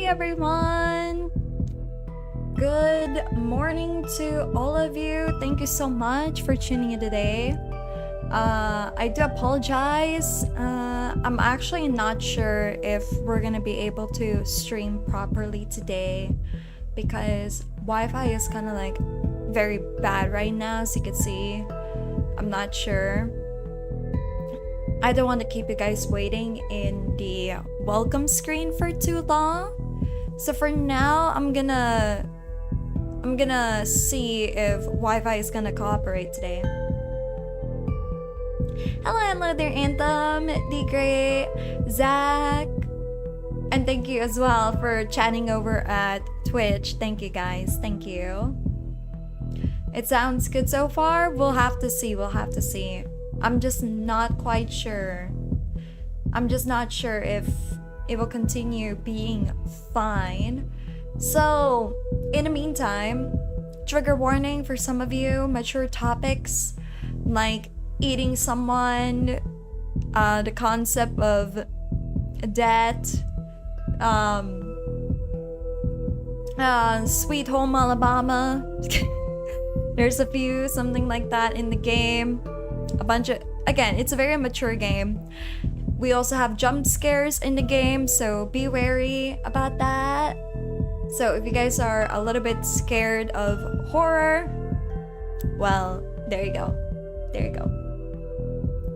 everyone! Good morning to all of you. Thank you so much for tuning in today. I do apologize. I'm actually not sure if we're gonna be able to stream properly today because Wi-Fi is kind of like very bad right now, as you can see. I'm not sure. I don't want to keep you guys waiting in the welcome screen for too long. So for now, I'm gonna see if Wi-Fi is gonna cooperate today. Hello there, Anthem, the Great, Zach, and thank you as well for chatting over at Twitch. Thank you guys, thank you. It sounds good so far. We'll have to see. I'm just not quite sure. I'm just not sure if it will continue being fine. So, in the meantime, trigger warning for some of you, mature topics like eating someone, the concept of death, Sweet Home Alabama. There's a few, something like that in the game. A bunch of, again, it's a very mature game. We also have jump scares in the game, so be wary about that. So if you guys are a little bit scared of horror, well, there you go.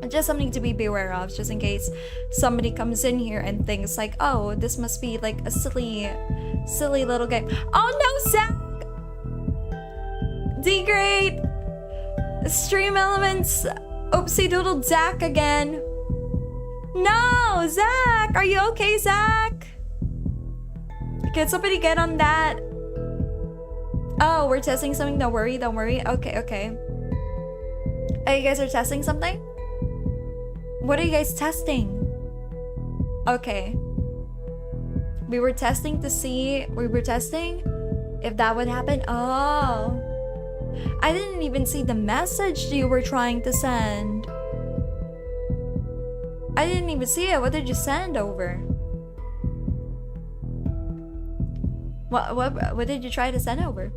Just something to be beware of, just in case somebody comes in here and thinks like, oh, this must be like a silly little game. Oh no, Zach! D-Great! Stream Elements, oopsie doodle Zach again. No, Zach! Are you okay, Zach? Can somebody get on that? Oh, we're testing something. Don't worry. Okay. Oh, you guys are testing something? What are you guys testing? Okay. We were testing if that would happen. Oh. I didn't even see the message you were trying to send. I didn't even see it. What did you send over? What did you try to send over?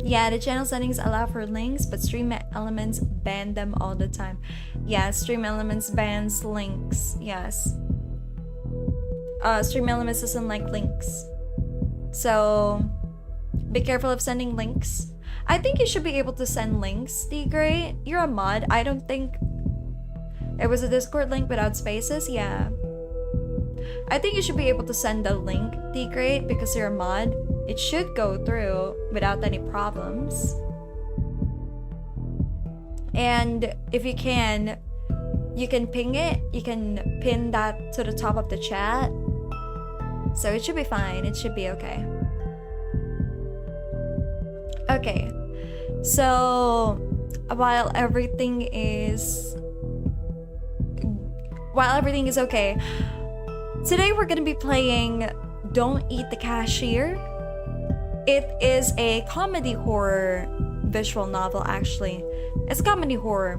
Yeah, the channel settings allow for links, but Stream Elements ban them all the time. Yeah, Stream Elements bans links. Yes. Stream Elements doesn't like links. So be careful of sending links. I think you should be able to send links, D-Great. You're a mod. I don't think it was a Discord link without spaces. Yeah. I think you should be able to send a link, D-Great, because you're a mod. It should go through without any problems. And if you can ping it. You can pin that to the top of the chat. So it should be fine. It should be okay. Okay, so while everything is okay, today we're gonna be playing Don't Eat the Cashier. It is a comedy horror visual novel, actually. It's comedy horror.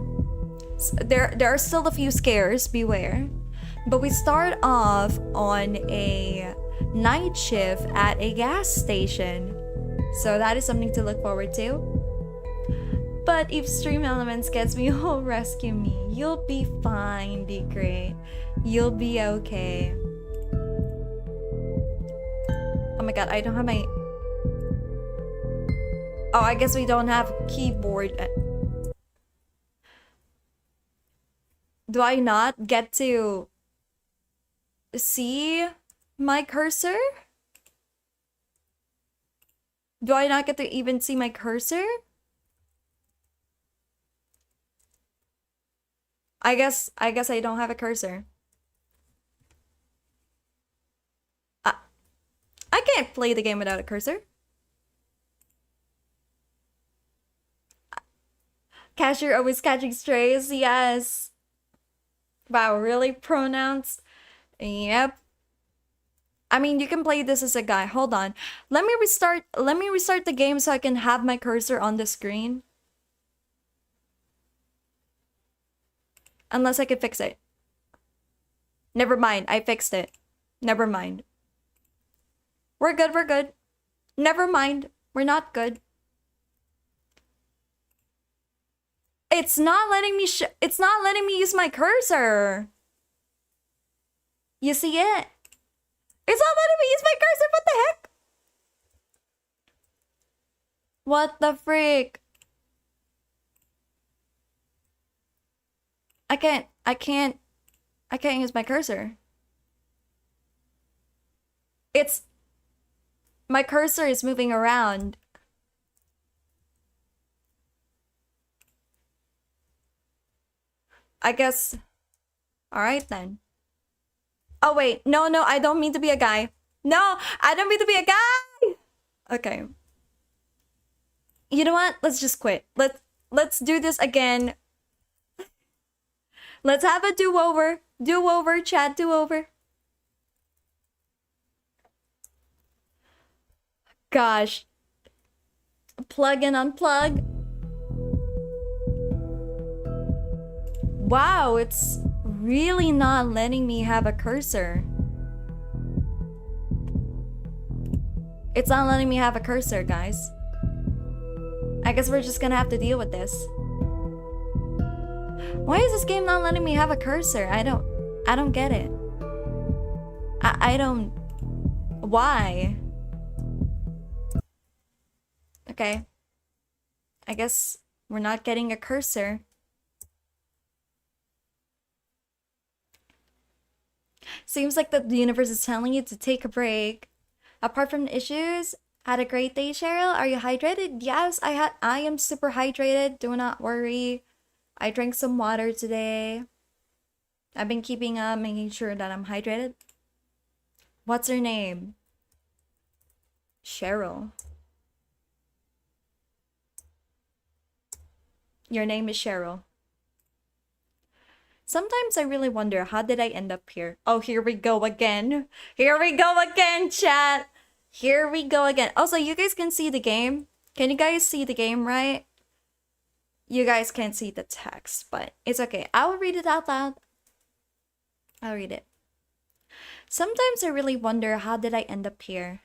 There are still a few scares, beware. But we start off on a night shift at a gas station. So that is something to look forward to. But if Stream Elements gets me, oh, rescue me. You'll be fine, D-Great. You'll be okay. Oh my god, I don't have my... Oh, I guess we don't have keyboard. Do I not get to see my cursor? Do I not get to even see my cursor? I guess I don't have a cursor. I can't play the game without a cursor. Cashier always catching strays, yes. Wow, really pronouns? Yep. I mean, you can play this as a guy. Hold on. Let me restart the game so I can have my cursor on the screen. Unless I could fix it. Never mind, I fixed it. Never mind. We're good, we're good. Never mind. We're not good. It's not letting me it's not letting me use my cursor. You see it? It's not letting me use my cursor. What the heck? What the freak? I can't use my cursor. My cursor is moving around. I guess. Alright then. Oh wait, no, I don't mean to be a guy. No, I don't mean to be a guy! Okay. You know what? Let's just quit. Let's do this again. Let's have a do-over. Do-over, chat, do-over. Gosh. Plug and unplug. Wow, it's really not letting me have a cursor. It's not letting me have a cursor, guys. I guess we're just gonna have to deal with this. Why is this game not letting me have a cursor? I don't get it. I don't... Why? Okay. I guess we're not getting a cursor. Seems like the universe is telling you to take a break. Apart from the issues, had a great day, Cheryl. Are you hydrated? Yes, I am super hydrated. Do not worry. I drank some water today. I've been keeping up, making sure that I'm hydrated. What's her name? Cheryl. Your name is Cheryl. Sometimes I really wonder, how did I end up here? Oh, here we go again. Here we go again, chat. Here we go again. Also, you guys can see the game. Can you guys see the game, right? You guys can't see the text, but it's okay. I will read it out loud. I'll read it. Sometimes I really wonder, how did I end up here?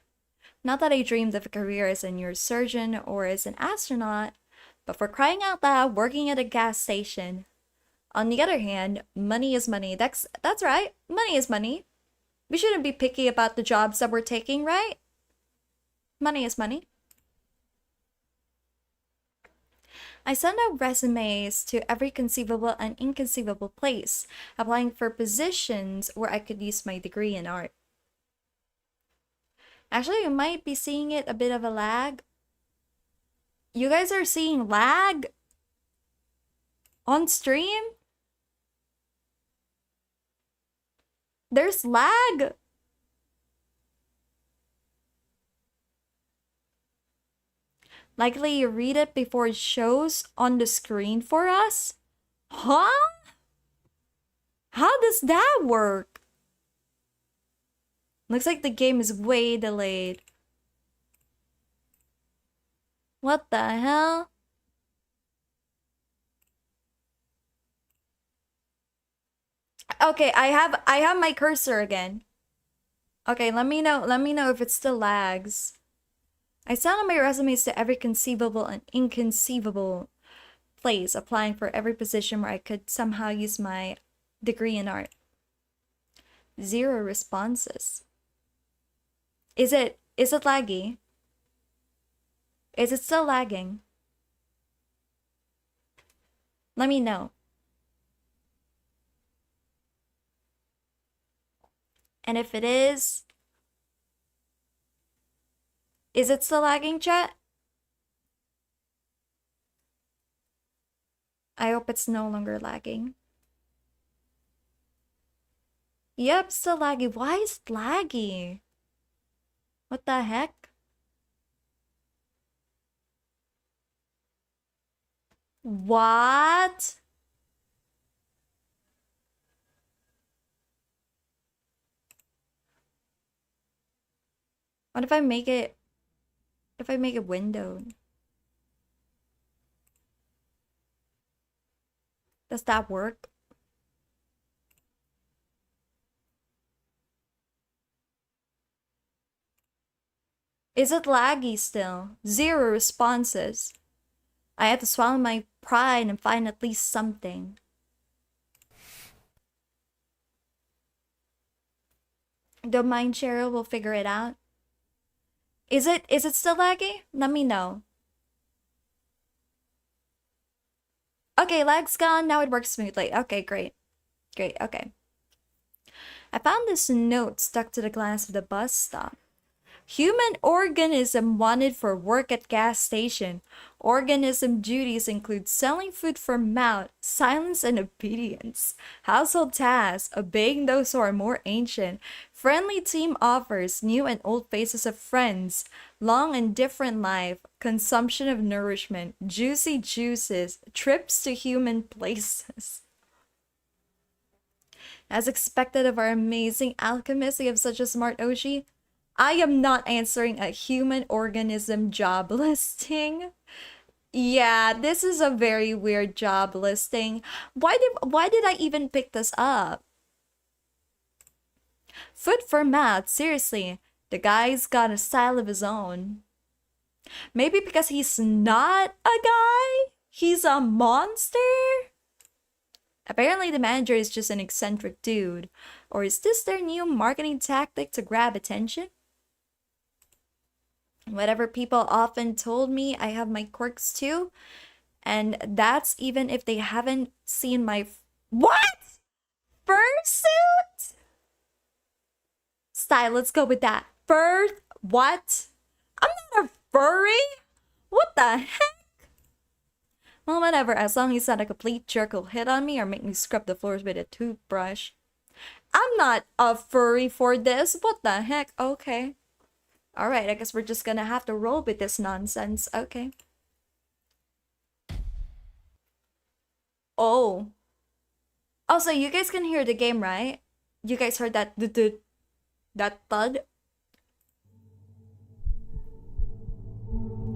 Not that I dreamed of a career as a neurosurgeon or as an astronaut, but for crying out loud, working at a gas station. On the other hand, money is money. That's right. Money is money. We shouldn't be picky about the jobs that we're taking, right? Money is money. I send out resumes to every conceivable and inconceivable place, applying for positions where I could use my degree in art. Actually, you might be seeing it a bit of a lag. You guys are seeing lag on stream? There's lag. Likely you read it before it shows on the screen for us? Huh? How does that work? Looks like the game is way delayed. What the hell? Okay, I have my cursor again. Okay, let me know if it still lags. I sent out my resumes to every conceivable and inconceivable place, applying for every position where I could somehow use my degree in art. 0 responses. Is it laggy? Is it still lagging? Let me know. And if it is it still lagging, chat? I hope it's no longer lagging. Yep, still laggy. Why is it laggy? What the heck? What? What if I make it windowed? Does that work? Is it laggy still? 0 responses. I had to swallow my pride and find at least something. Don't mind, Cheryl, we'll figure it out. Is it still laggy? Let me know. Okay, lag's gone, now it works smoothly. Okay, great. Great, okay. I found this note stuck to the glass of the bus stop. Human organism wanted for work at gas station. Organism duties include selling food for mouth, silence and obedience. Household tasks, obeying those who are more ancient. Friendly team offers, new and old faces of friends. Long and different life, consumption of nourishment, juicy juices, trips to human places. As expected of our amazing alchemist, we have such a smart Oshi. I am not answering a human organism job listing. Yeah, this is a very weird job listing. Why did I even pick this up? Food for mouth, seriously. The guy's got a style of his own. Maybe because he's not a guy? He's a monster? Apparently the manager is just an eccentric dude. Or is this their new marketing tactic to grab attention? Whatever people often told me, I have my quirks too. And that's even if they haven't seen my... What? Fursuit? Style, let's go with that. What? I'm not a furry? What the heck? Well, whatever, as long as he's not a complete jerk who'll hit on me or make me scrub the floors with a toothbrush. I'm not a furry for this. What the heck? Okay. Alright, I guess we're just gonna have to roll with this nonsense. Okay. Oh. Also, you guys can hear the game, right? You guys heard that thud?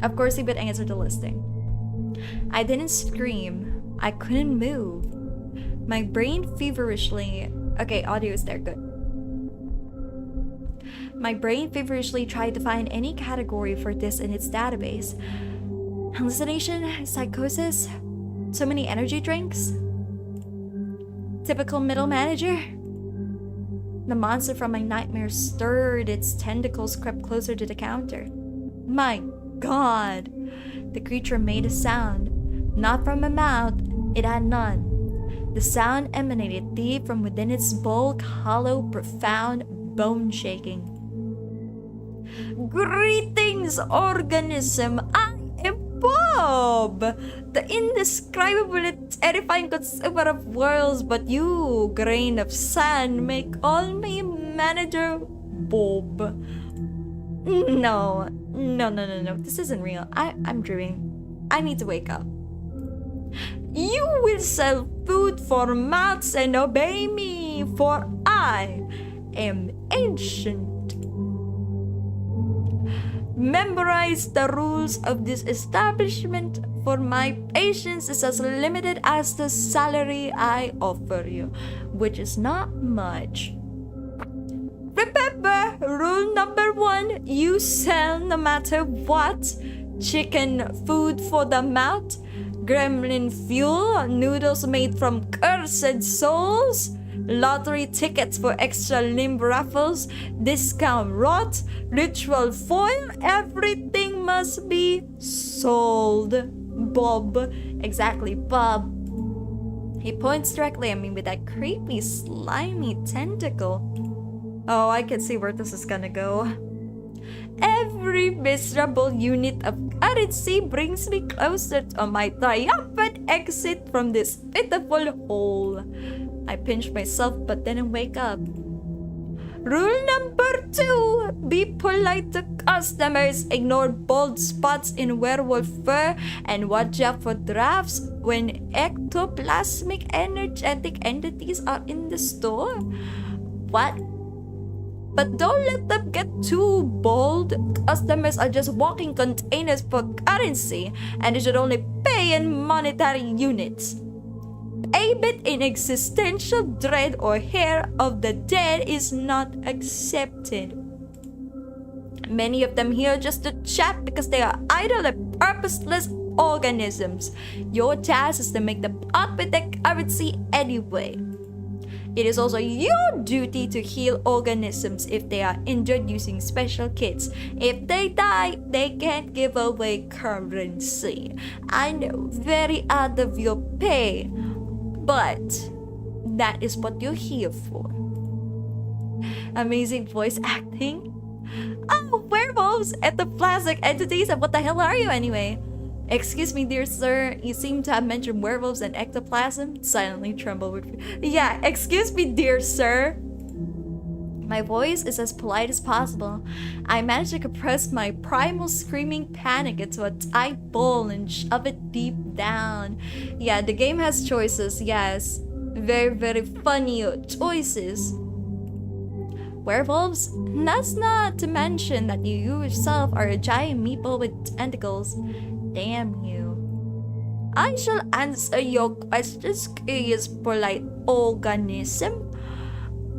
Of course he would answer the listing. I didn't scream. I couldn't move. My brain feverishly... Okay, audio is there, good. My brain feverishly tried to find any category for this in its database. Hallucination? Psychosis? So many energy drinks? Typical middle manager? The monster from my nightmare stirred its tentacles, crept closer to the counter. My God! The creature made a sound. Not from a mouth, it had none. The sound emanated deep from within its bulk, hollow, profound, bone-shaking. Greetings, organism! I am Bob! The indescribable and terrifying consumer of worlds, but you, grain of sand, may call me Manager Bob. No. This isn't real. I'm dreaming. I need to wake up. You will sell food for mouths and obey me, for I am ancient. Memorize the rules of this establishment, for my patience is as limited as the salary I offer you, which is not much. Remember, rule number 1, you sell no matter what. Chicken food for the mouth, gremlin fuel, noodles made from cursed souls, lottery tickets for extra limb raffles, discount rot, ritual foil, everything must be sold. Bob. Exactly, Bob. He points directly at me with that creepy, slimy tentacle. Oh, I can see where this is gonna go. Every miserable unit of currency brings me closer to my triumphant exit from this pitiful hole. I pinched myself but didn't wake up. Rule number 2, be polite to customers, ignore bald spots in werewolf fur, and watch out for drafts when ectoplasmic energetic entities are in the store. What? But don't let them get too bold. Customers are just walking containers for currency, and they should only pay in monetary units. Payment in existential dread or hair of the dead is not accepted. Many of them here just to chat because they are idle and purposeless organisms. Your task is to make them up with the currency anyway. It is also your duty to heal organisms if they are injured using special kits. If they die, they can't give away currency. I know, very out of your pay, but that is what you're here for. Amazing voice acting. Oh, werewolves, ectoplasmic entities, and what the hell are you anyway? Excuse me, dear sir, you seem to have mentioned werewolves and ectoplasm. Silently tremble with fear. Yeah, excuse me, dear sir. My voice is as polite as possible. I managed to compress my primal screaming panic into a tight ball and shove it deep down. Yeah, the game has choices, yes. Very, very funny choices. Werewolves? That's not to mention that you yourself are a giant meatball with tentacles. Damn you. I shall answer your questions, curious polite organism.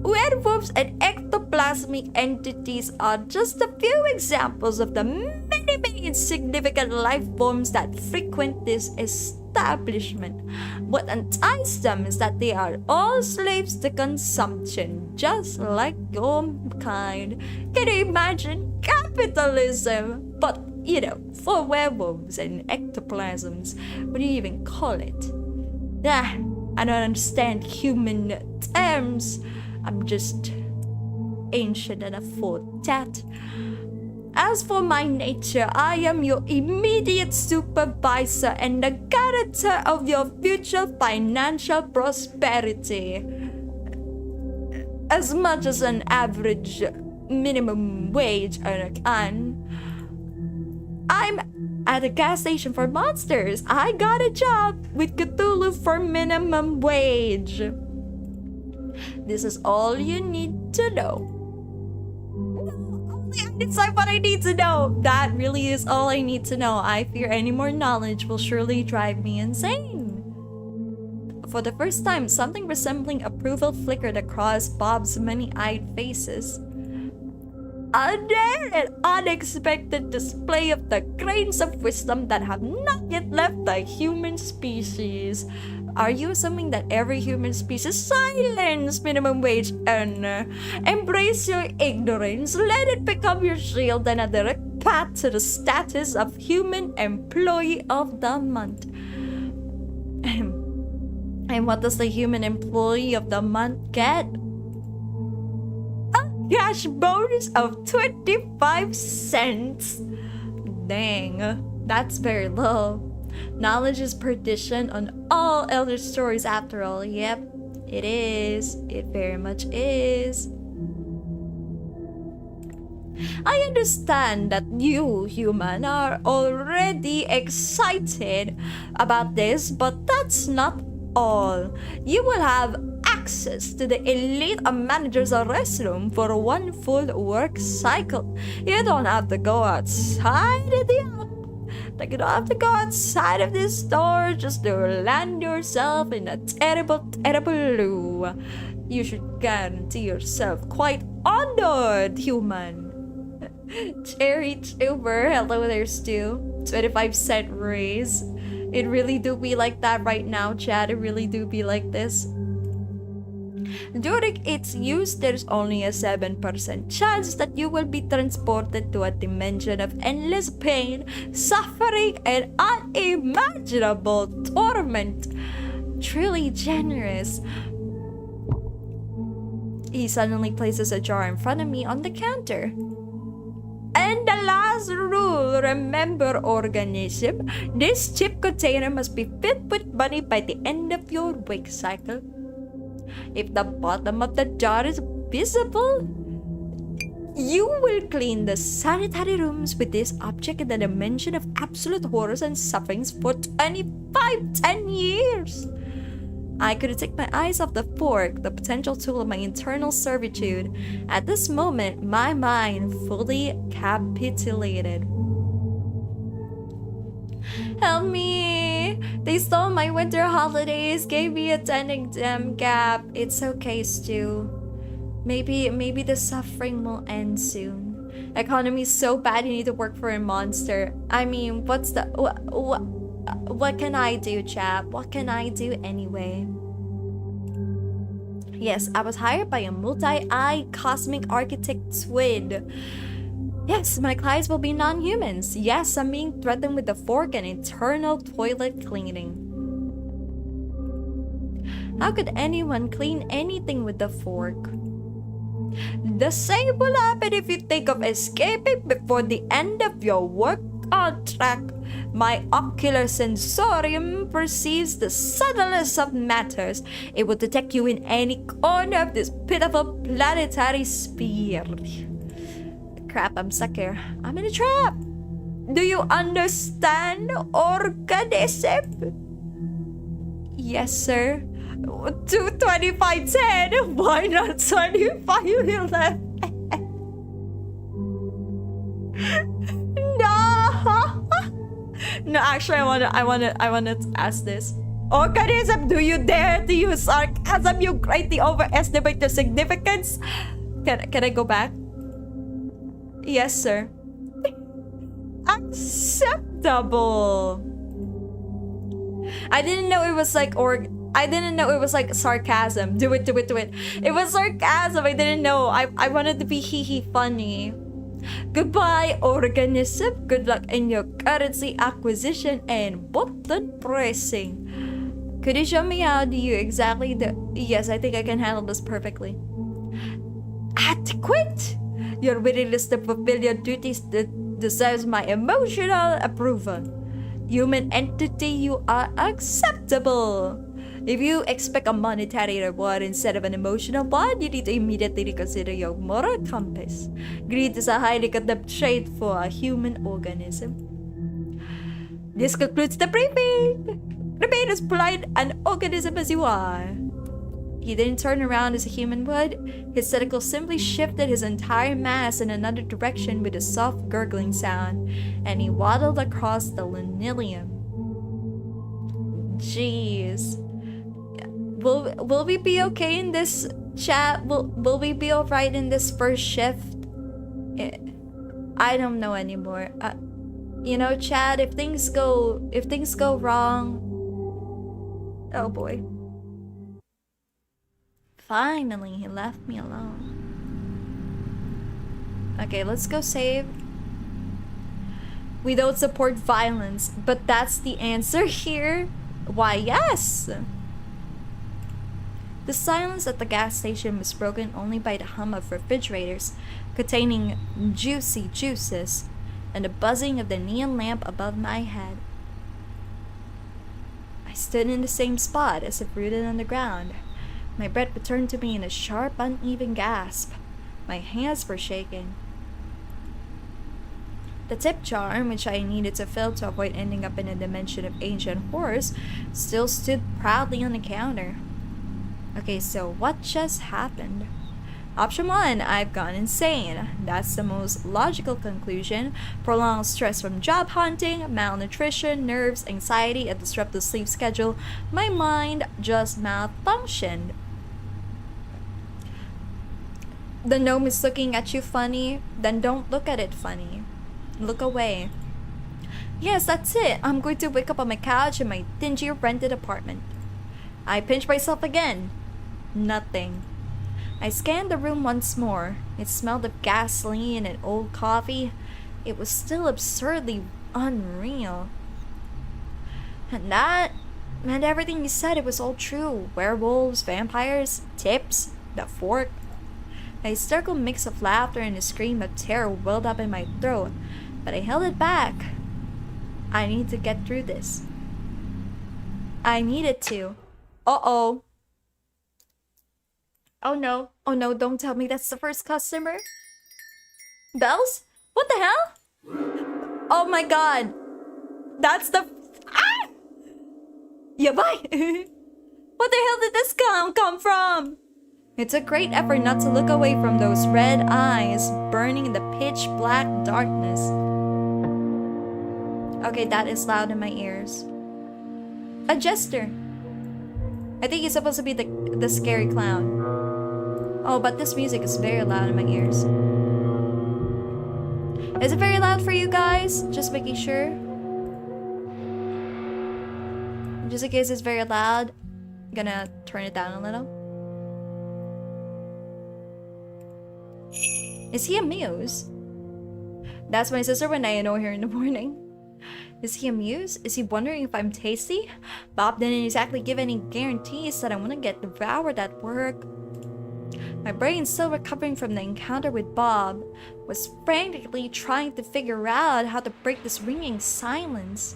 Werewolves and ectoplasmic entities are just a few examples of the many, many insignificant life forms that frequent this establishment. What entices them is that they are all slaves to consumption, just like your kind. Can you imagine capitalism? But, you know, for werewolves and ectoplasms, what do you even call it? I don't understand human terms. I'm just ancient enough for that. As for my nature, I am your immediate supervisor and the guarantor of your future financial prosperity. As much as an average minimum wage earner can. I'm at a gas station for monsters. I got a job with Cthulhu for minimum wage. This is all you need to know. Only I decide what I need to know. That really is all I need to know. I fear any more knowledge will surely drive me insane. For the first time, something resembling approval flickered across Bob's many-eyed faces. A rare and unexpected display of the grains of wisdom that have not yet left the human species. Are you assuming that every human species silence minimum wage earner? Embrace your ignorance, let it become your shield and a direct path to the status of human employee of the month. And what does the human employee of the month get? A cash bonus of 25 cents. Dang, that's very low. Knowledge is perdition on all elder stories after all. Yep, it is. It very much is. I understand that you, human, are already excited about this, but that's not all. You will have access to the elite manager's restroom for one full work cycle. You don't have to go outside of the Like, you don't have to go outside of this store just to land yourself in a terrible, terrible loo. You should guarantee yourself quite honored, human. Cherry Tuber, hello there, Stu. 25-cent raise. It really do be like that right now, chat. It really do be like this. During its use, there's only a 7% chance that you will be transported to a dimension of endless pain, suffering, and unimaginable torment. Truly generous. He suddenly places a jar in front of me on the counter. And the last rule, remember, organism, this chip container must be filled with money by the end of your wake cycle. If the bottom of the jar is visible, you will clean the sanitary rooms with this object in the dimension of absolute horrors and sufferings for 10 years. I couldn't take my eyes off the fork, the potential tool of my internal servitude. At this moment, my mind fully capitulated. Help me! They stole my winter holidays, gave me a 10 gap. It's okay, Stu. Maybe the suffering will end soon. Economy's so bad you need to work for a monster. I mean, what can I do, chap? What can I do anyway? Yes, I was hired by a multi-eyed cosmic architect twin. Yes, my clients will be non-humans. Yes, I'm being threatened with a fork and eternal toilet cleaning. How could anyone clean anything with a fork? The same will happen if you think of escaping before the end of your work contract. My ocular sensorium perceives the subtlest of matters. It will detect you in any corner of this pitiful planetary sphere. Crap, I'm stuck here. I'm in a trap. Do you understand, organism? Yes, sir. 225.10. Why not 25.11? No. No, actually, I wanna ask this. Organism, do you dare to use sarcasm? You greatly overestimate the significance. Can I go back? Yes, sir. Acceptable. I didn't know it was like sarcasm. Do it. It was sarcasm. I didn't know. I wanted to be hee funny. Goodbye, organism. Good luck in your currency acquisition and button pressing. Could you show me how do you exactly do? Yes, I think I can handle this perfectly. Adequate? Your willingness to fulfill your duties deserves my emotional approval. Human entity, you are acceptable. If you expect a monetary reward instead of an emotional one, you need to immediately reconsider your moral compass. Greed is a highly condemned trait for a human organism. This concludes the briefing. Remain as polite an organism as you are. He didn't turn around as a human would. His tentacle simply shifted his entire mass in another direction with a soft gurgling sound, and he waddled across the linoleum. Jeez. Will we be okay in this chat? Will we be alright in this first shift? I don't know anymore. You know, chat, if things go wrong. Oh boy. Finally, he left me alone. Okay, let's go save. We don't support violence, but that's the answer here. Why, yes! The silence at the gas station was broken only by the hum of refrigerators containing juicy juices and the buzzing of the neon lamp above my head. I stood in the same spot as if rooted on the ground. My breath returned to me in a sharp, uneven gasp. My hands were shaking. The tip jar, which I needed to fill to avoid ending up in a dimension of ancient horrors, still stood proudly on the counter. Okay, so what just happened? Option 1, I've gone insane. That's the most logical conclusion. Prolonged stress from job hunting, malnutrition, nerves, anxiety, a disrupted sleep schedule. My mind just malfunctioned. The gnome is looking at you funny, then don't look at it funny. Look away. Yes, that's it. I'm going to wake up on my couch in my dingy rented apartment. I pinch myself again. Nothing. I scanned the room once more. It smelled of gasoline and old coffee. It was still absurdly unreal. And everything you said, it was all true. Werewolves, vampires, tips, the fork. A hysterical mix of laughter and a scream of terror welled up in my throat, but I held it back. I need to get through this. I needed to. Uh-oh. Oh no, don't tell me that's the first customer. Bells? What the hell? Oh my god. That's the... Ah! Yeah, bye. What the hell did this come from? It took great effort not to look away from those red eyes burning in the pitch black darkness. Okay, that is loud in my ears. A jester. I think he's supposed to be the scary clown. Oh, but this music is very loud in my ears. Is it very loud for you guys? Just making sure. Just in case it's very loud, I'm gonna turn it down a little. Is he amused? That's my sister when I annoy her in the morning. Is he amused? Is he wondering if I'm tasty? Bob didn't exactly give any guarantees that I wouldn't get devoured at work. My brain, still recovering from the encounter with Bob, was frantically trying to figure out how to break this ringing silence.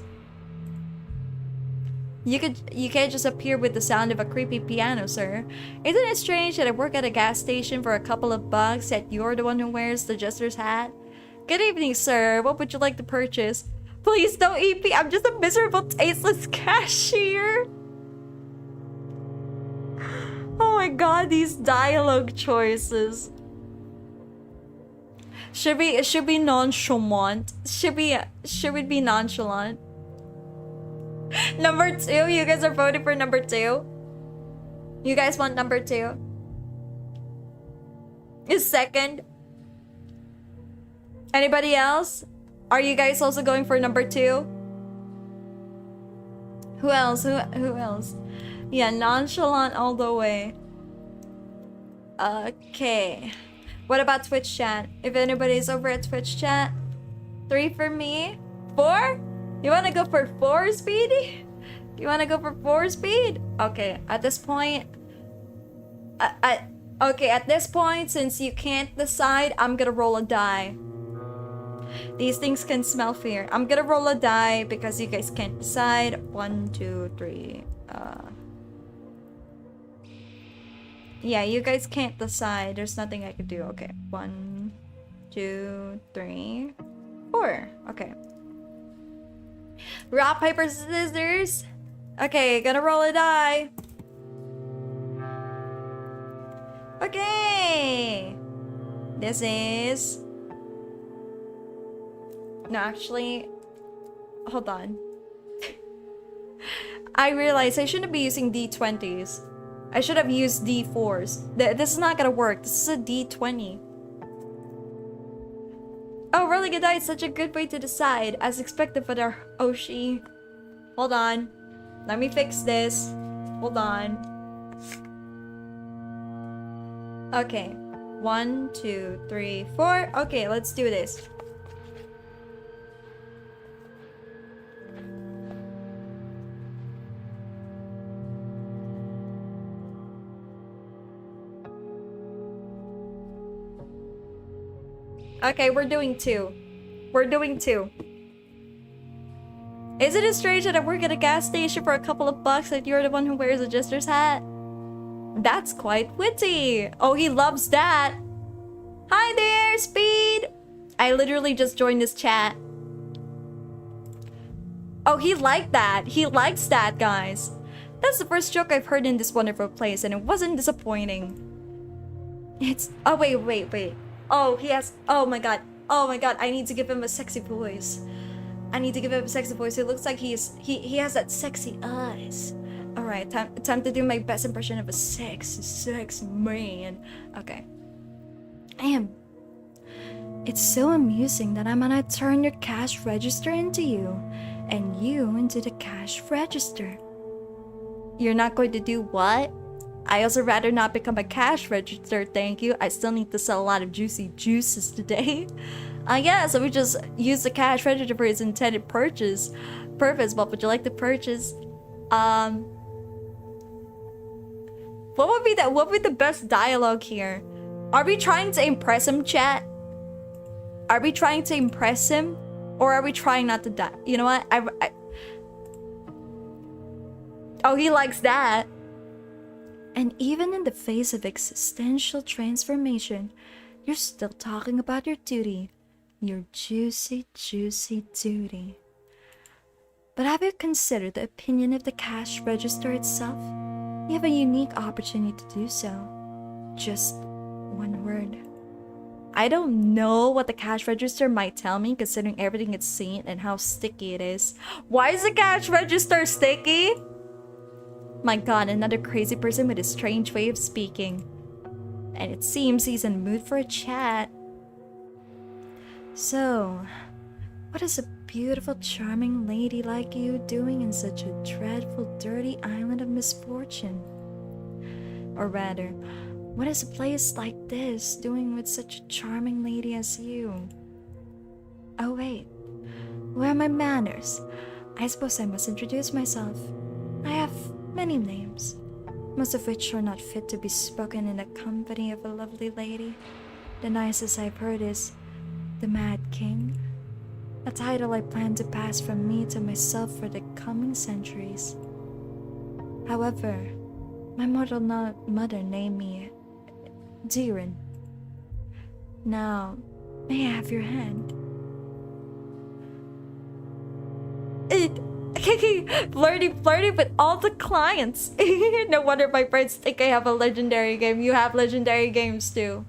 You can't just appear with the sound of a creepy piano, sir. Isn't it strange that I work at a gas station for a couple of bucks, yet you're the one who wears the jester's hat? Good evening, sir. What would you like to purchase? Please don't eat me. I'm just a miserable, tasteless cashier. Oh my god, these dialogue choices. Should be nonchalant. Should we be nonchalant? Number 2, you guys are voting for number 2. You guys want number 2? Is second? Anybody else? Are you guys also going for number 2? Who else? Who else? Yeah, nonchalant all the way. Okay. What about Twitch chat? If anybody's over at Twitch chat, 3 for me. 4? You wanna go for 4, Speedy? You wanna go for 4, Speed? Okay, at this point... okay, at this point, since you can't decide, I'm gonna roll a die. These things can smell fear. I'm gonna roll a die because you guys can't decide. 1, 2, 3. Yeah, you guys can't decide. There's nothing I can do. Okay, 1, 2, 3, 4. Okay. Rock, paper, scissors. Okay, gonna roll a die. Okay. This is... No, actually... Hold on. I realized I shouldn't be using D20s. I should have used D4s. This is not gonna work. This is a D20. Oh, rolling a die is such a good way to decide. As expected for the Oshi. Hold on. Let me fix this. Hold on. Okay. 1, 2, 3, 4. Okay, let's do this. Okay, we're doing 2. We're doing 2. Isn't it strange that I work at a gas station for a couple of bucks and you're the one who wears a jester's hat? That's quite witty. Oh, he loves that. Hi there, Speed. I literally just joined this chat. Oh, he liked that. He likes that, guys. That's the first joke I've heard in this wonderful place, and it wasn't disappointing. It's... Oh, wait. Oh, he has... Oh my god. I need to give him a sexy voice. It looks like he has that sexy eyes. Alright, time to do my best impression of a sexy man. Okay. It's so amusing that I'm gonna turn your cash register into you, and you into the cash register. You're not going to do what? I also rather not become a cash register, thank you. I still need to sell a lot of juicy juices today. Yeah, so we just use the cash register for its intended purpose. What would you like to purchase? What would be the best dialogue here? Are we trying to impress him, chat? Are we trying to impress him? Or are we trying not to die? You know what? Oh, he likes that. And even in the face of existential transformation, you're still talking about your duty. Your juicy, juicy duty. But have you considered the opinion of the cash register itself? You have a unique opportunity to do so. Just one word. I don't know what the cash register might tell me, considering everything it's seen and how sticky it is. Why is the cash register sticky? My god, another crazy person with a strange way of speaking. And it seems he's in the mood for a chat. So, what is a beautiful, charming lady like you doing in such a dreadful, dirty island of misfortune? Or rather, what is a place like this doing with such a charming lady as you? Oh wait, where are my manners? I suppose I must introduce myself. I have many names, most of which are not fit to be spoken in the company of a lovely lady. The nicest I've heard is the Mad King, a title I plan to pass from me to myself for the coming centuries. However, my mother named me Jiren. Now, may I have your hand? Flirty with all the clients. No wonder my friends think I have a legendary game. You have legendary games too.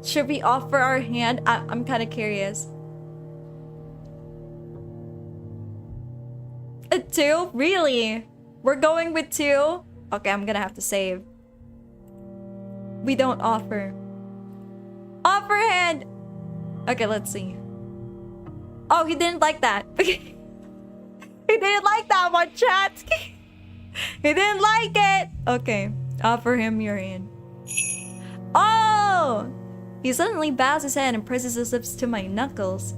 Should we offer our hand? I'm kind of curious. A 2? Really? We're going with 2? Okay, I'm gonna have to save. We don't offer. Offer hand! Okay, let's see. Oh, he didn't like that. He didn't like that one, chat. He didn't like it. Okay, offer him your hand. Oh! He suddenly bows his head and presses his lips to my knuckles.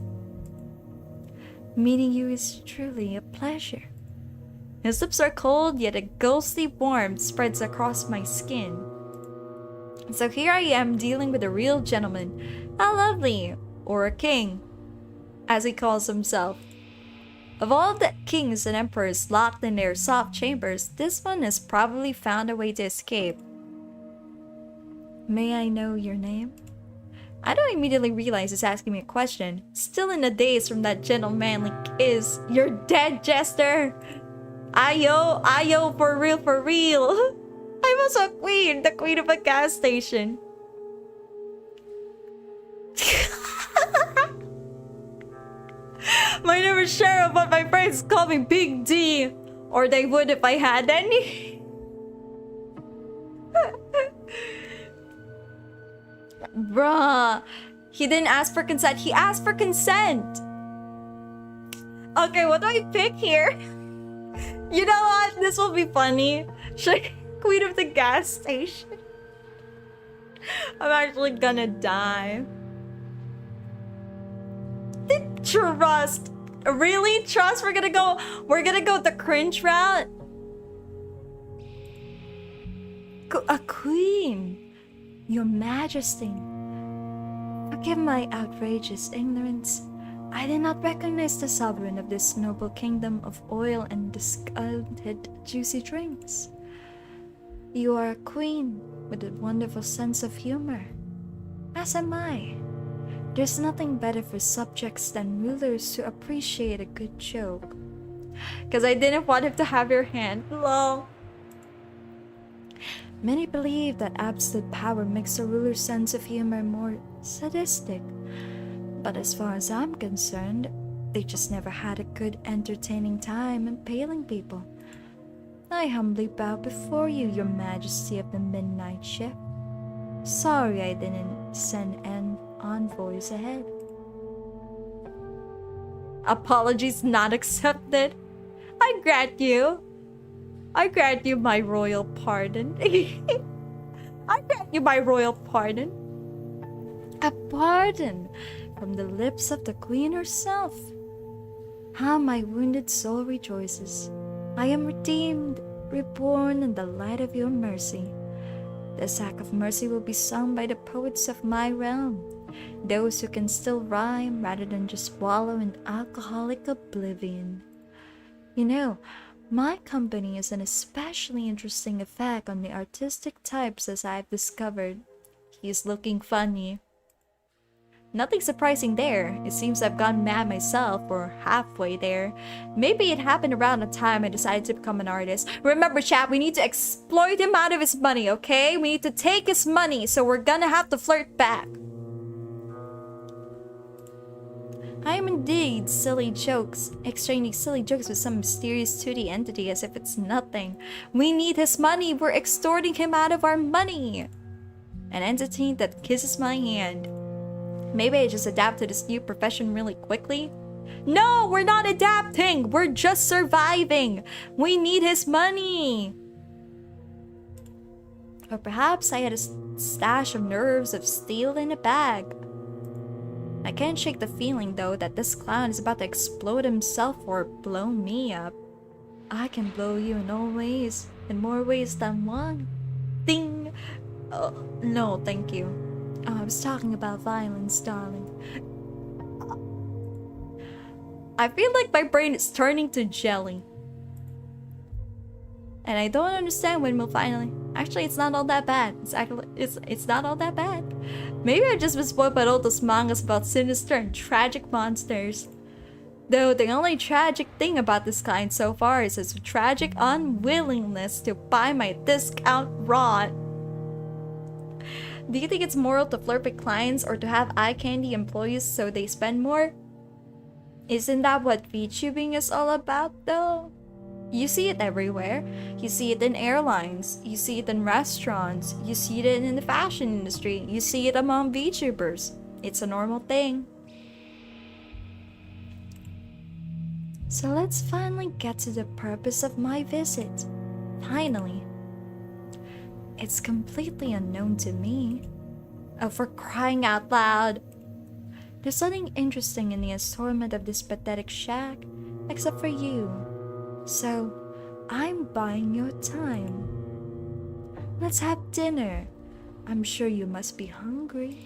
Meeting you is truly a pleasure. His lips are cold, yet a ghostly warmth spreads across my skin. So here I am dealing with a real gentleman, a lovely, or a king, as he calls himself. Of all the kings and emperors locked in their soft chambers, this one has probably found a way to escape. May I know your name? I don't immediately realize he's asking me a question. Still in the days from that gentlemanly kiss. You're dead, Jester! Ayo, for real. I was a queen, the queen of a gas station. My name is Cheryl, but my friends call me Big D. Or they would if I had any. Bruh. He didn't ask for consent. He asked for consent. Okay, what do I pick here? You know what? This will be funny. Queen of the gas station. I'm actually gonna die. Trust. Really? Trust? We're gonna go the cringe route? A queen. Your Majesty. Forgive my outrageous ignorance. I did not recognize the sovereign of this noble kingdom of oil and discounted juicy drinks. You are a queen with a wonderful sense of humor. As am I. There's nothing better for subjects than rulers to appreciate a good joke. Because I didn't want him to have your hand. Lol. Many believe that absolute power makes a ruler's sense of humor more sadistic. But as far as I'm concerned, they just never had a good entertaining time impaling people. I humbly bow before you, Your Majesty of the Midnight Ship. Sorry I didn't send envoys ahead. Apologies not accepted. I grant you my royal pardon. I grant you my royal pardon. A pardon from the lips of the queen herself. How my wounded soul rejoices. I am redeemed, reborn in the light of your mercy. The sack of mercy will be sung by the poets of my realm, those who can still rhyme rather than just wallow in alcoholic oblivion. You know, my company is an especially interesting effect on the artistic types, as I've discovered. He's looking funny. Nothing surprising there. It seems I've gone mad myself, or halfway there. Maybe it happened around the time I decided to become an artist. Remember, chat, we need to exploit him out of his money, okay? We need to take his money, so we're gonna have to flirt back. I am indeed silly jokes, exchanging silly jokes with some mysterious 2D entity as if it's nothing. We need his money. We're extorting him out of our money. An entity that kisses my hand. Maybe I just adapt to this new profession really quickly. No, we're not adapting. We're just surviving. We need his money. Or perhaps I had a stash of nerves of steel in a bag. I can't shake the feeling though that this clown is about to explode himself or blow me up. I can blow you in all ways, in more ways than one. Ding! Oh, no, thank you. Oh, I was talking about violence, darling. I feel like my brain is turning to jelly. And I don't understand when we'll finally... Actually, it's not all that bad. It's not all that bad. Maybe I just was spoiled by all those mangas about sinister and tragic monsters. Though the only tragic thing about this kind so far is its tragic unwillingness to buy my discount rod. Do you think it's moral to flirt with clients or to have eye candy employees so they spend more? Isn't that what VTubing is all about though? You see it everywhere. You see it in airlines. You see it in restaurants. You see it in the fashion industry. You see it among VTubers. It's a normal thing. So let's finally get to the purpose of my visit. Finally. It's completely unknown to me. Oh, for crying out loud. There's nothing interesting in the assortment of this pathetic shack, except for you. So, I'm buying your time. Let's have dinner. I'm sure you must be hungry.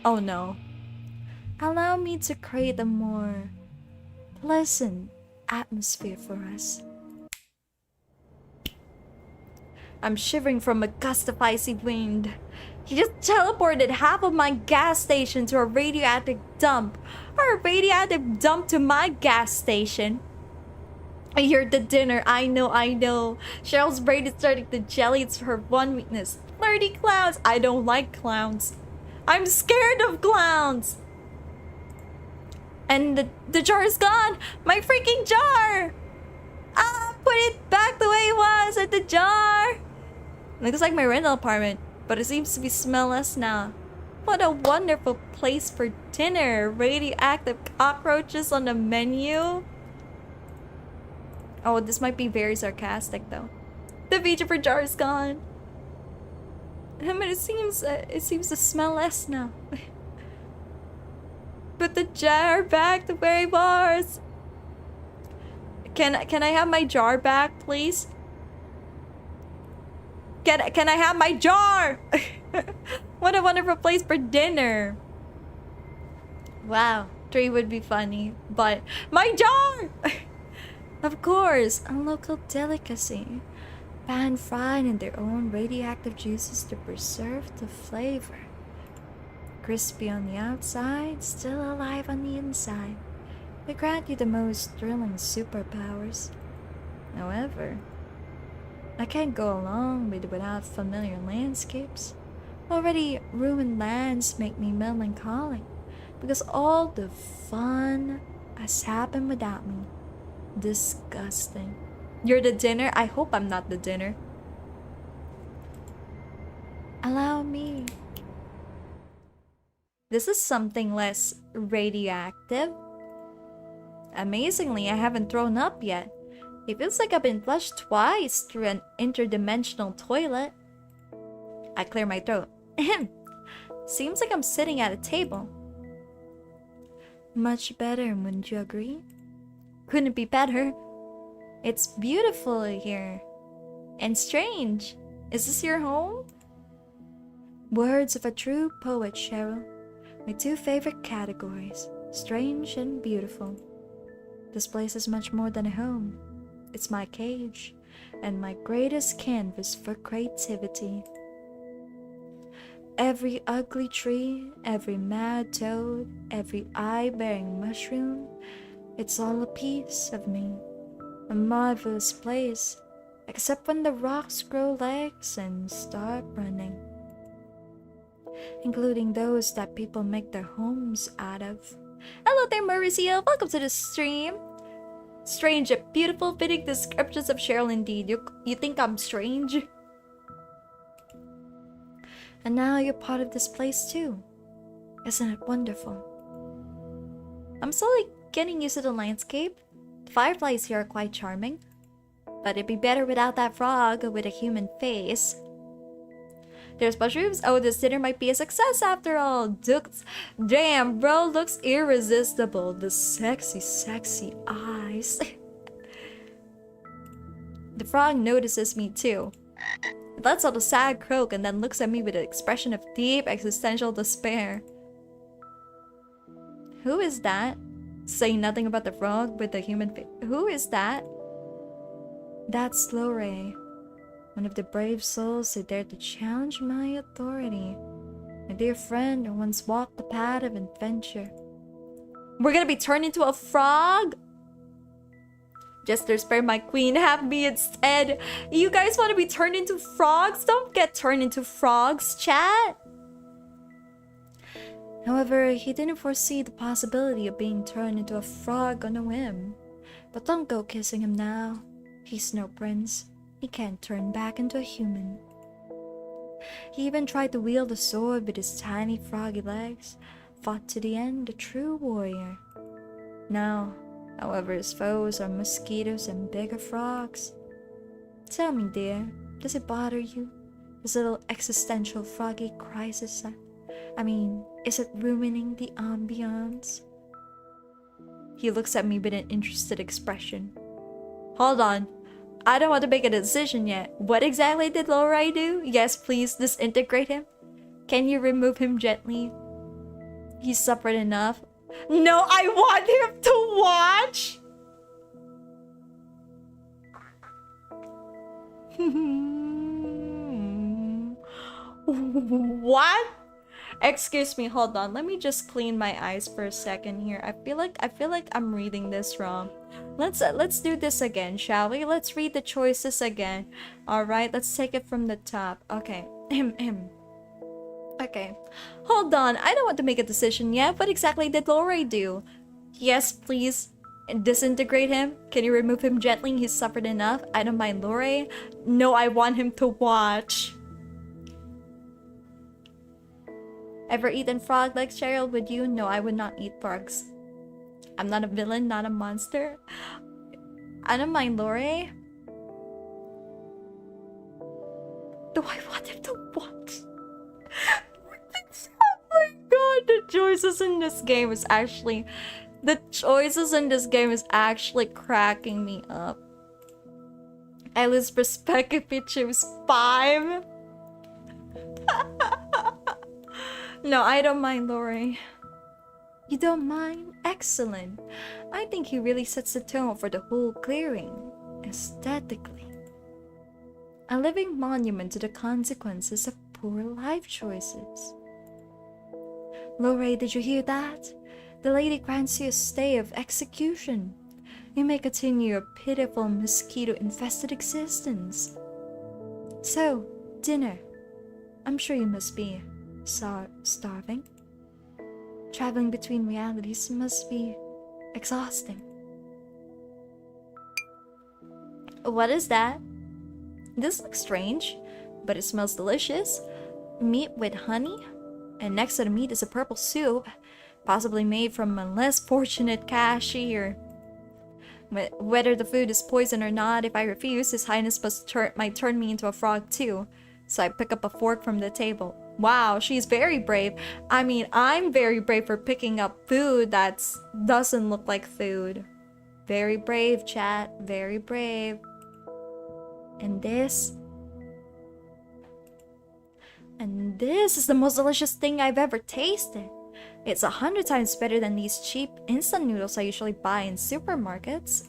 Oh no. Allow me to create a more pleasant atmosphere for us. I'm shivering from a gust of icy wind. He just teleported half of my gas station to a radioactive dump. Or a radioactive dump to my gas station. I heard the dinner. I know. Cheryl's brain is starting to jelly. It's her one weakness. Flirty clowns. I don't like clowns. I'm scared of clowns. And the jar is gone. My freaking jar. Ah, put it back the way it was at the jar. Looks like my rental apartment, but it seems to be smellless now. What a wonderful place for dinner. Radioactive cockroaches on the menu. Oh, this might be very sarcastic though. The vtuber jar is gone. I mean, it seems to smell less now. Put the jar back to where it was. Can I have my jar back, please? Can I have my jar? What a wonderful place for dinner. Wow, 3 would be funny, but my jar! Of course, a local delicacy. Pan-fried in their own radioactive juices to preserve the flavor. Crispy on the outside, still alive on the inside. They grant you the most thrilling superpowers. However, I can't go along without familiar landscapes. Already ruined lands make me melancholic because all the fun has happened without me. Disgusting. You're the dinner? I hope I'm not the dinner. Allow me. This is something less radioactive. Amazingly, I haven't thrown up yet. It feels like I've been flushed twice through an interdimensional toilet. I clear my throat. Seems like I'm sitting at a table. Much better, wouldn't you agree? Couldn't be better. It's beautiful here. And strange. Is this your home? Words of a true poet, Cheryl. My 2 favorite categories. Strange and beautiful. This place is much more than a home. It's my cage, and my greatest canvas for creativity. Every ugly tree, every mad toad, every eye-bearing mushroom, it's all a piece of me. A marvelous place, except when the rocks grow legs and start running. Including those that people make their homes out of. Hello there, Mauricio. Welcome to the stream. Strange yet beautiful, fitting descriptions of Cheryl indeed. You think I'm strange? And now you're part of this place too. Isn't it wonderful? I'm slowly getting used to the landscape. The fireflies here are quite charming. But it'd be better without that frog with a human face. There's mushrooms. Oh, this dinner might be a success after all. Dukes. Damn, bro looks irresistible. The sexy, sexy eyes. The frog notices me too. It lets out a sad croak and then looks at me with an expression of deep existential despair. Who is that? Saying nothing about the frog with the human face. Who is that? That's Lore, one of the brave souls who dared to challenge my authority. My dear friend who once walked the path of adventure. We're gonna be turned into a frog? Jester, spare my queen, have me instead. You guys want to be turned into frogs? Don't get turned into frogs, chat. However, he didn't foresee the possibility of being turned into a frog on a whim. But don't go kissing him now. He's no prince. He can't turn back into a human. He even tried to wield a sword with his tiny froggy legs. Fought to the end, a true warrior. Now, however, his foes are mosquitoes and bigger frogs. Tell me, dear, does it bother you? This little existential froggy crisis? Is it ruining the ambiance? He looks at me with an interested expression. Hold on. I don't want to make a decision yet. What exactly did Lorei do? Yes, please, disintegrate him. Can you remove him gently? He suffered enough. No, I want him to watch! What? Excuse me, hold on. Let me just clean my eyes for a second here. I feel like I'm reading this wrong. Let's do this again, shall we? Let's read the choices again. All right, let's take it from the top. Okay. Okay. Hold on. I don't want to make a decision yet. What exactly did Lorei do? Yes, please. Disintegrate him. Can you remove him gently? He's suffered enough. I don't mind Lorei. No, I want him to watch. Ever eaten frog legs, Cheryl? Would you? No, I would not eat frogs. I'm not a villain, not a monster. I don't mind Lorei. Do I want him to watch? Oh my god, the choices in this game is actually cracking me up. I lose respect if you choose 5. No, I don't mind Lorei. You don't mind? Excellent. I think he really sets the tone for the whole clearing, aesthetically. A living monument to the consequences of poor life choices. Lorei, did you hear that? The lady grants you a stay of execution. You may continue your pitiful mosquito-infested existence. So, dinner. I'm sure you must be starving. Traveling between realities must be exhausting. What is that? This looks strange, but it smells delicious. Meat with honey, and next to the meat is a purple soup, possibly made from a less fortunate cashier. Whether the food is poison or not, if I refuse, His Highness might turn me into a frog too. So I pick up a fork from the table. Wow, she's very brave. I'm very brave for picking up food that doesn't look like food. Very brave, chat. Very brave. And this is the most delicious thing I've ever tasted. It's 100 times better than these cheap instant noodles I usually buy in supermarkets.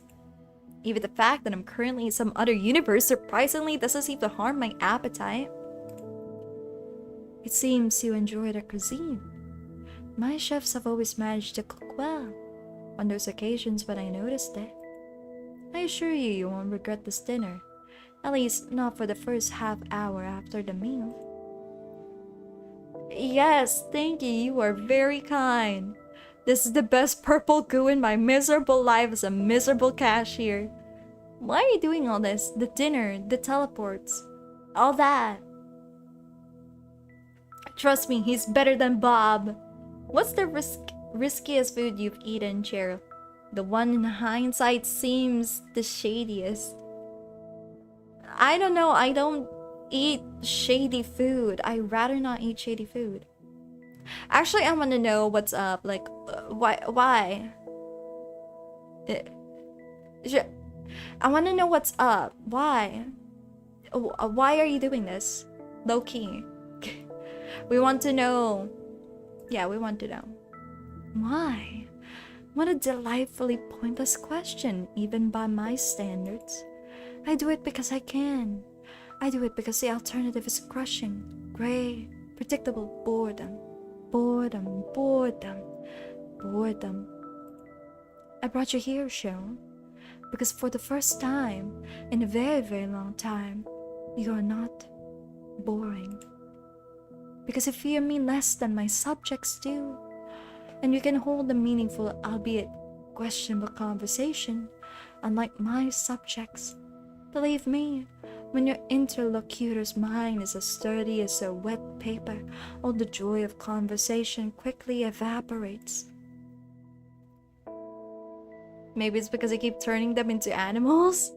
Even the fact that I'm currently in some other universe surprisingly doesn't seem to harm my appetite. It seems you enjoy their cuisine. My chefs have always managed to cook well, on those occasions when I noticed it. I assure you, you won't regret this dinner. At least, not for the first half hour after the meal. Yes, thank you. You are very kind. This is the best purple goo in my miserable life as a miserable cashier. Why are you doing all this? The dinner, the teleports, all that. Trust me, he's better than Bob. What's the riskiest food you've eaten, Cheryl? The one in hindsight seems the shadiest. I don't know. I don't eat shady food. I rather not eat shady food. Actually, I want to know what's up. Like, why? I want to know what's up. Why? Why are you doing this? Low key. We want to know. Yeah, we want to know. Why? What a delightfully pointless question, even by my standards. I do it because I can. I do it because the alternative is crushing, gray, predictable boredom. Boredom, boredom, boredom. I brought you here, Cheryl, because for the first time in a very, very long time, you are not boring. Because you fear me less than my subjects do, and you can hold a meaningful, albeit questionable conversation, unlike my subjects. Believe me, when your interlocutor's mind is as sturdy as a wet paper, all the joy of conversation quickly evaporates. Maybe it's because I keep turning them into animals?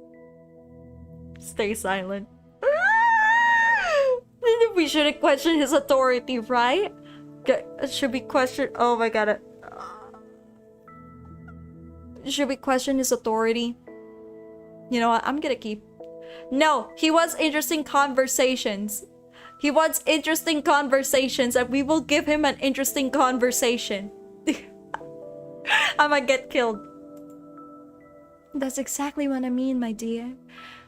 Stay silent. We shouldn't question his authority, right? Should we question... Oh my god. Should we question his authority? You know what? I'm gonna keep... No! He wants interesting conversations. He wants interesting conversations, and we will give him an interesting conversation. I might get killed. That's exactly what I mean, my dear.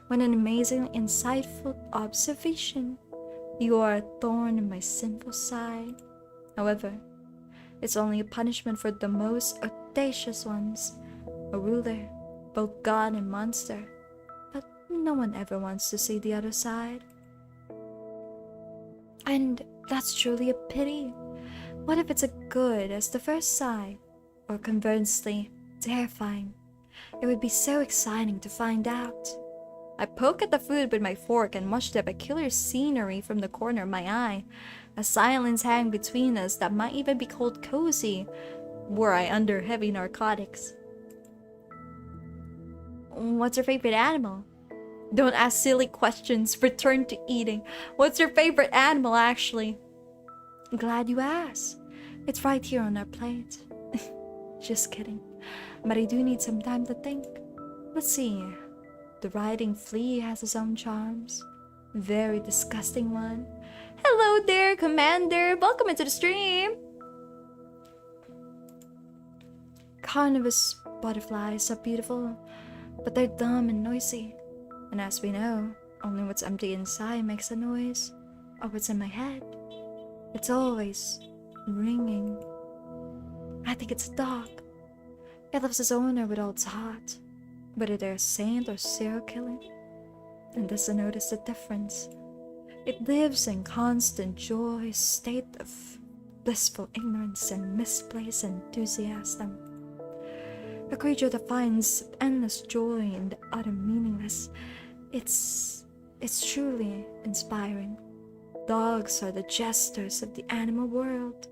What an amazing, insightful observation. You are a thorn in my sinful side. However, it's only a punishment for the most audacious ones. A ruler, both god and monster. But no one ever wants to see the other side. And that's truly a pity. What if it's as good as the first side? Or conversely, terrifying? It would be so exciting to find out. I poke at the food with my fork and watch the peculiar scenery from the corner of my eye. A silence hangs between us that might even be called cozy, were I under heavy narcotics. What's your favorite animal? Don't ask silly questions. Return to eating. What's your favorite animal, actually? I'm glad you asked. It's right here on our plate. Just kidding. But I do need some time to think. Let's see. The riding flea has its own charms. Very disgusting one. Hello there, Commander. Welcome into the stream. Carnivorous butterflies are beautiful, but they're dumb and noisy. And as we know, only what's empty inside makes a noise, or what's in my head. It's always ringing. I think it's a dog. It loves its owner with all its heart, whether they're a saint or serial killer, and doesn't notice the difference. It lives in constant joy, state of blissful ignorance and misplaced enthusiasm. A creature that finds endless joy in the utter meaningless. It's truly inspiring. Dogs are the jesters of the animal world,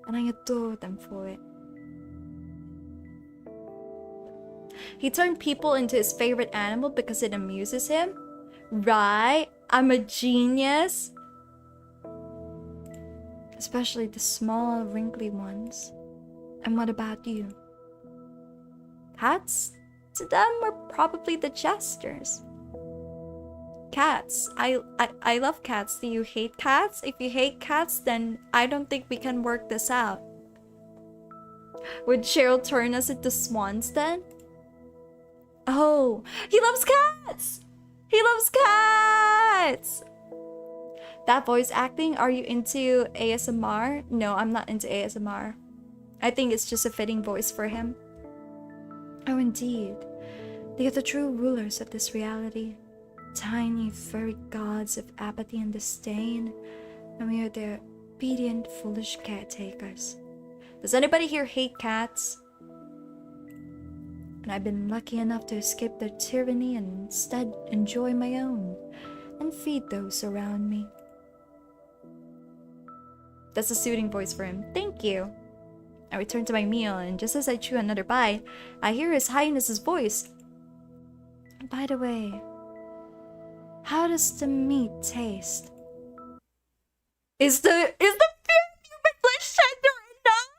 and I adore them for it. He turned people into his favorite animal because it amuses him? Right? I'm a genius. Especially the small, wrinkly ones. And what about you? Cats? To them, we're probably the jesters. Cats. I love cats. Do you hate cats? If you hate cats, then I don't think we can work this out. Would Cheryl turn us into swans then? Oh, he loves cats! He loves cats! That voice acting, are you into ASMR? No, I'm not into ASMR. I think it's just a fitting voice for him. Oh, indeed. They are the true rulers of this reality. Tiny, furry gods of apathy and disdain. And we are their obedient, foolish caretakers. Does anybody here hate cats? And I've been lucky enough to escape their tyranny and instead enjoy my own and feed those around me. That's a soothing voice for him. Thank you. I return to my meal, and just as I chew another bite, I hear His Highness's voice. By the way, how does the meat taste? Is the human flesh tender enough?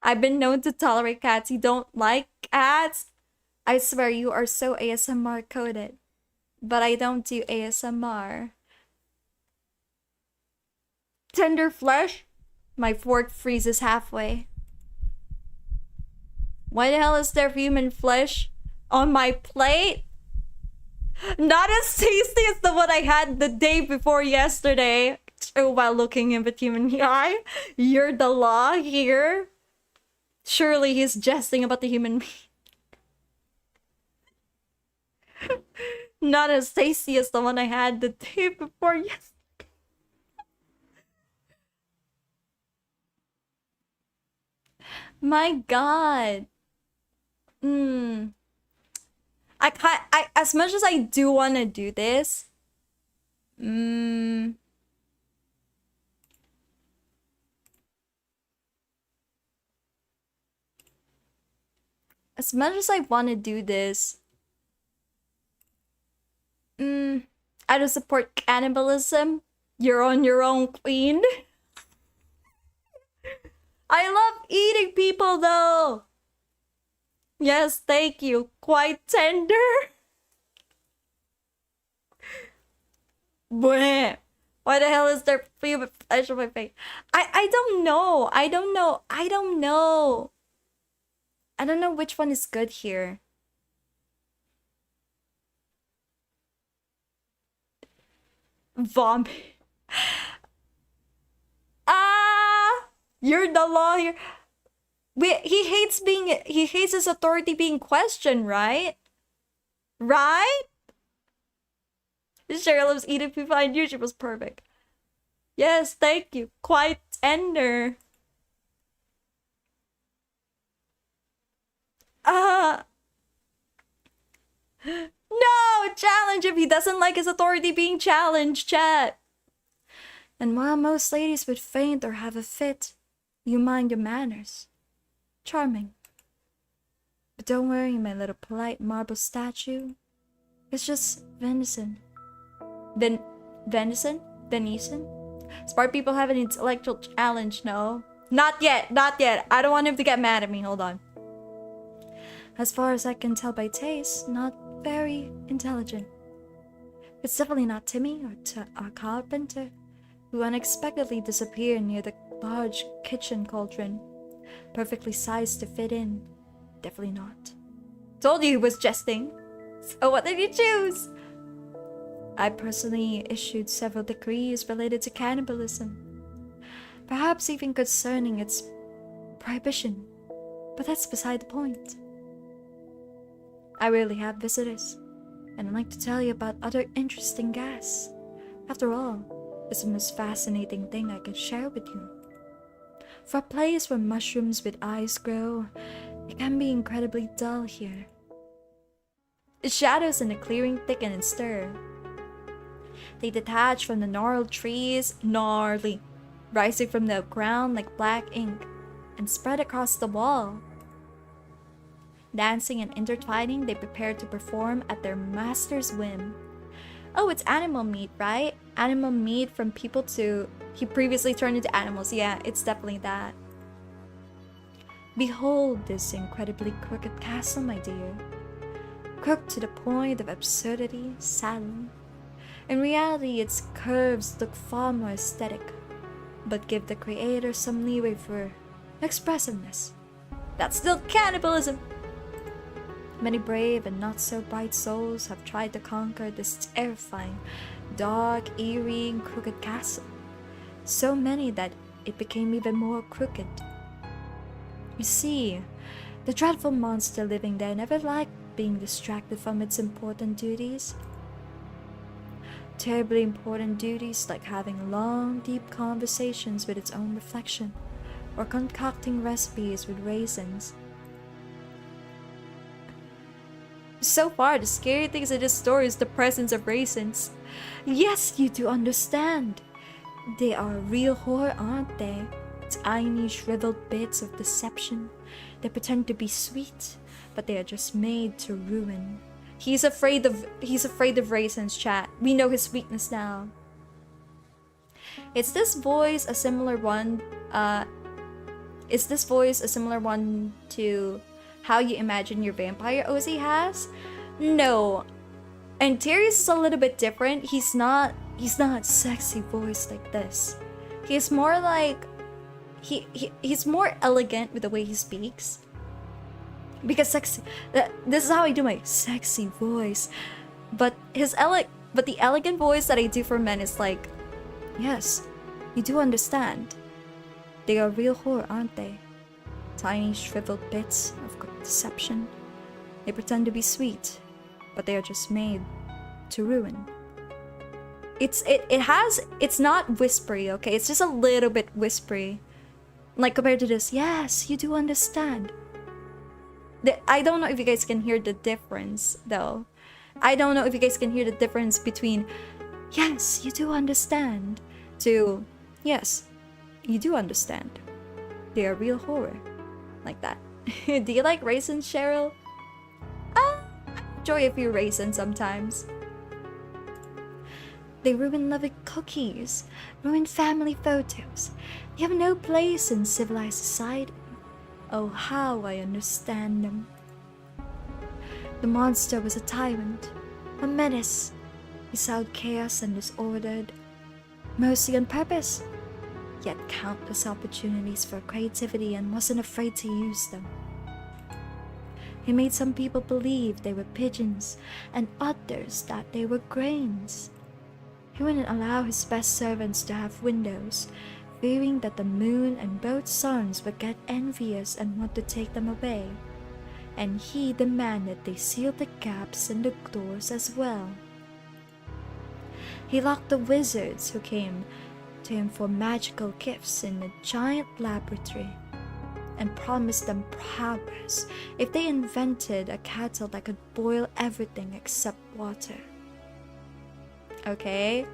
I've been known to tolerate cats. You don't like cats? I swear you are so ASMR coded. But I don't do ASMR. Tender flesh? My fork freezes halfway. Why the hell is there human flesh on my plate? Not as tasty as the one I had the day before yesterday. While looking him with human eye. You're the law here. Surely he's jesting about the human meat. Not as tasty as the one I had the day before yesterday. My God. As much as I do want to do this, as much as I want to do this, I don't support cannibalism. You're on your own, queen. I love eating people though. Yes, thank you. Quite tender. Bleh. Why the hell is there human flesh on my face? I don't know. I don't know. I don't know. I don't know which one is good here. Vomit. You're the law here. Wait, he hates his authority being questioned, right? Right? Cheryl loves eating people. I knew she was perfect. Yes, thank you. Quite tender. No! Challenge if he doesn't like his authority being challenged, chat. And while most ladies would faint or have a fit, you mind your manners. Charming. But don't worry, my little polite marble statue. It's just venison. Venison? Venison? Smart people have an intellectual challenge, no? Not yet, not yet. I don't want him to get mad at me, hold on. As far as I can tell by taste, not very intelligent. It's definitely not Timmy or our carpenter, who unexpectedly disappeared near the large kitchen cauldron. Perfectly sized to fit in. Definitely not. Told you he was jesting. So what did you choose? I personally issued several decrees related to cannibalism. Perhaps even concerning its prohibition. But that's beside the point. I rarely have visitors, and I'd like to tell you about other interesting guests. After all, it's the most fascinating thing I can share with you. For a place where mushrooms with eyes grow, it can be incredibly dull here. The shadows in the clearing thicken and stir. They detach from the gnarled trees, gnarly, rising from the ground like black ink, and spread across the wall. Dancing and intertwining, they prepare to perform at their master's whim. Oh, it's animal meat, right? Animal meat from people to... He previously turned into animals. Yeah, it's definitely that. Behold this incredibly crooked castle, my dear. Crooked to the point of absurdity, sadly. In reality, its curves look far more aesthetic, but give the creator some leeway for expressiveness. That's still cannibalism! Many brave and not so bright souls have tried to conquer this terrifying, dark, eerie, and crooked castle. So many that it became even more crooked. You see, the dreadful monster living there never liked being distracted from its important duties. Terribly important duties like having long, deep conversations with its own reflection, or concocting recipes with raisins. So far, the scary things in this story is the presence of raisins. Yes, you do understand. They are real horror, aren't they? Tiny shriveled bits of deception. They pretend to be sweet, but they are just made to ruin. He's afraid of raisins, chat. We know his weakness now. Is this voice a similar one to how you imagine your vampire OZ has? No. And Tyrius is a little bit different. He's not sexy voice like this. He's more like he's more elegant with the way he speaks. Because sexy, this is how I do my sexy voice. But the elegant voice that I do for men is like, yes, you do understand. They are real horror, aren't they? Tiny shriveled bits of deception. They pretend to be sweet, but they are just made to ruin. It's not whispery, okay? It's just a little bit whispery. Like compared to this, yes, you do understand. I don't know if you guys can hear the difference though. I don't know if you guys can hear the difference between yes, you do understand to yes, you do understand. They are real horror. Like that. Do you like raisins, Cheryl? I enjoy a few raisins sometimes. They ruin loving cookies, ruin family photos. They have no place in civilized society. Oh, how I understand them. The monster was a tyrant, a menace. He sowed chaos and disordered, mostly on purpose. Yet countless opportunities for creativity and wasn't afraid to use them. He made some people believe they were pigeons and others that they were grains. He wouldn't allow his best servants to have windows, fearing that the moon and both suns would get envious and want to take them away. And he demanded they seal the gaps in the doors as well. He locked the wizards who came to him for magical gifts in a giant laboratory and promised them progress if they invented a kettle that could boil everything except water. Okay,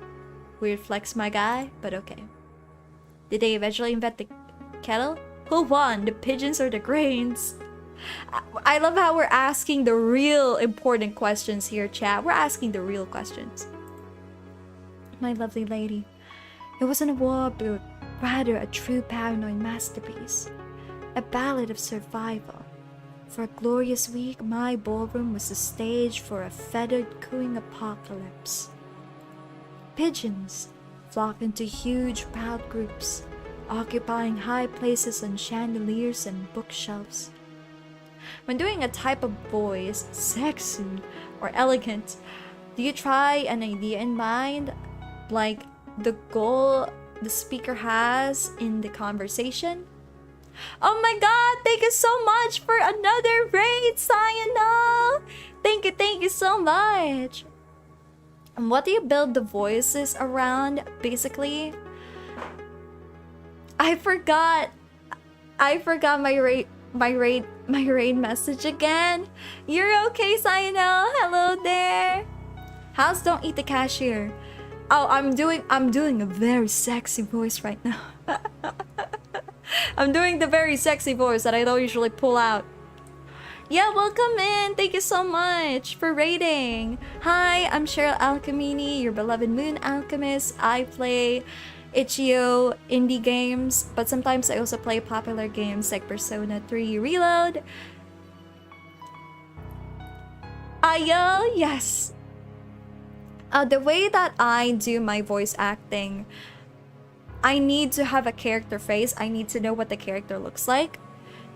weird flex, my guy, but okay. Did they eventually invent the kettle? Who won, the pigeons or the grains? I love how we're asking the real important questions here, chat. We're asking the real questions. My lovely lady, it wasn't a war book, rather a true paranoid masterpiece. A ballad of survival. For a glorious week, my ballroom was the stage for a feathered cooing apocalypse. Pigeons flock into huge proud groups, occupying high places on chandeliers and bookshelves. When doing a type of voice, sexy or elegant, do you try an idea in mind, like the goal the speaker has in the conversation? Oh my god, thank you so much for another raid, Sayana! Thank you so much! And what do you build the voices around, basically? I forgot my raid message again. You're okay, Sayana? Hello there. House don't eat the cashier. Oh, I'm doing a very sexy voice right now. I'm doing the very sexy voice that I don't usually pull out. Yeah, welcome in. Thank you so much for raiding. Hi, I'm Cheryl Alchemini, your beloved moon alchemist. I play itch.io indie games, but sometimes I also play popular games like Persona 3 Reload. Ayo, yes. The way that I do my voice acting, I need to have a character face. I need to know what the character looks like.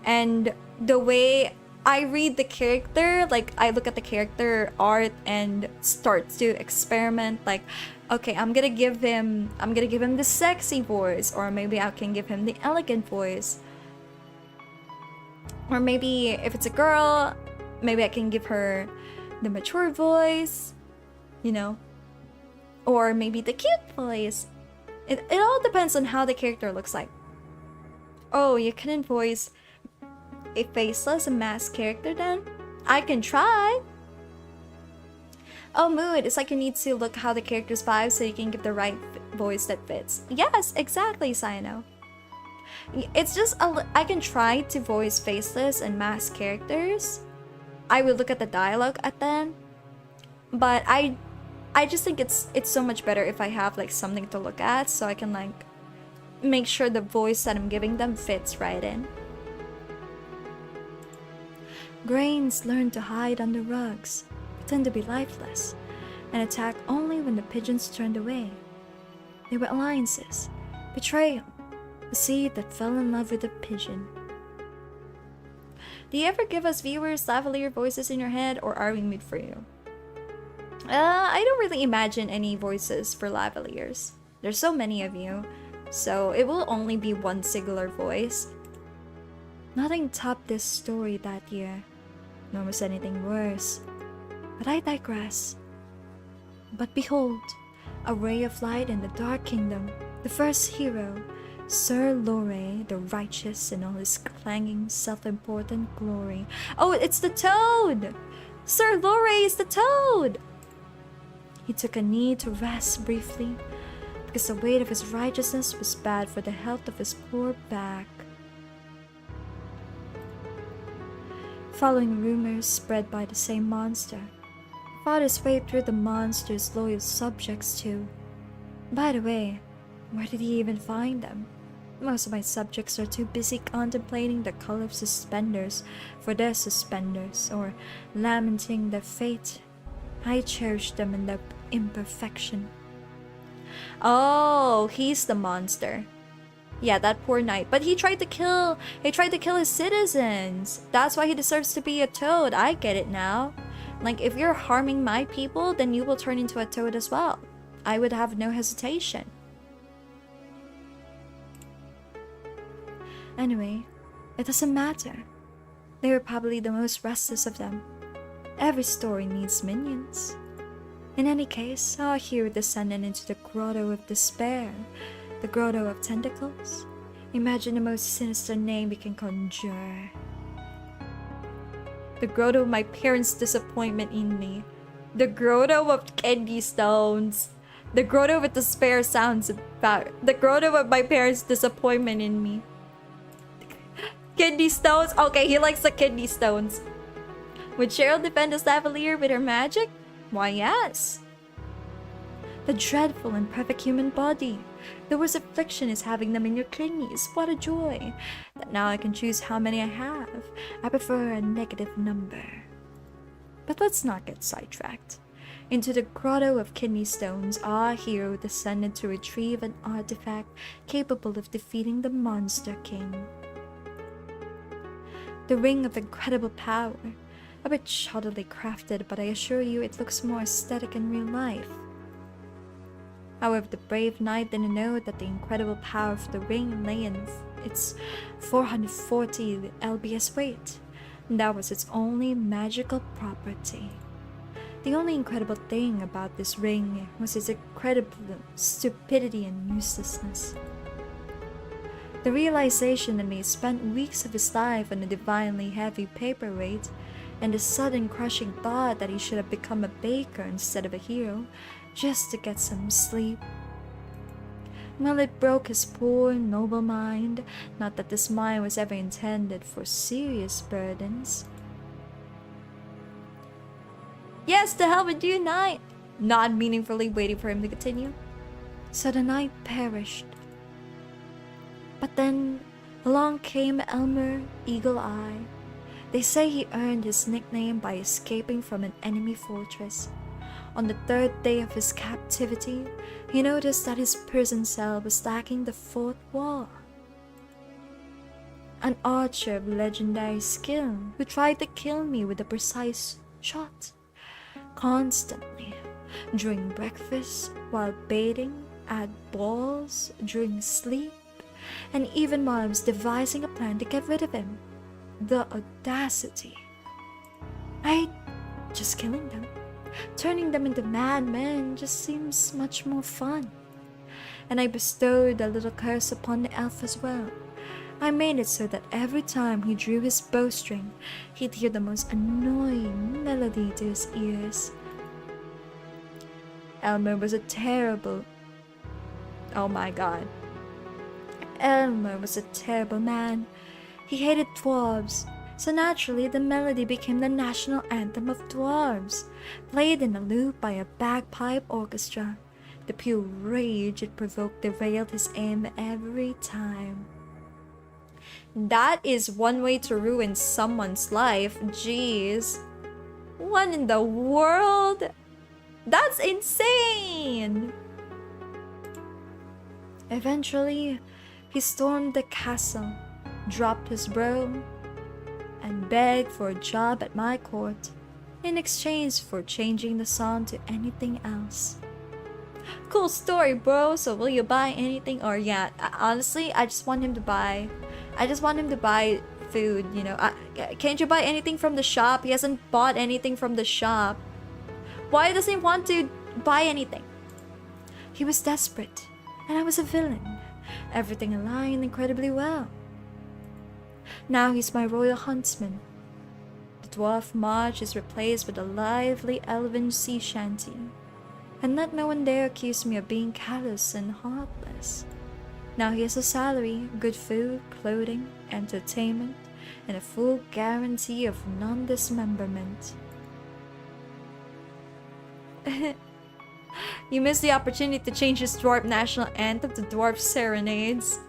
And the way I read the character, like I look at the character art and start to experiment, like, okay, I'm gonna give him the sexy voice, or maybe I can give him the elegant voice. Or maybe if it's a girl, maybe I can give her the mature voice, you know, or maybe the cute voice. It all depends on how the character looks like. Oh, you couldn't voice a faceless and masked character then? I can try. Oh, mood. It's like you need to look how the characters vibe so you can give the right voice that fits. Yes, exactly, Sayano. It's just I can try to voice faceless and masked characters. I will look at the dialogue at them, but I just think it's so much better if I have like something to look at so I can like make sure the voice that I'm giving them fits right in. Grains learn to hide under rugs, pretend to be lifeless, and attack only when the pigeons turned away. They were alliances, betrayal, a seed that fell in love with a pigeon. Do you ever give us viewers lavalier voices in your head, or are we made for you? I don't really imagine any voices for lavaliers. There's so many of you, so it will only be one singular voice. Nothing topped this story that year, nor was anything worse. But I digress. But behold, a ray of light in the Dark Kingdom, the first hero, Sir Lorre, the righteous in all his clanging, self-important glory. Oh, it's the Toad! Sir Lorre is the Toad! He took a knee to rest briefly, because the weight of his righteousness was bad for the health of his poor back. Following rumors spread by the same monster, fought his way through the monster's loyal subjects too. By the way, where did he even find them? Most of my subjects are too busy contemplating the color of suspenders for their suspenders, or lamenting their fate. I cherish them in their imperfection. Oh, he's the monster. Yeah, that poor knight. But he tried to kill his citizens. That's why he deserves to be a toad. I get it now. Like, if you're harming my people, then you will turn into a toad as well. I would have no hesitation. Anyway, it doesn't matter. They were probably the most restless of them. Every story needs minions. In any case, our hero descended into the Grotto of Despair, the Grotto of Tentacles. Imagine the most sinister name we can conjure. The Grotto of my parents' disappointment in me. The Grotto of Kidney Stones. The Grotto of Despair sounds about the Grotto of my parents' disappointment in me. Kidney Stones? Okay, he likes the Kidney Stones. Would Cheryl defend his lavalier with her magic? Why, yes. The dreadful and perfect human body. The worst affliction is having them in your kidneys. What a joy. That now I can choose how many I have. I prefer a negative number. But let's not get sidetracked. Into the Grotto of Kidney Stones, our hero descended to retrieve an artifact capable of defeating the Monster King. The Ring of Incredible Power. A bit shoddily crafted, but I assure you it looks more aesthetic in real life. However, the brave knight didn't know that the incredible power of the ring lay in its 440 lbs weight. That was its only magical property. The only incredible thing about this ring was its incredible stupidity and uselessness. The realization that he spent weeks of his life on a divinely heavy paperweight, and the sudden crushing thought that he should have become a baker instead of a hero, just to get some sleep. Well, it broke his poor, noble mind, not that this mind was ever intended for serious burdens. Yes, to hell with you, knight! Not meaningfully waiting for him to continue. So the knight perished. But then, along came Elmer Eagle Eye. They say he earned his nickname by escaping from an enemy fortress. On the third day of his captivity, he noticed that his prison cell was lacking the fourth wall. An archer of legendary skill who tried to kill me with a precise shot, constantly, during breakfast, while bathing, at balls, during sleep, and even while I was devising a plan to get rid of him. The audacity. Just killing them. Turning them into madmen just seems much more fun. And I bestowed a little curse upon the elf as well. I made it so that every time he drew his bowstring, he'd hear the most annoying melody to his ears. Elmer was a terrible... Oh my god. Elmer was a terrible man. He hated dwarves, so naturally the melody became the national anthem of dwarves, played in a loop by a bagpipe orchestra. The pure rage it provoked derailed his aim every time. That is one way to ruin someone's life. Jeez. What in the world? That's insane! Eventually, he stormed the castle, dropped his broom, and begged for a job at my court in exchange for changing the song to anything else. Cool story, bro. So will you buy anything? Or yeah, honestly, I just want him to buy food, you know. Can't you buy anything from the shop? He hasn't bought anything from the shop. Why doesn't he want to buy anything? He was desperate, and I was a villain. Everything aligned incredibly well. Now he's my royal huntsman. The dwarf march is replaced with a lively elven sea shanty. And let no one dare accuse me of being callous and heartless. Now he has a salary, good food, clothing, entertainment, and a full guarantee of non-dismemberment. You missed the opportunity to change his dwarf national anthem to dwarf serenades.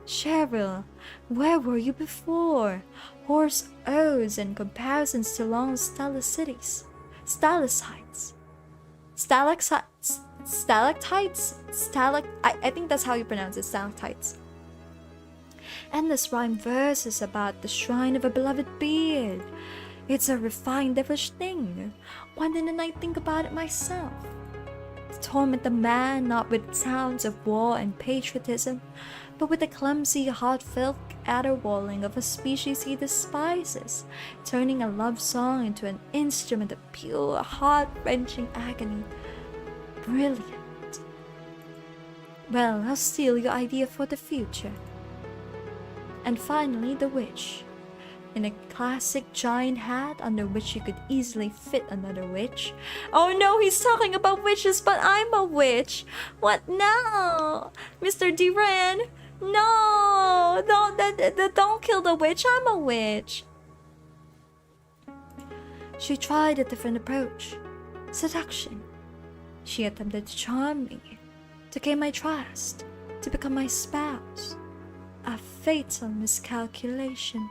Cheryl, where were you before? Hoarse odes and comparisons to long stalactites. I think that's how you pronounce it, stalactites. Endless rhyme verses about the shrine of a beloved beard. It's a refined devilish thing. Why didn't I think about it myself? To torment the man not with sounds of war and patriotism, but with the clumsy, heartfelt caterwauling of a species he despises, turning a love song into an instrument of pure, heart-wrenching agony. Brilliant. Well, I'll steal your idea for the future. And finally, the witch. In a classic giant hat under which you could easily fit another witch. Oh no, he's talking about witches, but I'm a witch. What now? Mr. Duran? No! Don't kill the witch, I'm a witch. She tried a different approach. Seduction. She attempted to charm me, to gain my trust, to become my spouse. A fatal miscalculation.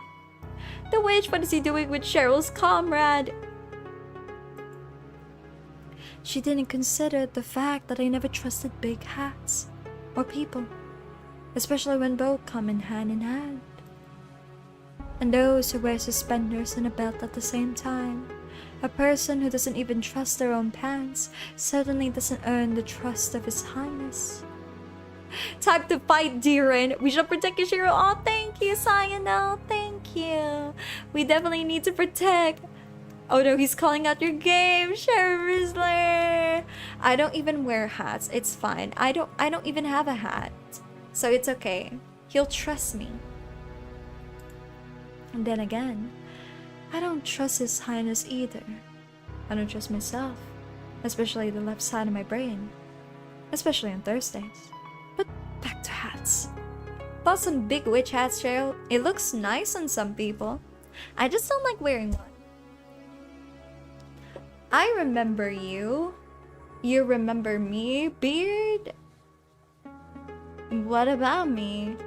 The witch, what is he doing with Cheryl's comrade? She didn't consider the fact that I never trusted big hats or people, especially when both come in hand. And those who wear suspenders and a belt at the same time. A person who doesn't even trust their own pants certainly doesn't earn the trust of His Highness. Time to fight, Diren. We shall protect Cashier. Oh, thank you, Sayano. Thank you. We definitely need to protect. Oh no, he's calling out your game, Sheriff Rizzler. I don't even wear hats. It's fine. I don't even have a hat, so it's okay. He'll trust me. And then again, I don't trust His Highness either. I don't trust myself, especially the left side of my brain, especially on Thursdays. But back to hats. Bought some big witch hats, Cheryl. It looks nice on some people. I just don't like wearing one. I remember you. You remember me, Beard? What about me?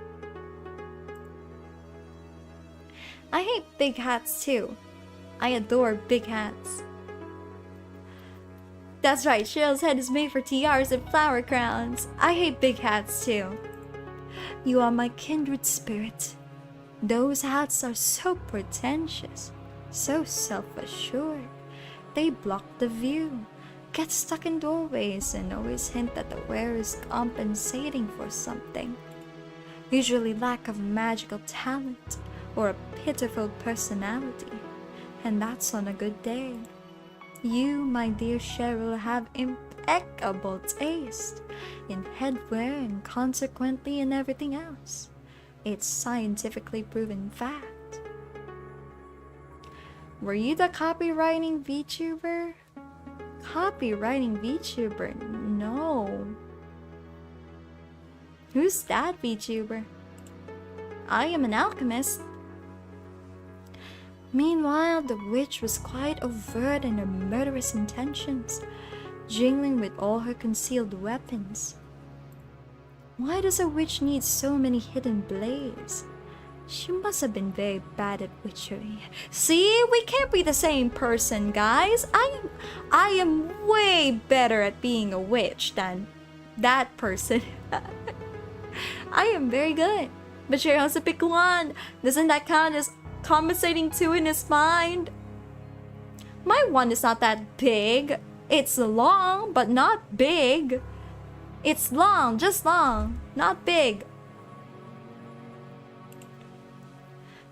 I hate big hats too. I adore big hats. That's right, Cheryl's head is made for tiaras and flower crowns. I hate big hats too. You are my kindred spirit. Those hats are so pretentious, so self-assured. They block the view, get stuck in doorways, and always hint that the wearer is compensating for something. Usually lack of magical talent or a pitiful personality, and that's on a good day. You, my dear Cheryl, have impeccable taste in headwear and consequently in everything else. It's scientifically proven fact. Were you the copywriting VTuber? Copywriting VTuber? No. Who's that VTuber? I am an alchemist. Meanwhile, the witch was quite overt in her murderous intentions, jingling with all her concealed weapons. Why does a witch need so many hidden blades? She must have been very bad at witchery. See, we can't be the same person, guys. I am way better at being a witch than that person. I am very good. But she has to pick one. Doesn't that count as compensating two in his mind? My one is not that big. It's long, but not big. It's long, just long, not big.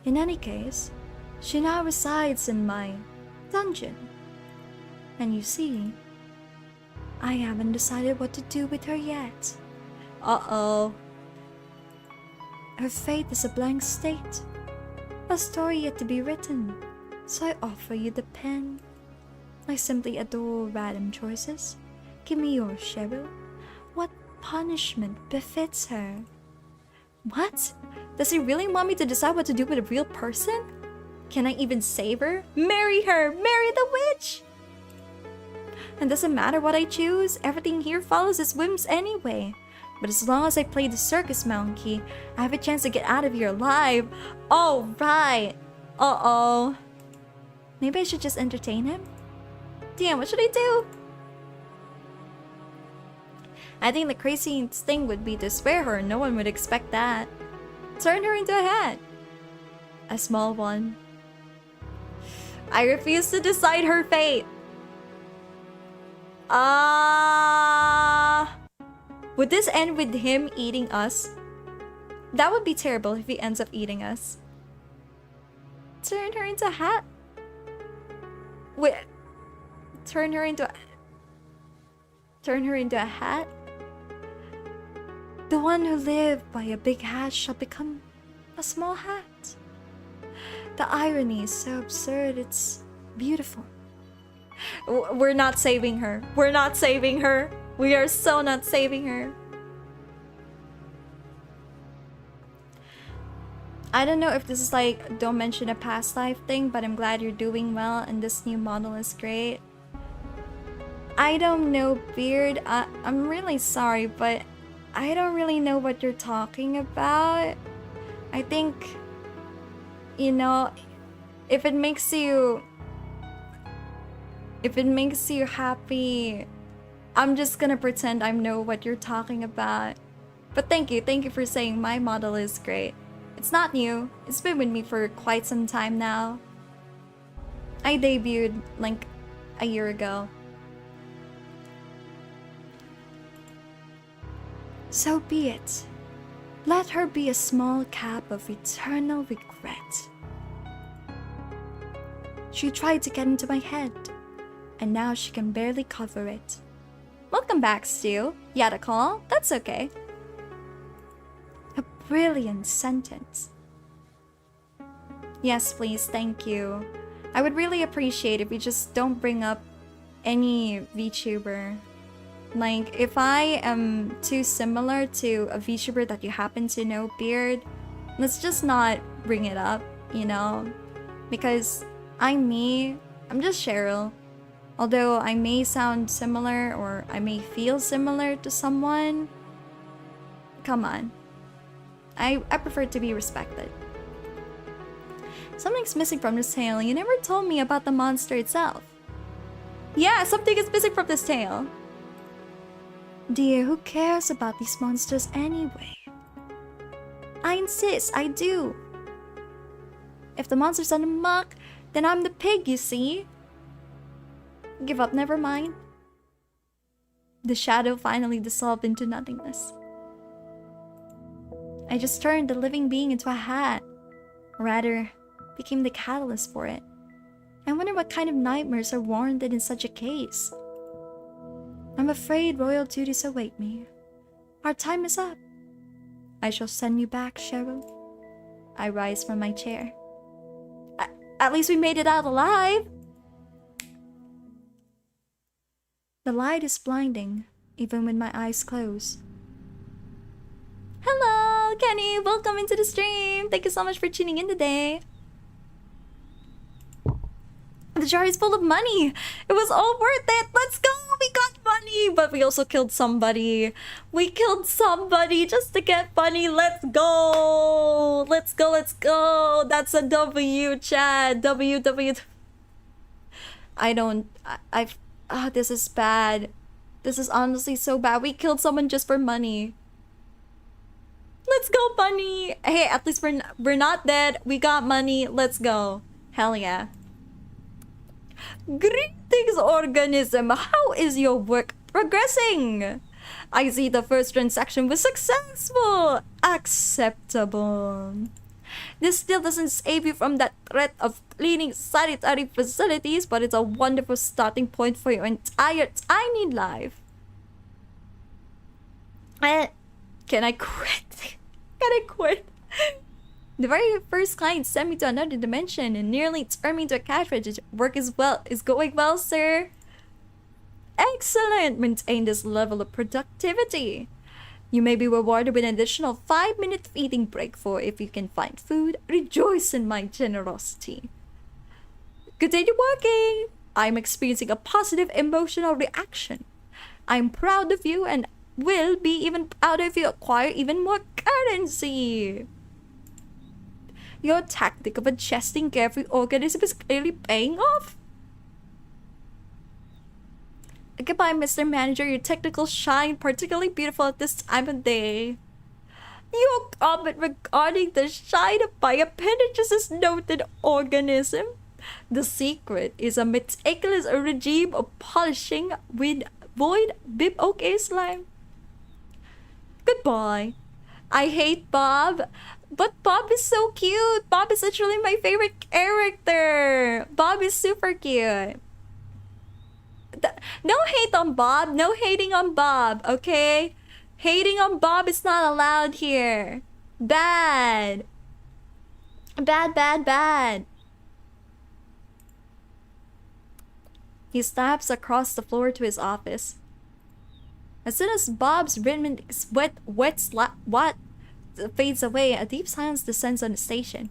In any case, she now resides in my dungeon. And you see, I haven't decided what to do with her yet. Uh-oh. Her fate is a blank slate, a story yet to be written, so I offer you the pen. I simply adore random choices. Give me yours, Cheryl. What punishment befits her? What? Does he really want me to decide what to do with a real person? Can I even save her? Marry her! Marry the witch! And doesn't matter what I choose, everything here follows his whims anyway. But as long as I play the circus monkey, I have a chance to get out of here alive. Oh, right. Uh-oh. Maybe I should just entertain him? Damn, what should I do? I think the craziest thing would be to spare her. No one would expect that. Turn her into a hat. A small one. I refuse to decide her fate. Would this end with him eating us? That would be terrible if he ends up eating us. Turn her into a hat? Wait. Turn her into a hat? The one who lived by a big hat shall become a small hat. The irony is so absurd, it's beautiful. We're not saving her. We're not saving her. We are so not saving her. I don't know if this is like don't mention a past life thing, but I'm glad you're doing well and this new model is great. I don't know, Beard. I'm really sorry, but I don't really know what you're talking about. I think, you know, if it makes you happy, I'm just gonna pretend I know what you're talking about. But thank you for saying my model is great. It's not new, it's been with me for quite some time now. I debuted like a year ago. So be it. Let her be a small cap of eternal regret. She tried to get into my head, and now she can barely cover it. Welcome back, Stu. You had a call? That's okay. A brilliant sentence. Yes, please, thank you. I would really appreciate if you just don't bring up any VTuber. Like, if I am too similar to a VTuber that you happen to know, Beard, let's just not bring it up, you know? Because I'm me, I'm just Cheryl. Although I may sound similar or I may feel similar to someone, come on. I prefer to be respected. Something's missing from this tale. You never told me about the monster itself. Yeah, something is missing from this tale. Dear, who cares about these monsters anyway? I insist, I do. If the monster's on the muck, then I'm the pig, you see? Give up, never mind. The shadow finally dissolved into nothingness. I just turned the living being into a hat. Or rather, became the catalyst for it. I wonder what kind of nightmares are warranted in such a case. I'm afraid royal duties await me. Our time is up. I shall send you back, Cheryl. I rise from my chair. At least we made it out alive! The light is blinding, even with my eyes closed. Hello, Kenny! Welcome into the stream! Thank you so much for tuning in today. The jar is full of money! It was all worth it! Let's go! We got money! But we also killed somebody. We killed somebody just to get money. Let's go! Let's go, let's go! That's a W, chat. W. This is bad. This is honestly so bad. We killed someone just for money. Let's go, money! Hey, at least we're not dead. We got money. Let's go. Hell yeah. Greetings, organism. How is your work progressing? I see the first transaction was successful. Acceptable. This still doesn't save you from that threat of cleaning sanitary facilities, but it's a wonderful starting point for your entire tiny life. Can I quit? Can I quit? The very first client sent me to another dimension and nearly turned me into a cash register. Work is going well, sir. Excellent. Maintain this level of productivity. You may be rewarded with an additional 5-minute feeding break for if you can find food. Rejoice in my generosity. Continue working. I'm experiencing a positive emotional reaction. I'm proud of you and will be even prouder if you acquire even more currency. Your tactic of adjusting carefree organism is clearly paying off. Goodbye, Mr. Manager. Your technicals shine particularly beautiful at this time of day. Your comment regarding the shine of my appendages is noted, organism. The secret is a meticulous regime of polishing with void bib. Okay, slime. Goodbye. I hate Bob. But Bob is so cute. Bob is literally my favorite character. Bob is super cute. No hate on Bob. No hating on Bob, okay? Hating on Bob is not allowed here. Bad. Bad. He steps across the floor to his office. As soon as Bob's rhythmic fades away, a deep silence descends on the station.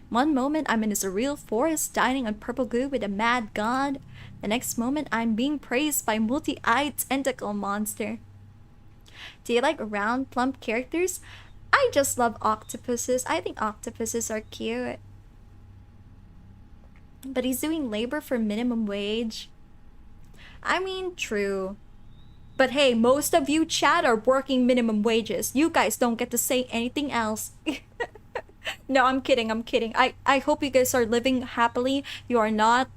One moment I'm in a surreal forest dining on purple goo with a mad god. The next moment I'm being praised by multi-eyed tentacle monster. Do you like round, plump characters? I just love octopuses. I think octopuses are cute. But he's doing labor for minimum wage. I mean, true. But hey, most of you chat are working minimum wages. You guys don't get to say anything else. No, I'm kidding. I hope you guys are living happily. You are not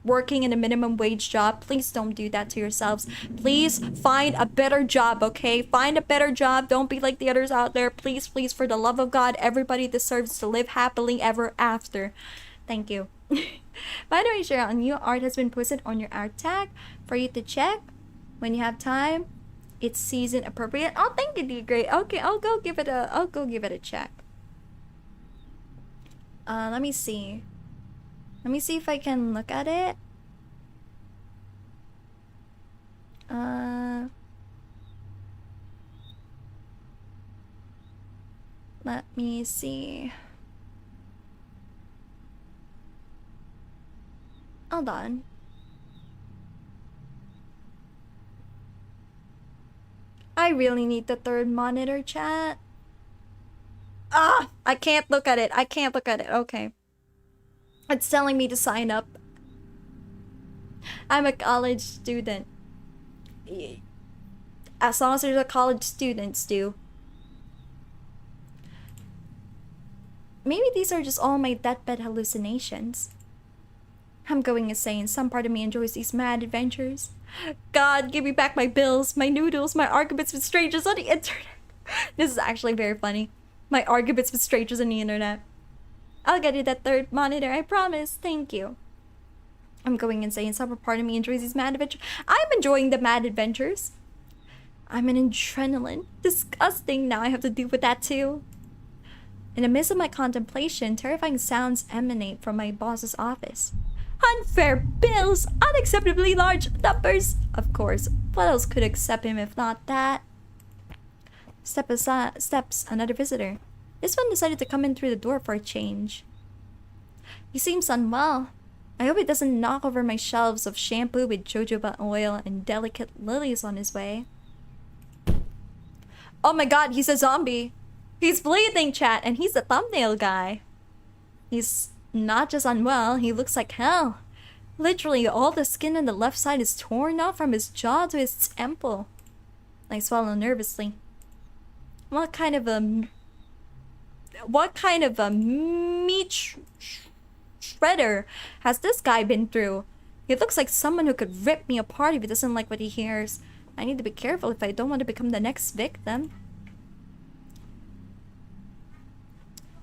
working in a minimum wage job. Please don't do that to yourselves. Please find a better job, okay? Find a better job. Don't be like the others out there. Please, for the love of God, everybody deserves to live happily ever after. Thank you. By the way, Cheryl, a new art has been posted on your art tag for you to check when you have time. It's season appropriate. Oh, thank you, D. Great. Okay, I'll go give it a check. Let me see. Let me see if I can look at it. Let me see. Hold on. I really need the third monitor, chat. I can't look at it. Okay. It's telling me to sign up. I'm a college student. As long as there's a college students do. Maybe these are just all my deathbed hallucinations. I'm going insane. Some part of me enjoys these mad adventures. God, give me back my bills, my noodles, my arguments with strangers on the internet. This is actually very funny. My arguments with strangers on the internet. I'll get you that third monitor, I promise. Thank you. I'm going insane. Some part of me enjoys these mad adventures. I'm enjoying the mad adventures. I'm an adrenaline. Disgusting. Now I have to deal with that too. In the midst of my contemplation, terrifying sounds emanate from my boss's office. Hi, Unfair bills, unacceptably large numbers. Of course, what else could accept him if not that? Steps another visitor. This one decided to come in through the door for a change. He seems unwell. I hope he doesn't knock over my shelves of shampoo with jojoba oil and delicate lilies on his way. Oh my god, he's a zombie. He's bleeding, chat, and he's the thumbnail guy. He's not just unwell, he looks like hell. Literally, all the skin on the left side is torn off from his jaw to his temple. I swallow nervously. What kind of a meat shredder has this guy been through? He looks like someone who could rip me apart if he doesn't like what he hears. I need to be careful if I don't want to become the next victim.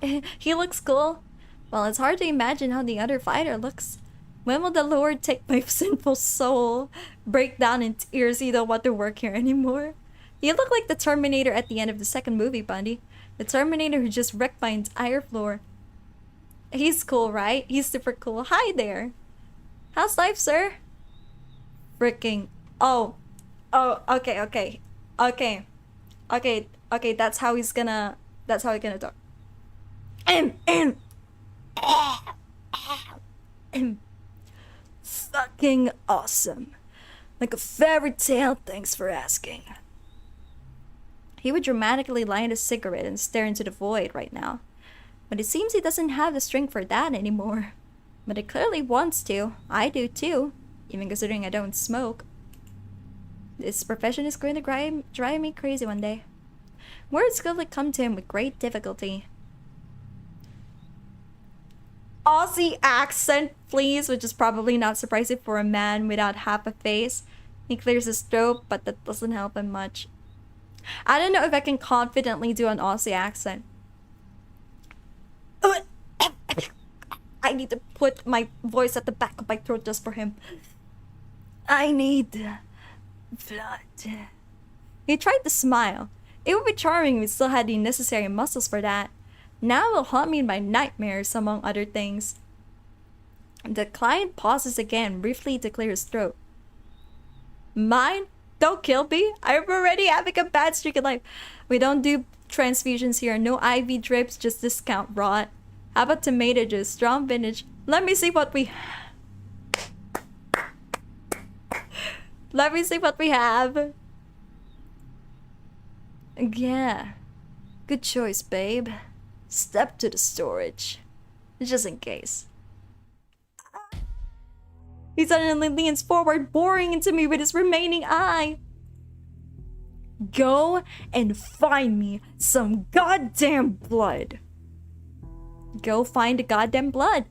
He looks cool. Well, it's hard to imagine how the other fighter looks. When will the Lord take my sinful soul? Break down in tears, you don't want to work here anymore. You look like the Terminator at the end of the second movie, Bundy. The Terminator who just wrecked my entire floor. He's cool, right? He's super cool. Hi there. How's life, sir? Freaking... Oh, okay. That's how he's gonna talk. Fucking awesome. Like a fairy tale, thanks for asking. He would dramatically light a cigarette and stare into the void right now. But it seems he doesn't have the strength for that anymore. But he clearly wants to. I do too. Even considering I don't smoke. This profession is going to drive me crazy one day. Words could come to him with great difficulty. Aussie accent, please, which is probably not surprising for a man without half a face. He clears his throat, but that doesn't help him much. I don't know if I can confidently do an Aussie accent. I need to put my voice at the back of my throat just for him. I need blood. He tried to smile. It would be charming if we still had the necessary muscles for that. Now it will haunt me in my nightmares, among other things. The client pauses again, briefly to clear his throat. Mine? Don't kill me. I'm already having a bad streak in life. We don't do transfusions here. No IV drips, just discount rot. How about tomato juice, strong vintage? Let me see what we... Let me see what we have. Yeah. Good choice, babe. Step to the storage. Just in case. He suddenly leans forward, boring into me with his remaining eye. Go and find me some goddamn blood. Go find the goddamn blood.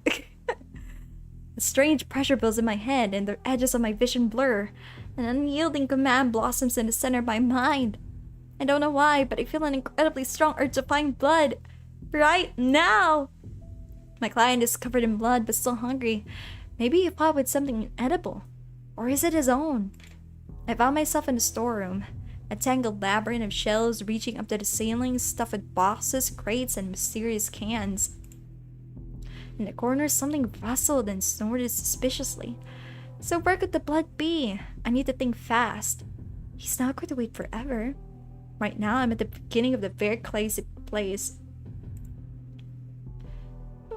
A strange pressure builds in my head and the edges of my vision blur. An unyielding command blossoms in the center of my mind. I don't know why, but I feel an incredibly strong urge to find blood. Right now! My client is covered in blood but still hungry. Maybe he fought with something edible. Or is it his own? I found myself in the storeroom. A tangled labyrinth of shelves reaching up to the ceiling, stuffed with boxes, crates, and mysterious cans. In the corner, something rustled and snorted suspiciously. So where could the blood be? I need to think fast. He's not going to wait forever. Right now, I'm at the beginning of the very crazy place.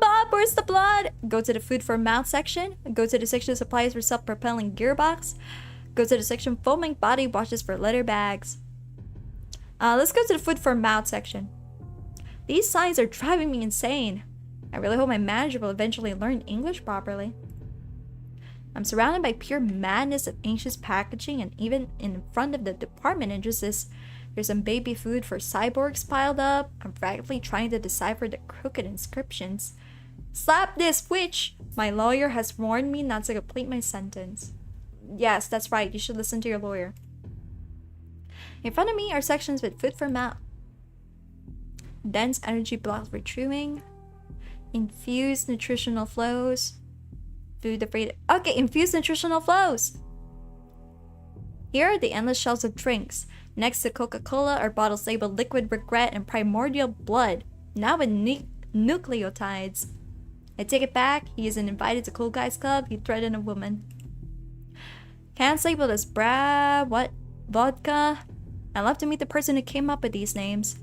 Bob, where's the blood? Go to the food for mouth section. Go to the section of supplies for self-propelling gearbox. Go to the section foaming body washes for leather bags. Let's go to the food for mouth section. These signs are driving me insane. I really hope my manager will eventually learn English properly. I'm surrounded by pure madness of anxious packaging, and even in front of the department entrances, there's some baby food for cyborgs piled up. I'm frantically trying to decipher the crooked inscriptions. Slap this witch! My lawyer has warned me not to complete my sentence. Yes, that's right. You should listen to your lawyer. In front of me are sections with food for mouth. Dense energy blocks for chewing. Infused nutritional flows. Food afraid. Okay, infused nutritional flows. Here are the endless shelves of drinks. Next to Coca-Cola are bottles labeled liquid regret and primordial blood, now with nucleotides. I take it back. He isn't invited to Cool Guys Club. He threatened a woman. Cans labeled as what? Vodka? I'd love to meet the person who came up with these names.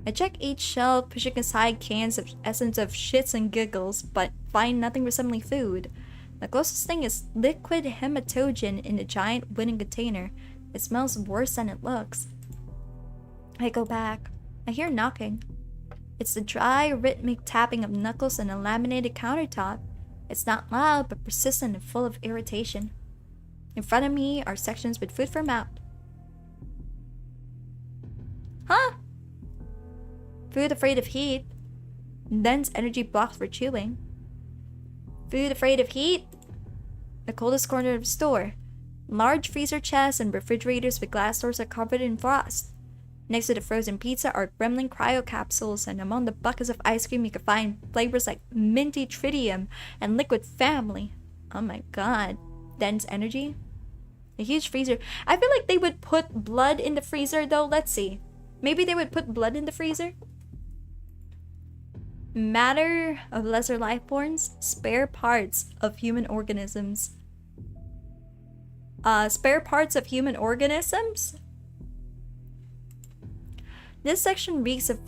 I check each shelf, pushing aside cans of essence of shits and giggles, but find nothing resembling food. The closest thing is liquid hematogen in a giant wooden container. It smells worse than it looks. I go back. I hear knocking. It's the dry, rhythmic tapping of knuckles on a laminated countertop. It's not loud, but persistent and full of irritation. In front of me are sections with food for mouth. Huh? Food afraid of heat. Dense energy blocks for chewing. Food afraid of heat? The coldest corner of the store. Large freezer chests and refrigerators with glass doors are covered in frost. Next to the frozen pizza are gremlin cryo capsules, and among the buckets of ice cream you can find flavors like minty tritium and liquid family. Oh my god. Dense energy? A huge freezer. I feel like they would put blood in the freezer though. Let's see. Maybe they would put blood in the freezer? Matter of lesser life forms, spare parts of human organisms. Spare parts of human organisms? This section reeks of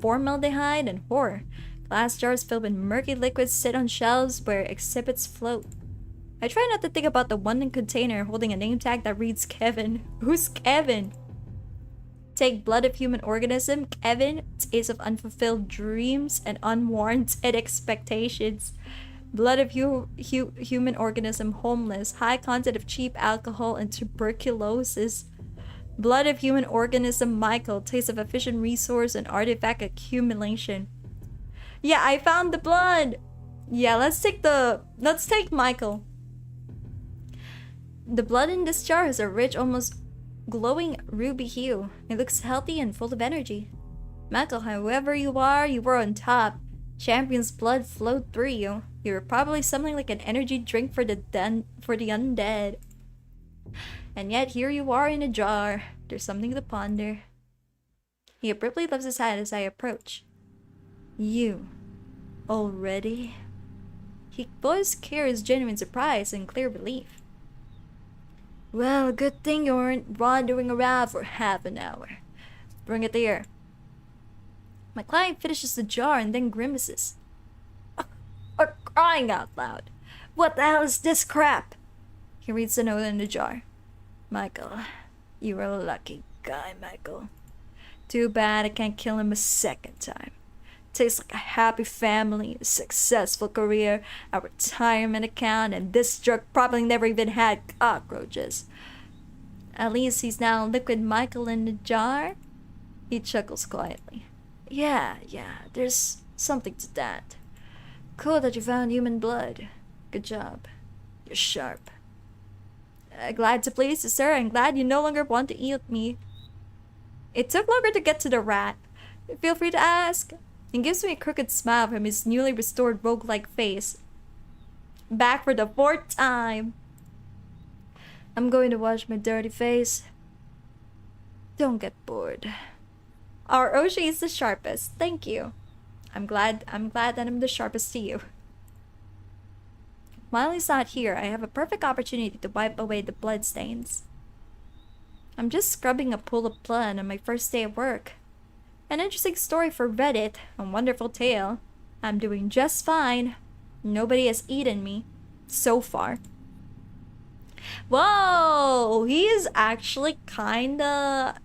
formaldehyde and horror. Glass jars filled with murky liquids sit on shelves where exhibits float. I try not to think about the one container holding a name tag that reads Kevin. Who's Kevin? Take blood of human organism, Kevin, taste of unfulfilled dreams and unwarranted expectations. Blood of human organism, homeless, high content of cheap alcohol and tuberculosis. Blood of human organism, Michael, taste of efficient resource and artifact accumulation. Yeah, I found the blood. Yeah, let's take Michael. The blood in this jar has a rich, almost glowing ruby hue. It looks healthy and full of energy. Michael, however you were on top. Champion's blood flowed through you. You were probably something like an energy drink for the undead. And yet here you are in a jar. There's something to ponder. He abruptly lifts his head as I approach. You. Already? He both carries genuine surprise and clear relief. Well, good thing you weren't wandering around for half an hour. Bring it here. My client finishes the jar and then grimaces. For crying out loud. What the hell is this crap? He reads the note in the jar. Michael, you're a lucky guy, Michael. Too bad I can't kill him a second time. Tastes like a happy family, a successful career, a retirement account, and this jerk probably never even had cockroaches. At least he's now liquid Michael in the jar. He chuckles quietly. Yeah, there's something to that. Cool that you found human blood. Good job. You're sharp. Glad to please you, sir. I'm glad you no longer want to eat me. It took longer to get to the rat. Feel free to ask. He gives me a crooked smile from his newly restored roguelike face. Back for the 4th time. I'm going to wash my dirty face. Don't get bored. Our Oshi is the sharpest. Thank you. I'm glad that I'm the sharpest to you. While he's not here, I have a perfect opportunity to wipe away the blood stains. I'm just scrubbing a pool of blood on my first day at work. An interesting story for Reddit, a wonderful tale. I'm doing just fine. Nobody has eaten me. So far. Whoa! He's actually kinda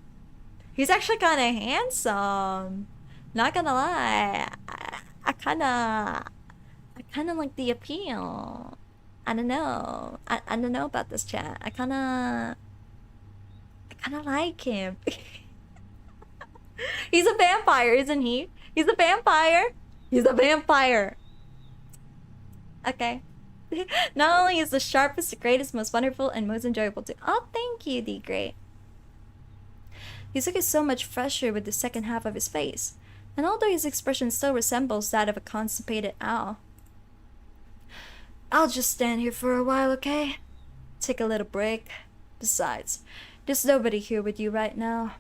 handsome. Not gonna lie. I kinda like the appeal. I don't know. I don't know about this chat. I kinda like him. He's a vampire, isn't he? He's a vampire. He's a vampire. Okay. Not only is the sharpest, the greatest, most wonderful, and most enjoyable too. Oh, thank you, D. Great. His look is so much fresher with the second half of his face, and although his expression still resembles that of a constipated owl. I'll just stand here for a while, okay? Take a little break. Besides, there's nobody here with you right now.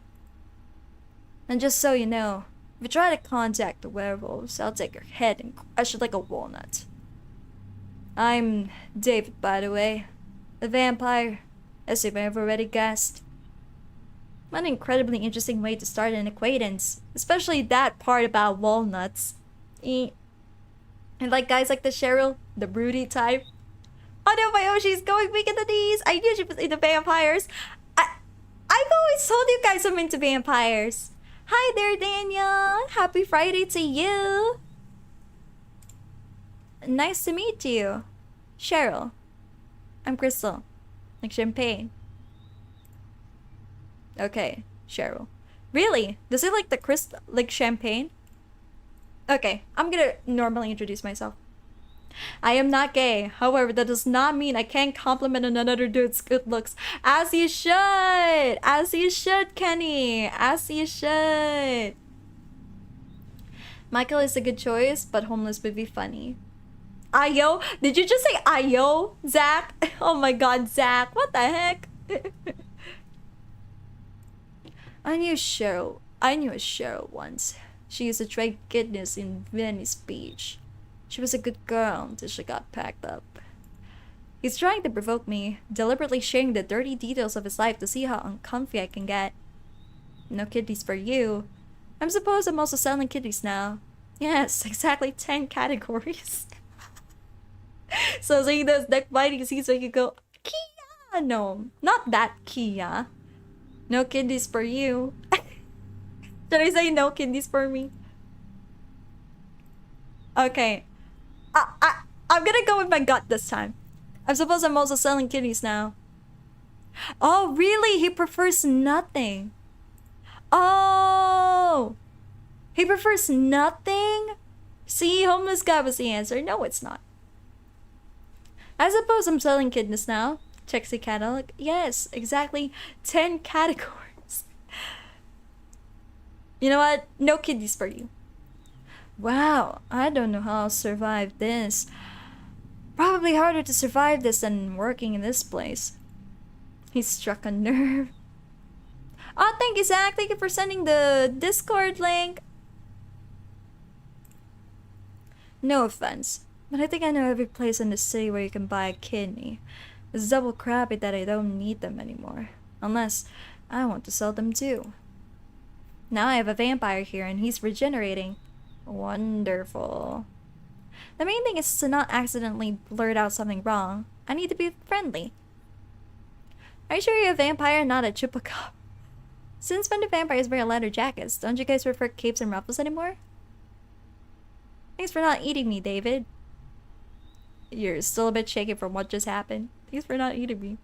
And just so you know, If you try to contact the werewolves, I'll take your head and crush it like a walnut. I'm David, by the way. A vampire, as you may have already guessed. What an incredibly interesting way to start an acquaintance. Especially that part about walnuts. And like guys like the Cheryl, the broody type. Oh no, my Oshi's going weak in the knees. I knew she was into vampires. I've always told you guys I'm into vampires. Hi there, Daniel. Happy Friday to you. Nice to meet you. Cheryl. I'm Crystal. Like champagne. Okay, Cheryl. Really? Does it like the crystal, like champagne? Okay, I'm gonna normally introduce myself. I am not gay. However, that does not mean I can't compliment another dude's good looks. As you should! As you should, Kenny! As you should! Michael is a good choice, but homeless would be funny. Ayo? Did you just say Ayo, Zach? Oh my god, Zach. What the heck? I knew a Cheryl once. She used to trade goodness in Venice Beach. She was a good girl until she got packed up. He's trying to provoke me, deliberately sharing the dirty details of his life to see how uncomfy I can get. No kidneys for you. I suppose I'm also selling kidneys now. Yes, exactly 10 categories. So seeing those neck biting scenes where you go, Kia! No, not that Kia. No kidneys for you. Should I say no kidneys for me? Okay. I'm gonna go with my gut this time. I suppose I'm also selling kidneys now. Oh, really? He prefers nothing. Oh! He prefers nothing? See, homeless guy was the answer. No, it's not. I suppose I'm selling kidneys now. Checks the catalog. Yes, exactly 10 categories. You know what? No kidneys for you. Wow, I don't know how I'll survive this. Probably harder to survive this than working in this place. He struck a nerve. Oh, thank you, Zach. Thank you for sending the Discord link. No offense, but I think I know every place in the city where you can buy a kidney. It's double crappy that I don't need them anymore. Unless I want to sell them too. Now I have a vampire here and he's regenerating. Wonderful. The main thing is to not accidentally blurt out something wrong. I need to be friendly. Are you sure you're a vampire and not a chupacabra? Since when do vampires wear leather jackets? Don't you guys prefer capes and ruffles anymore? Thanks for not eating me, David. You're still a bit shaky from what just happened. Thanks for not eating me.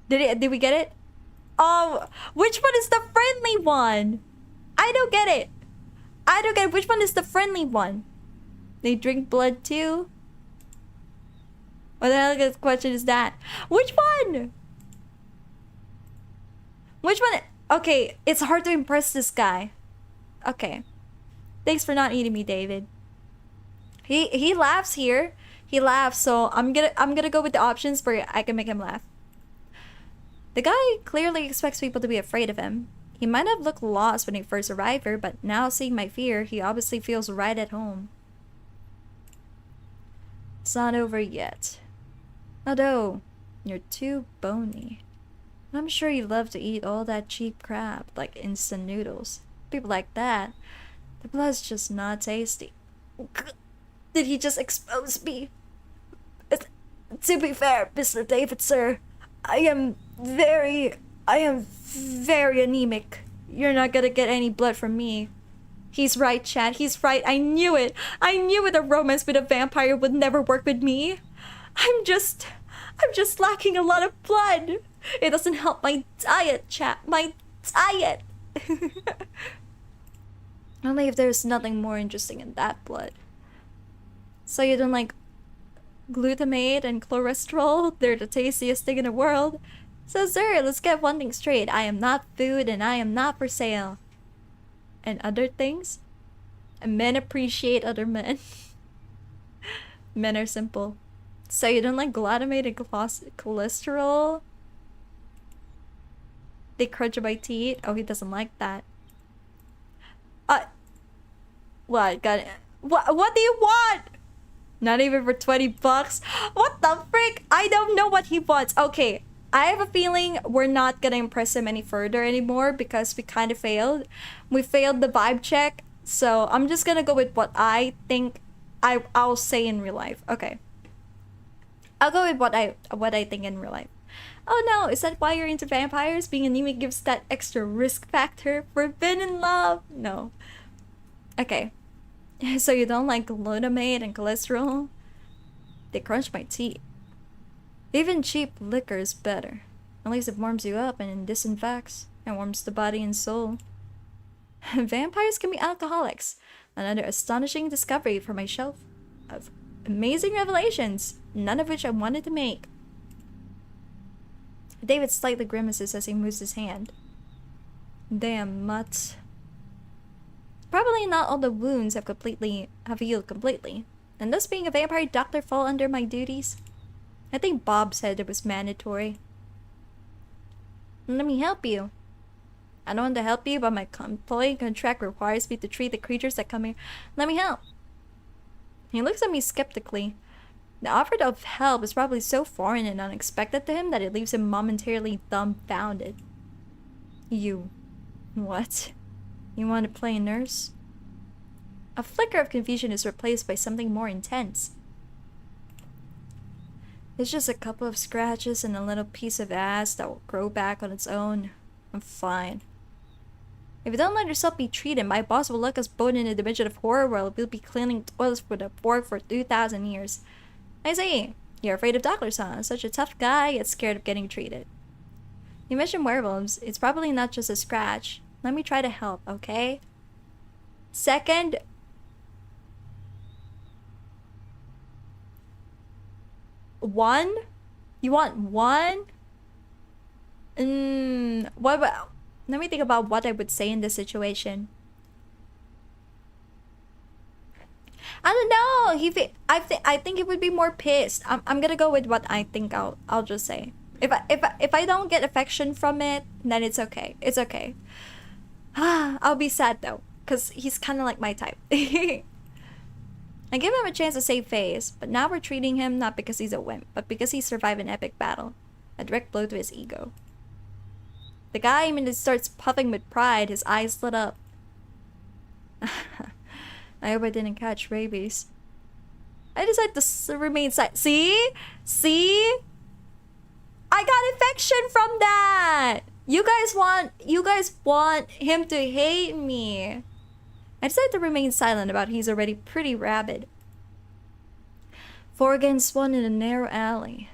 Did we get it? Oh, which one is the friendly one? I don't get it. I don't get it. Which one is the friendly one? They drink blood too? What the hell kind of question is that? Which one? Which one? Okay, it's hard to impress this guy. Okay. Thanks for not eating me, David. He laughs here. He laughs, so I'm gonna go with the options where I can make him laugh. The guy clearly expects people to be afraid of him. He might have looked lost when he first arrived here, but now seeing my fear, he obviously feels right at home. It's not over yet. Although, you're too bony. I'm sure you love to eat all that cheap crap, like instant noodles. People like that, the blood's just not tasty. Did he just expose me? To be fair, Mr. David, sir, I am very anemic. You're not gonna get any blood from me. He's right, Chad. He's right. I knew it. I knew it. A romance with a vampire would never work with me. I'm just lacking a lot of blood. It doesn't help my diet, Chad. My diet. Only if there's nothing more interesting in that blood. So you don't like glutamate and cholesterol? They're the tastiest thing in the world. So sir, let's get one thing straight. I am not food and I am not for sale. And other things? Men appreciate other men. Men are simple. So you don't like glutamate and cholesterol? They crunch my teeth? Oh, he doesn't like that. What? Got it. What do you want? Not even for 20 bucks? What the frick? I don't know what he wants. Okay, I have a feeling we're not gonna impress him any further anymore because we kind of failed. We failed the vibe check. So I'm just gonna go with what I think I'll say in real life. Okay. I'll go with what I think in real life. Oh no, is that why you're into vampires? Being anemic gives that extra risk factor. Forbidden love. No. Okay. So you don't like glutamate and cholesterol? They crunch my teeth. Even cheap liquor is better. At least it warms you up and disinfects and warms the body and soul. Vampires can be alcoholics. Another astonishing discovery from my shelf of amazing revelations, none of which I wanted to make. David slightly grimaces as he moves his hand. Damn mutt. Probably not all the wounds have healed completely. And thus being a vampire doctor fall under my duties? I think Bob said it was mandatory. Let me help you. I don't want to help you, but my employee contract requires me to treat the creatures that come here. Let me help. He looks at me skeptically. The offer of help is probably so foreign and unexpected to him that it leaves him momentarily dumbfounded. You... what? You want to play nurse? A flicker of confusion is replaced by something more intense. It's just a couple of scratches and a little piece of ass that will grow back on its own. I'm fine. If you don't let yourself be treated, my boss will look us both in a dimension of horror where we'll be cleaning toilets with a fork for 2,000 years. I see. You're afraid of doctors, huh? Such a tough guy, yet scared of getting treated. You mentioned werewolves. It's probably not just a scratch. Let me try to help, okay? Second... one? You want one? What about... Let me think about what I would say in this situation. I don't know. I think he would be more pissed. I'm gonna go with what I think I'll just say. If I don't get affection from it, then it's okay. It's okay. I'll be sad though, cause he's kind of like my type. I give him a chance to save face, but now we're treating him not because he's a wimp, but because he survived an epic battle, a direct blow to his ego. The guy immediately starts puffing with pride. His eyes lit up. I hope I didn't catch rabies. I decided to remain silent. See? See? I got infection from that! You guys want him to hate me. I decided to remain silent about he's already pretty rabid. 4 against 1 in a narrow alley.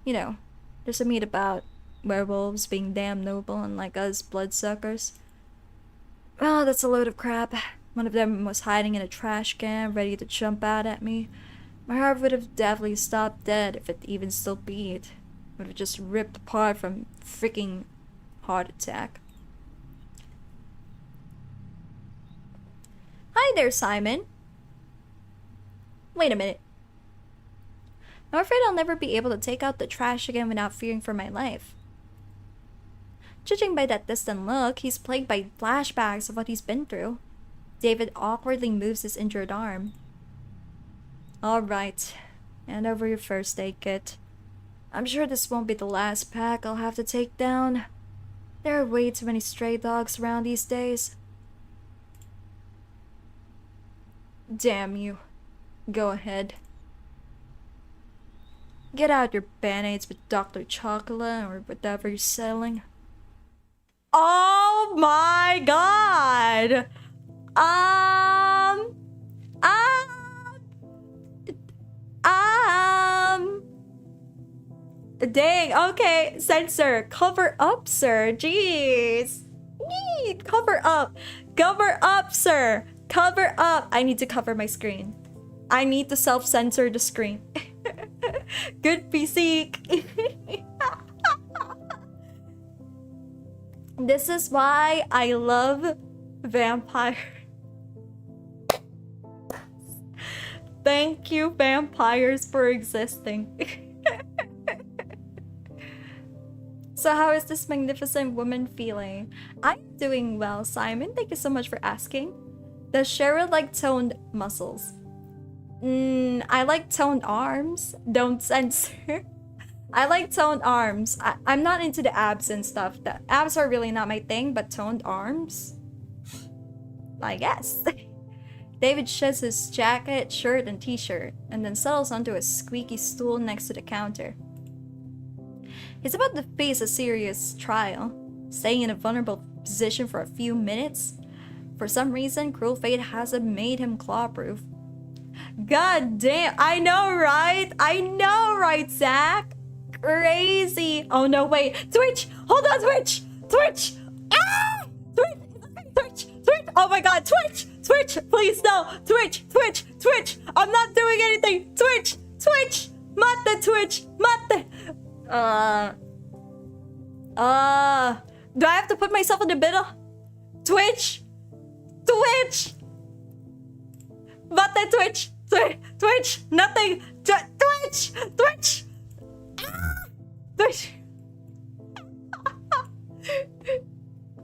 You know, there's a myth about werewolves being damn noble unlike us bloodsuckers. Oh, that's a load of crap. One of them was hiding in a trash can, ready to jump out at me. My heart would have definitely stopped dead if it even still beat. Would have just ripped apart from freaking heart attack. Hi there, Simon. Wait a minute. I'm afraid I'll never be able to take out the trash again without fearing for my life. Judging by that distant look, he's plagued by flashbacks of what he's been through. David awkwardly moves his injured arm. Alright, hand over your first aid kit. I'm sure this won't be the last pack I'll have to take down. There are way too many stray dogs around these days. Damn you. Go ahead. Get out your band-aids with Dr. Chocolate or whatever you're selling. Oh my god! Dang, okay, censor. Cover up, sir. Jeez. Cover up. Cover up, sir. Cover up. I need to cover my screen. I need to self-censor the screen. Good physique. This is why I love vampire. Thank you, vampires, for existing. So how is this magnificent woman feeling? I'm doing well, Simon. Thank you so much for asking. Does Cheryl like toned muscles? I like toned arms. Don't censor. I like toned arms. I'm not into the abs and stuff. The abs are really not my thing, but toned arms? I guess. David sheds his jacket, shirt, and t-shirt, and then settles onto a squeaky stool next to the counter. He's about to face a serious trial, staying in a vulnerable position for a few minutes. For some reason, cruel fate hasn't made him claw-proof. God damn, I know, right? I know, right, Zach? Crazy. Oh, no, wait. Twitch! Hold on, Twitch! Twitch! Ah! Twitch! Oh my god, Twitch! Twitch! Please, no! Twitch! I'm not doing anything! Twitch! Mate, Twitch! Mate! Do I have to put myself in the middle? Twitch! Mate, Twitch! Nothing! Twitch! Ah! Twitch!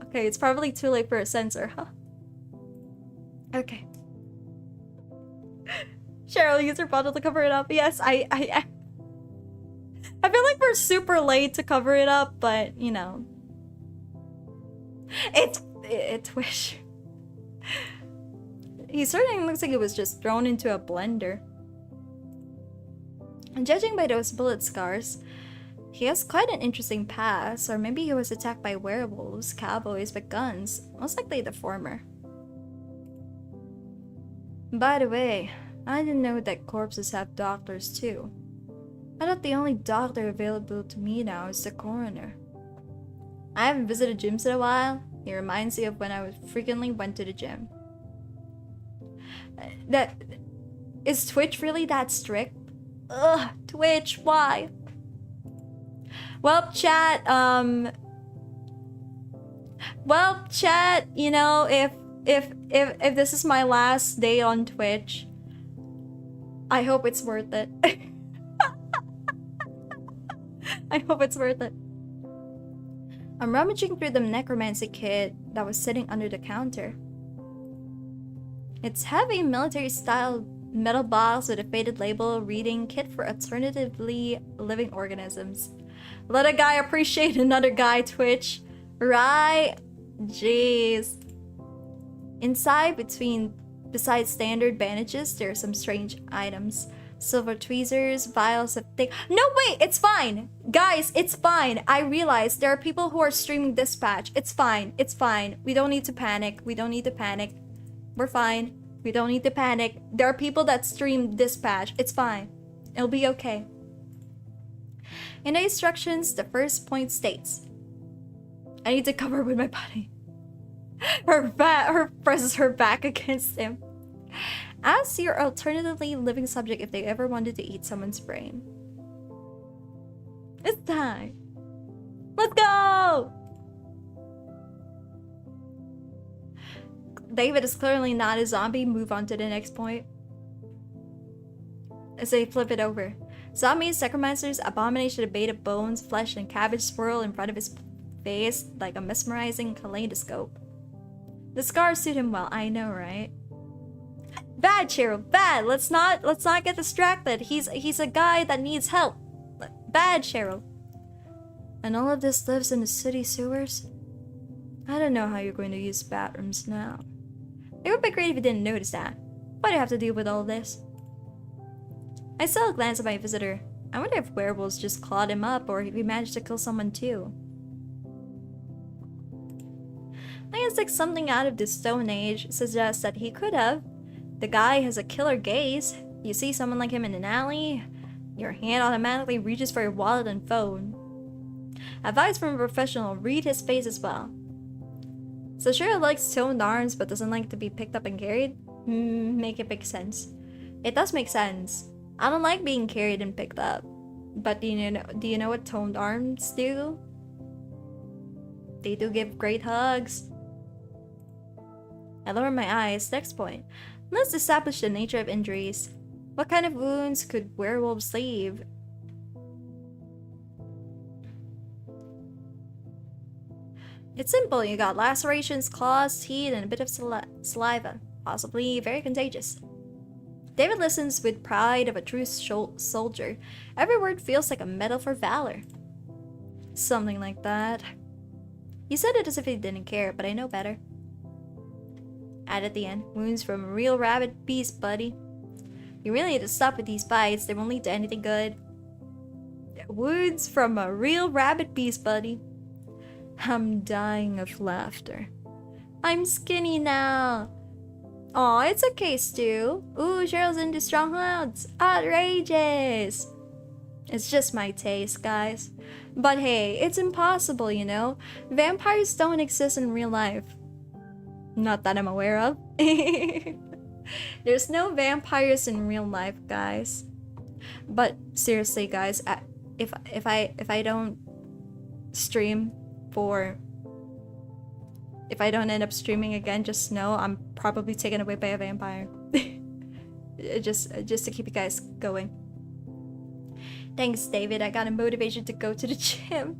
Okay, it's probably too late for a censor, huh? Okay. Cheryl, use your bottle to cover it up. Yes, I feel like we're super late to cover it up, but you know. It's Wish. He certainly looks like it was just thrown into a blender. And judging by those bullet scars, he has quite an interesting past, or maybe he was attacked by werewolves, cowboys with guns, most likely the former. By the way, I didn't know that corpses have doctors too. I thought the only doctor available to me now is the coroner. I haven't visited gyms in a while. He reminds me of when I frequently went to the gym. Is Twitch really that strict? Ugh, Twitch, why? Well, chat, you know, if this is my last day on Twitch, I hope it's worth it. I hope it's worth it. I'm rummaging through the necromancy kit that was sitting under the counter. It's heavy military-style metal box with a faded label reading Kit for Alternatively Living Organisms. Let a guy appreciate another guy, Twitch. Right? Jeez. Inside, besides standard bandages, there are some strange items. Silver tweezers, vials of thick— No, wait! It's fine! Guys, it's fine! I realize there are people who are streaming Dispatch. It's fine. It's fine. We don't need to panic. We don't need to panic. We're fine. We don't need to panic. There are people that stream Dispatch. It's fine. It'll be okay. In the instructions, the first point states, I need to cover with my body. Her presses her back against him. Ask your alternatively living subject if they ever wanted to eat someone's brain. It's time. Let's go! David is clearly not a zombie. Move on to the next point. As they flip it over. Zombies, necromancers, abomination of beta bones, flesh, and cabbage swirl in front of his face like a mesmerizing kaleidoscope. The scars suit him well, I know, right? Bad, Cheryl, bad. Let's not get distracted. He's a guy that needs help. Bad, Cheryl. And all of this lives in the city sewers? I don't know how you're going to use bathrooms now. It would be great if you didn't notice that. Why do you have to deal with all this? I still glance at my visitor. I wonder if werewolves just clawed him up or if he managed to kill someone too. I think it's like something out of the Stone Age suggests that he could have. The guy has a killer gaze. You see someone like him in an alley, your hand automatically reaches for your wallet and phone. Advice from a professional, read his face as well. So Cheryl likes toned arms but doesn't like to be picked up and carried? Make it make sense. It does make sense. I don't like being carried and picked up. But do you know what toned arms do? They do give great hugs. I lower my eyes. Next point. Let's establish the nature of injuries. What kind of wounds could werewolves leave? It's simple. You got lacerations, claws, teeth, and a bit of saliva. possibly very contagious. David listens with pride of a true soldier. Every word feels like a medal for valor. Something like that. He said it as if he didn't care, but I know better. Add at the end, wounds from a real rabid beast, buddy. You really need to stop with these bites, they won't lead to anything good. Wounds from a real rabid beast, buddy. I'm dying of laughter. I'm skinny now. Aw, it's okay, Stu. Ooh, Cheryl's into strong clouds. Outrageous. It's just my taste, guys. But hey, it's impossible, you know? Vampires don't exist in real life. Not that I'm aware of. There's no vampires in real life, guys. But seriously, guys, if I don't stream for... If I don't end up streaming again, just know I'm probably taken away by a vampire. just to keep you guys going. Thanks, David. I got a motivation to go to the gym.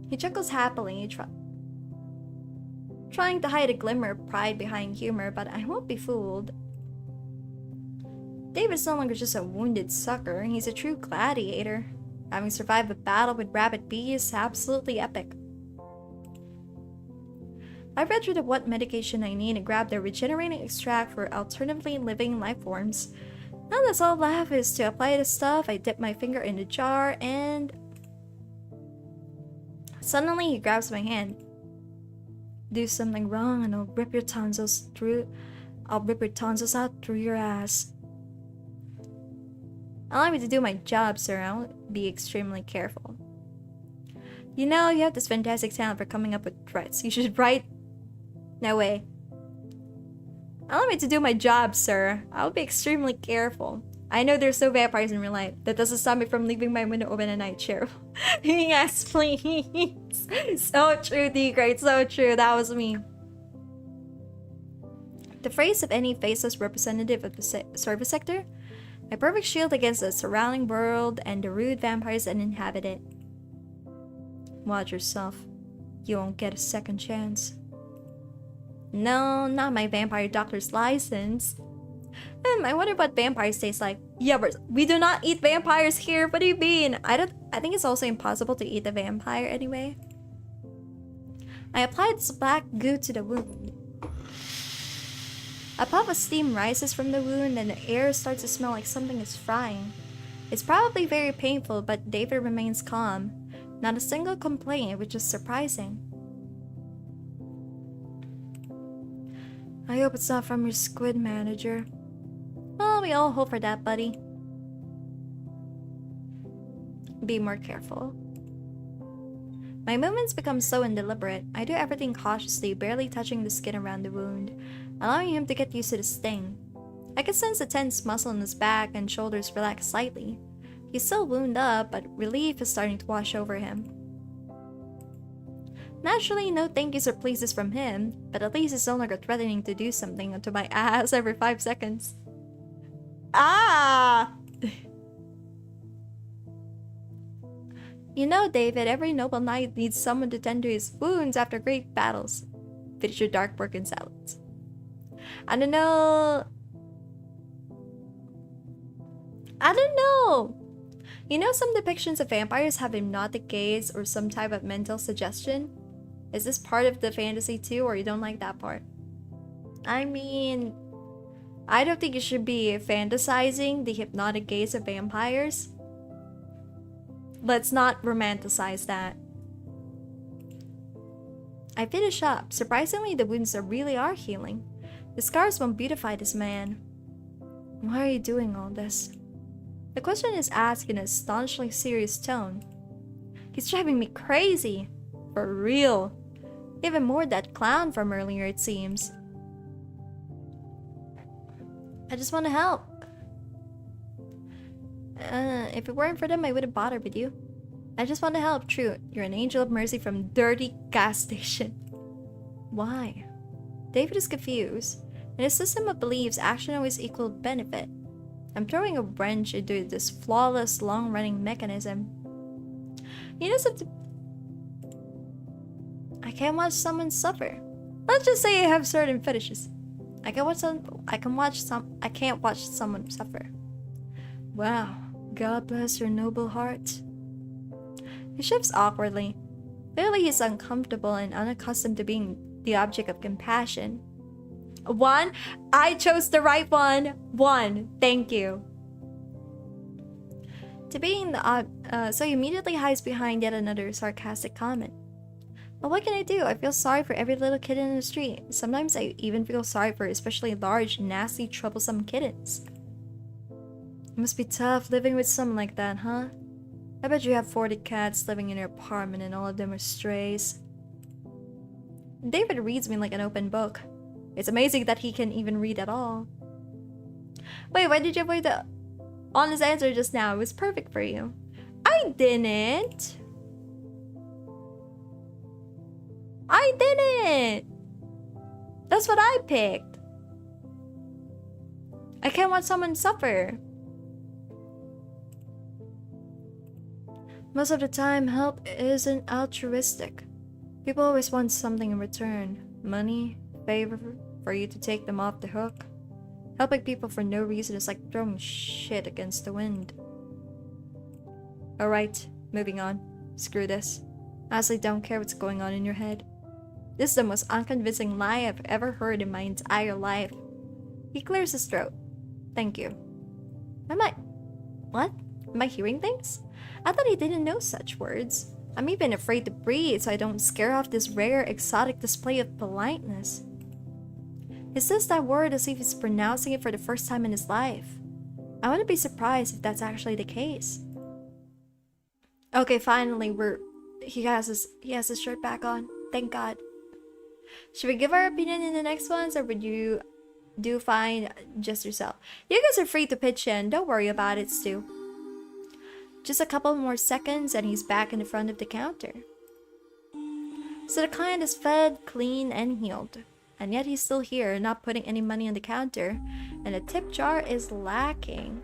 He chuckles happily, trying to hide a glimmer of pride behind humor, but I won't be fooled. David's no longer just a wounded sucker. He's a true gladiator. Having survived a battle with rabid bees, absolutely epic. I read through what medication I need and grabbed the regenerating extract for alternatively living life forms. Now that's all left is to apply the stuff. I dip my finger in the jar and... Suddenly he grabs my hand. Do something wrong and I'll rip your tonsils out through your ass. Allow me to do my job, sir. I'll be extremely careful. You know, you have this fantastic talent for coming up with threats. You should write... No way. Allow me to do my job, sir. I'll be extremely careful. I know there's no vampires in real life. That doesn't stop me from leaving my window open at night, Cheryl. Yes, please. So true, D-Grade. So true. That was me. The phrase of any faceless representative of the service sector. My perfect shield against the surrounding world and the rude vampires that inhabit it. Watch yourself. You won't get a second chance. No, not my vampire doctor's license. I wonder what vampires taste like. Yeah, but we do not eat vampires here. What do you mean? I think it's also impossible to eat a vampire anyway. I applied this black goo to the wound. A puff of steam rises from the wound and the air starts to smell like something is frying. It's probably very painful, but David remains calm. Not a single complaint, which is surprising. I hope it's not from your squid manager. Well, we all hope for that, buddy. Be more careful. My movements become so indeliberate. I do everything cautiously, barely touching the skin around the wound, allowing him to get used to the sting. I can sense the tense muscle in his back and shoulders relax slightly. He's still wound up, but relief is starting to wash over him. Naturally, no thank yous or pleases from him, but at least he's no longer threatening to do something to my ass every 5 seconds. Ah! You know, David, every noble knight needs someone to tend to his wounds after great battles. Finish your dark work in silence. I don't know. You know, some depictions of vampires have hypnotic gaze or some type of mental suggestion? Is this part of the fantasy too, or you don't like that part? I mean, I don't think you should be fantasizing the hypnotic gaze of vampires. Let's not romanticize that. I finish up. Surprisingly, the wounds really are healing. The scars won't beautify this man. Why are you doing all this? The question is asked in an astonishingly serious tone. He's driving me crazy. For real. Even more that clown from earlier, it seems. I just want to help. If it weren't for them, I wouldn't bother with you. I just want to help, true. You're an angel of mercy from dirty gas station. Why? David is confused. In a system of beliefs, action always equaled benefit. I'm throwing a wrench into this flawless, long-running mechanism. You know something? I can't watch someone suffer. Let's just say I have certain fetishes. I can't watch someone suffer. Wow, God bless your noble heart. He shifts awkwardly. Clearly he's uncomfortable and unaccustomed to being the object of compassion. 1. I chose the right one. 1. Thank you. To being the so he immediately hides behind yet another sarcastic comment. But what can I do? I feel sorry for every little kitten in the street. Sometimes I even feel sorry for especially large, nasty, troublesome kittens. It must be tough living with someone like that, huh? I bet you have 40 cats living in your apartment and all of them are strays. David reads me like an open book. It's amazing that he can even read at all. Wait, why did you avoid the honest answer just now? It was perfect for you. I didn't. I didn't. That's what I picked. I can't watch someone suffer. Most of the time, help isn't altruistic. People always want something in return. Money, favor, for you to take them off the hook. Helping people for no reason is like throwing shit against the wind. Alright, moving on. Screw this. I honestly don't care what's going on in your head. This is the most unconvincing lie I've ever heard in my entire life. He clears his throat. Thank you. What? Am I hearing things? I thought he didn't know such words. I'm even afraid to breathe so I don't scare off this rare, exotic display of politeness. He says that word as if he's pronouncing it for the first time in his life. I wouldn't be surprised if that's actually the case. Okay, finally, he has his shirt back on. Thank God. Should we give our opinion in the next ones, or would you do fine just yourself? You guys are free to pitch in. Don't worry about it, Stu. Just a couple more seconds and he's back in the front of the counter. So the client is fed, clean, and healed. And yet he's still here, not putting any money on the counter. And the tip jar is lacking.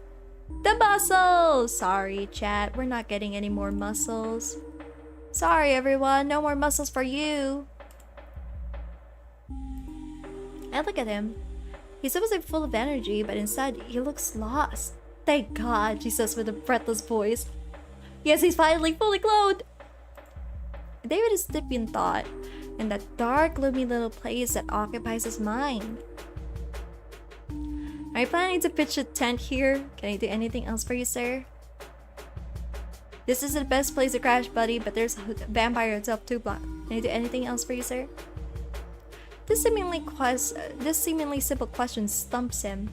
The muscles! Sorry, chat. We're not getting any more muscles. Sorry, everyone. No more muscles for you. And look at him. He's supposed to be full of energy, but instead he looks lost. Thank God, she says with a breathless voice. Yes, he's finally fully clothed. David is deep in thought, in that dark, gloomy little place that occupies his mind. Are you planning to pitch a tent here? Can I do anything else for you, sir? This is the best place to crash, buddy, but there's a vampire itself 2 blocks. Can I do anything else for you, sir? This seemingly simple question stumps him.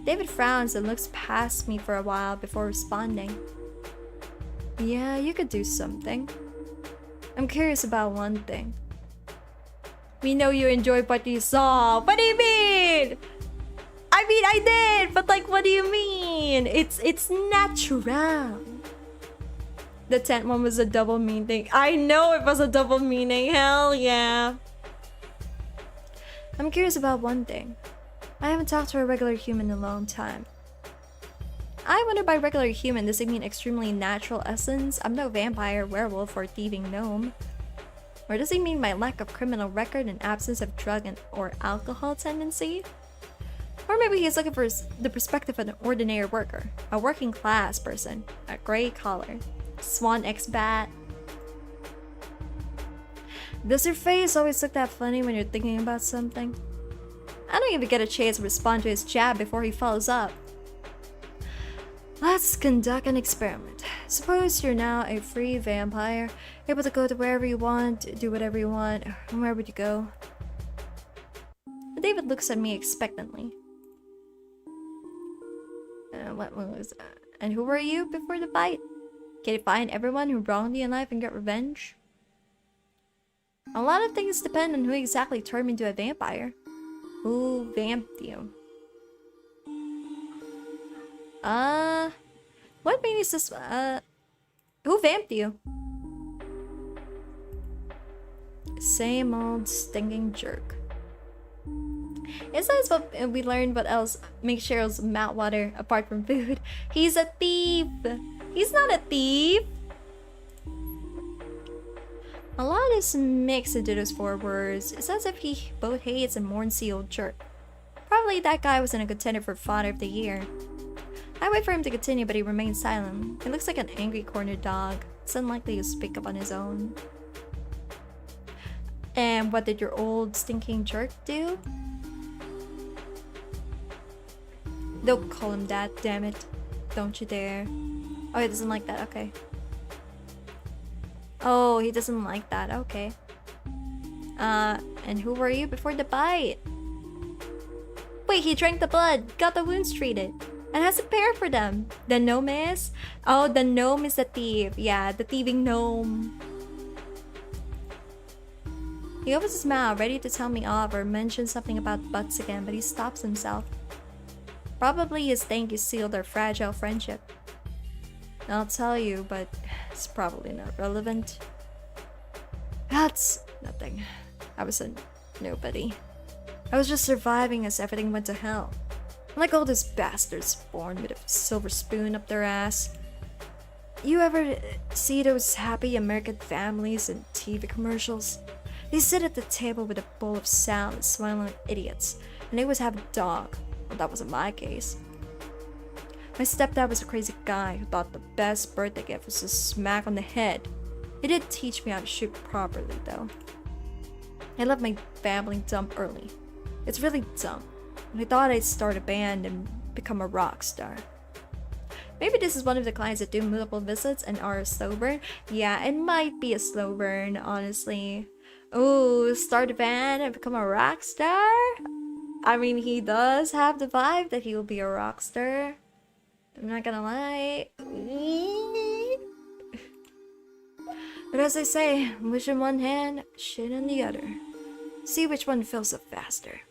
David frowns and looks past me for a while before responding. Yeah, you could do something. I'm curious about one thing. We know you enjoyed what you saw. What do you mean? I mean, I did, but like, what do you mean? It's natural. The tent one was a double meaning. I know it was a double meaning. Hell yeah. I'm curious about one thing. I haven't talked to a regular human in a long time. I wonder by regular human, does it mean extremely natural essence? I'm no vampire, werewolf, or thieving gnome. Or does it mean my lack of criminal record and absence of drug or alcohol tendency? Or maybe he's looking for the perspective of an ordinary worker, a working class person, a gray collar, Swan X bat. Does your face always look that funny when you're thinking about something? I don't even get a chance to respond to his jab before he follows up. Let's conduct an experiment. Suppose you're now a free vampire, able to go to wherever you want, do whatever you want. Where would you go? David looks at me expectantly. What was that? And who were you before the fight? Can you find everyone who wronged you in life and get revenge? A lot of things depend on who exactly turned me into a vampire. Who vamped you? What means this? Who vamped you? Same old stinking jerk. Is that what we learned? What else makes Cheryl's mouth water apart from food? He's a thief. He's not a thief. A lot is mixed into those 4 words. It's as if he both hates and mourns the old jerk. Probably that guy wasn't a contender for Father of the Year. I wait for him to continue, but he remains silent. He looks like an angry cornered dog. It's unlikely to speak up on his own. And what did your old stinking jerk do? Don't call him that, damn it. Don't you dare. Oh, he doesn't like that, okay. Oh, he doesn't like that, okay. And who were you before the bite? Wait, he drank the blood, got the wounds treated, and has a pair for them. The gnome is? Oh, the gnome is the thief. Yeah, the thieving gnome. He opens his mouth, ready to tell me off or mention something about butts again, but he stops himself. Probably his thank you sealed our fragile friendship. I'll tell you, but it's probably not relevant. That's nothing. I was a nobody. I was just surviving as everything went to hell. Like all those bastards born with a silver spoon up their ass. You ever see those happy American families in TV commercials? They sit at the table with a bowl of salad, smiling like idiots, and they always have a dog. Well, that wasn't my case. My stepdad was a crazy guy who thought the best birthday gift was a smack on the head. He did teach me how to shoot properly, though. I left my family dumb early. It's really dumb. I thought I'd start a band and become a rock star. Maybe this is one of the clients that do multiple visits and are a slow burn. Yeah, it might be a slow burn, honestly. Oh, start a band and become a rock star? I mean, he does have the vibe that he will be a rock star. I'm not gonna lie. But as I say, wish in one hand, shit in the other. See which one fills up faster.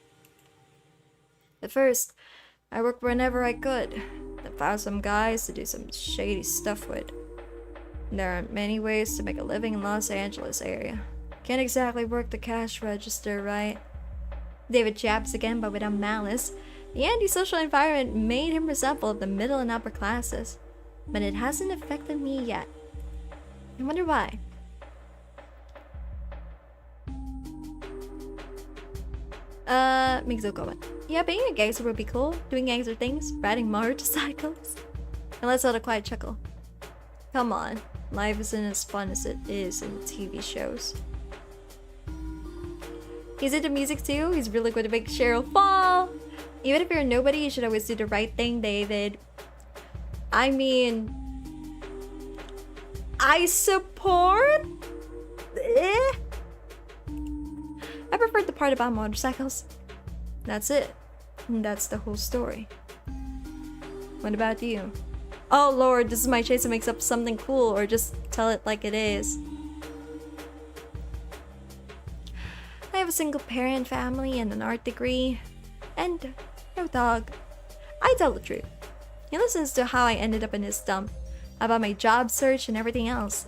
At first, I worked whenever I could. I found some guys to do some shady stuff with. There aren't many ways to make a living in Los Angeles area. Can't exactly work the cash register, right? David jabs again, but without malice. The antisocial environment made him resemble the middle and upper classes, but it hasn't affected me yet. I wonder why. Mingzo comment. Yeah, being a gangster would be cool. Doing gangster things, riding motorcycles. And let's let a quiet chuckle. Come on, life isn't as fun as it is in TV shows. He's into music too. He's really good to make Cheryl fall. Even if you're a nobody, you should always do the right thing, David. I mean, I support. I preferred the part about motorcycles. That's it. And that's the whole story. What about you? Oh lord, this is my chance to make up something cool or just tell it like it is. I have a single parent family and an art degree. And no dog. I tell the truth. He listens to how I ended up in his dump, about my job search and everything else.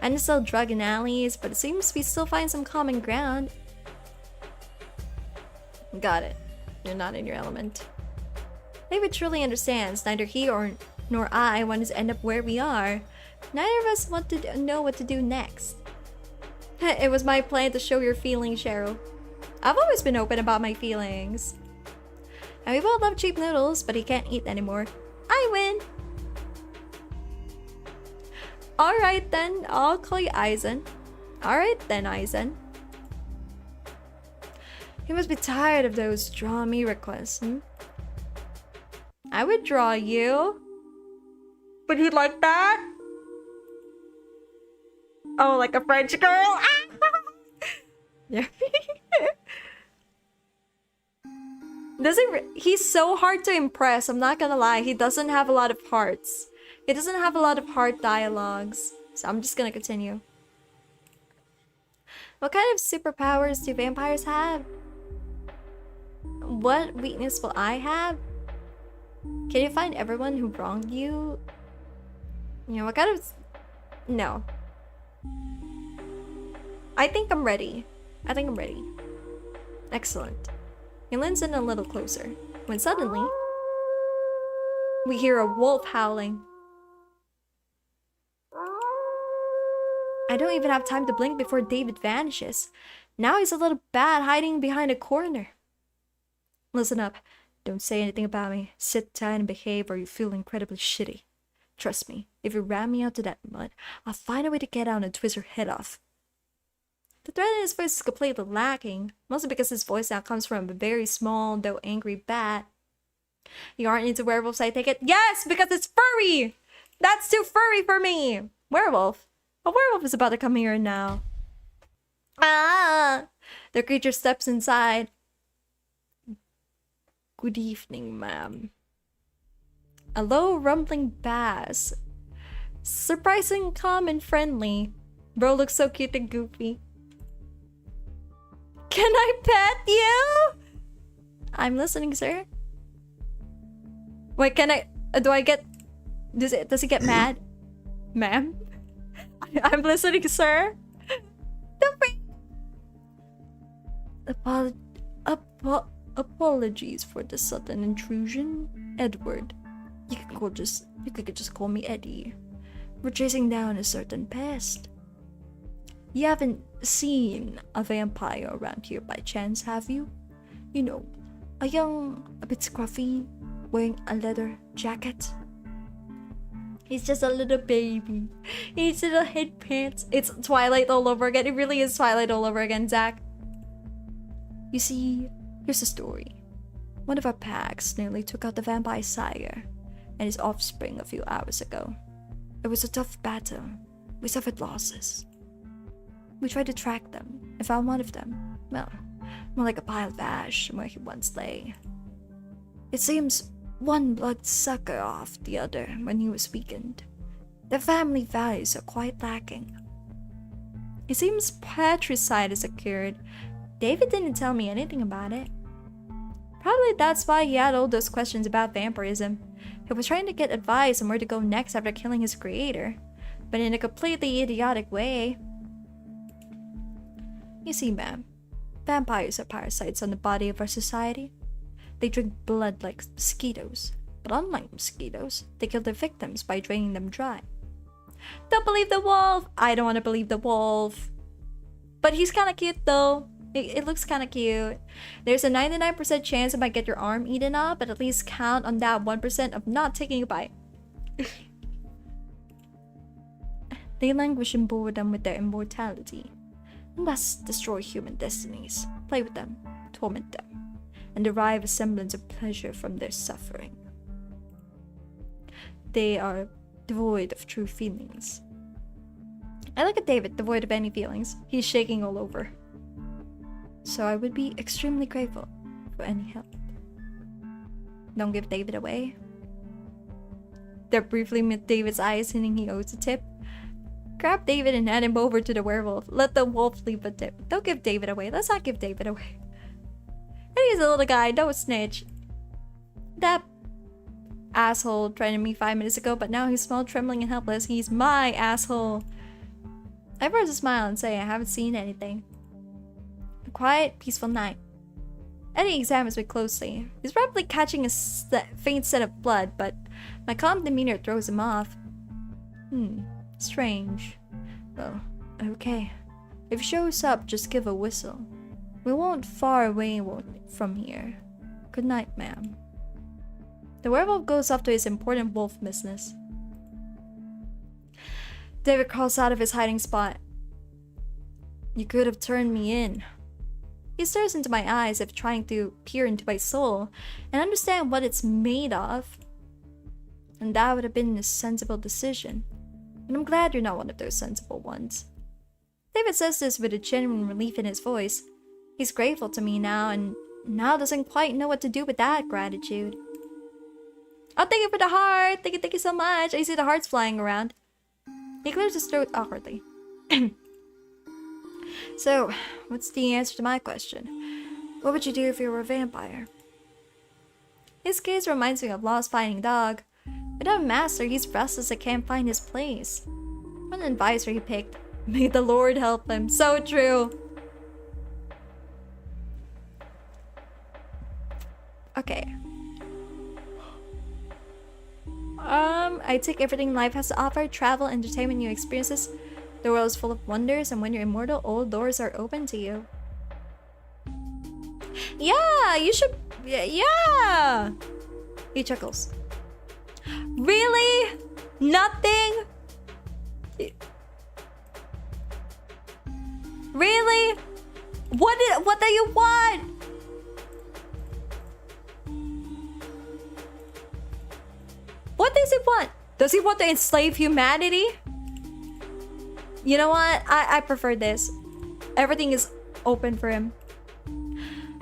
I didn't sell drug in alleys, but it seems we still find some common ground. Got it. You're not in your element. David truly understands. Neither he nor I want to end up where we are. Neither of us want to know what to do next. It was my plan to show your feelings, Cheryl. I've always been open about my feelings. And we both love cheap noodles, but he can't eat anymore. I win! Alright then, I'll call you Eisen. Alright then, Eisen. He must be tired of those draw me requests, I would draw you. Would he like that? Oh, like a French girl? Yeah. He's so hard to impress, I'm not gonna lie. He doesn't have a lot of hearts. He doesn't have a lot of heart dialogues. So I'm just gonna continue. What kind of superpowers do vampires have? What weakness will I have? Can you find everyone who wronged you? You know, what kind of... No. I think I'm ready. Excellent. He leans in a little closer, when suddenly, we hear a wolf howling. I don't even have time to blink before David vanishes. Now he's a little bat hiding behind a corner. Listen up. Don't say anything about me. Sit tight and behave or you feel incredibly shitty. Trust me, if you ram me out to that mud, I'll find a way to get out and twist your head off. The threat in his voice is completely lacking, mostly because his voice now comes from a very small, though angry bat. You aren't into werewolves, I take it? Yes, because it's furry! That's too furry for me! Werewolf? A werewolf is about to come here now. Ah! The creature steps inside. Good evening, ma'am. A low, rumbling bass. Surprising, calm, and friendly. Bro looks so cute and goofy. Can I pet you? I'm listening, sir. Wait, can I... do I get... Does he get mad? Ma'am? I'm listening, sir. Apologies for the sudden intrusion, Edward. You could just call me Eddie. We're chasing down a certain pest. You haven't seen a vampire around here by chance, have you? You know, a bit scruffy, wearing a leather jacket. He's just a little baby. He's little head pants. It's Twilight all over again. It really is Twilight all over again, Zach. You see, here's the story. One of our packs nearly took out the vampire sire and his offspring a few hours ago. It was a tough battle. We suffered losses. We tried to track them and found one of them. Well, more like a pile of ash where he once lay. It seems one bloodsucker off the other when he was weakened. Their family values are quite lacking. It seems patricide has occurred. David didn't tell me anything about it. Probably that's why he had all those questions about vampirism. He was trying to get advice on where to go next after killing his creator, but in a completely idiotic way. You see, ma'am, vampires are parasites on the body of our society. They drink blood like mosquitoes, but unlike mosquitoes, they kill their victims by draining them dry. Don't believe the wolf! I don't want to believe the wolf. But he's kind of cute though. It looks kind of cute. There's a 99% chance I might get your arm eaten up, but at least count on that 1% of not taking a bite. They languish in boredom with their immortality, and thus destroy human destinies. Play with them, torment them, and derive a semblance of pleasure from their suffering. They are devoid of true feelings. I look at David, devoid of any feelings. He's shaking all over. So I would be extremely grateful for any help. Don't give David away. They briefly met David's eyes, hinting he owes a tip. Grab David and hand him over to the werewolf. Let the wolf leave a tip. Don't give David away. Let's not give David away. And he's a little guy, don't snitch. That asshole tried to me 5 minutes ago, but now he's small, trembling, and helpless. He's my asshole. I force a smile and say I haven't seen anything. A quiet, peaceful night. Eddie examines me closely. He's probably catching a faint scent of blood, but my calm demeanor throws him off. Strange. Well, okay. If he shows up, just give a whistle. We won't far away from here. Good night, ma'am. The werewolf goes off to his important wolf business. David crawls out of his hiding spot. You could have turned me in. He stares into my eyes as if trying to peer into my soul and understand what it's made of. And that would have been a sensible decision. And I'm glad you're not one of those sensible ones. David says this with a genuine relief in his voice. He's grateful to me now and now doesn't quite know what to do with that gratitude. Oh, thank you for the heart! Thank you so much! I see the hearts flying around. He clears his throat awkwardly. So, what's the answer to my question? What would you do if you were a vampire? His gaze reminds me of Lost Finding Dog. Without a master, he's restless and can't find his place. What an advisor he picked. May the Lord help him. So true. Okay. I take everything life has to offer. Travel, entertainment, new experiences. The world is full of wonders, and when you're immortal, all doors are open to you. Yeah, you should... Yeah! He chuckles. Really? Nothing? Really? What do you want? What does he want? Does he want to enslave humanity? You know what? I prefer this. Everything is open for him.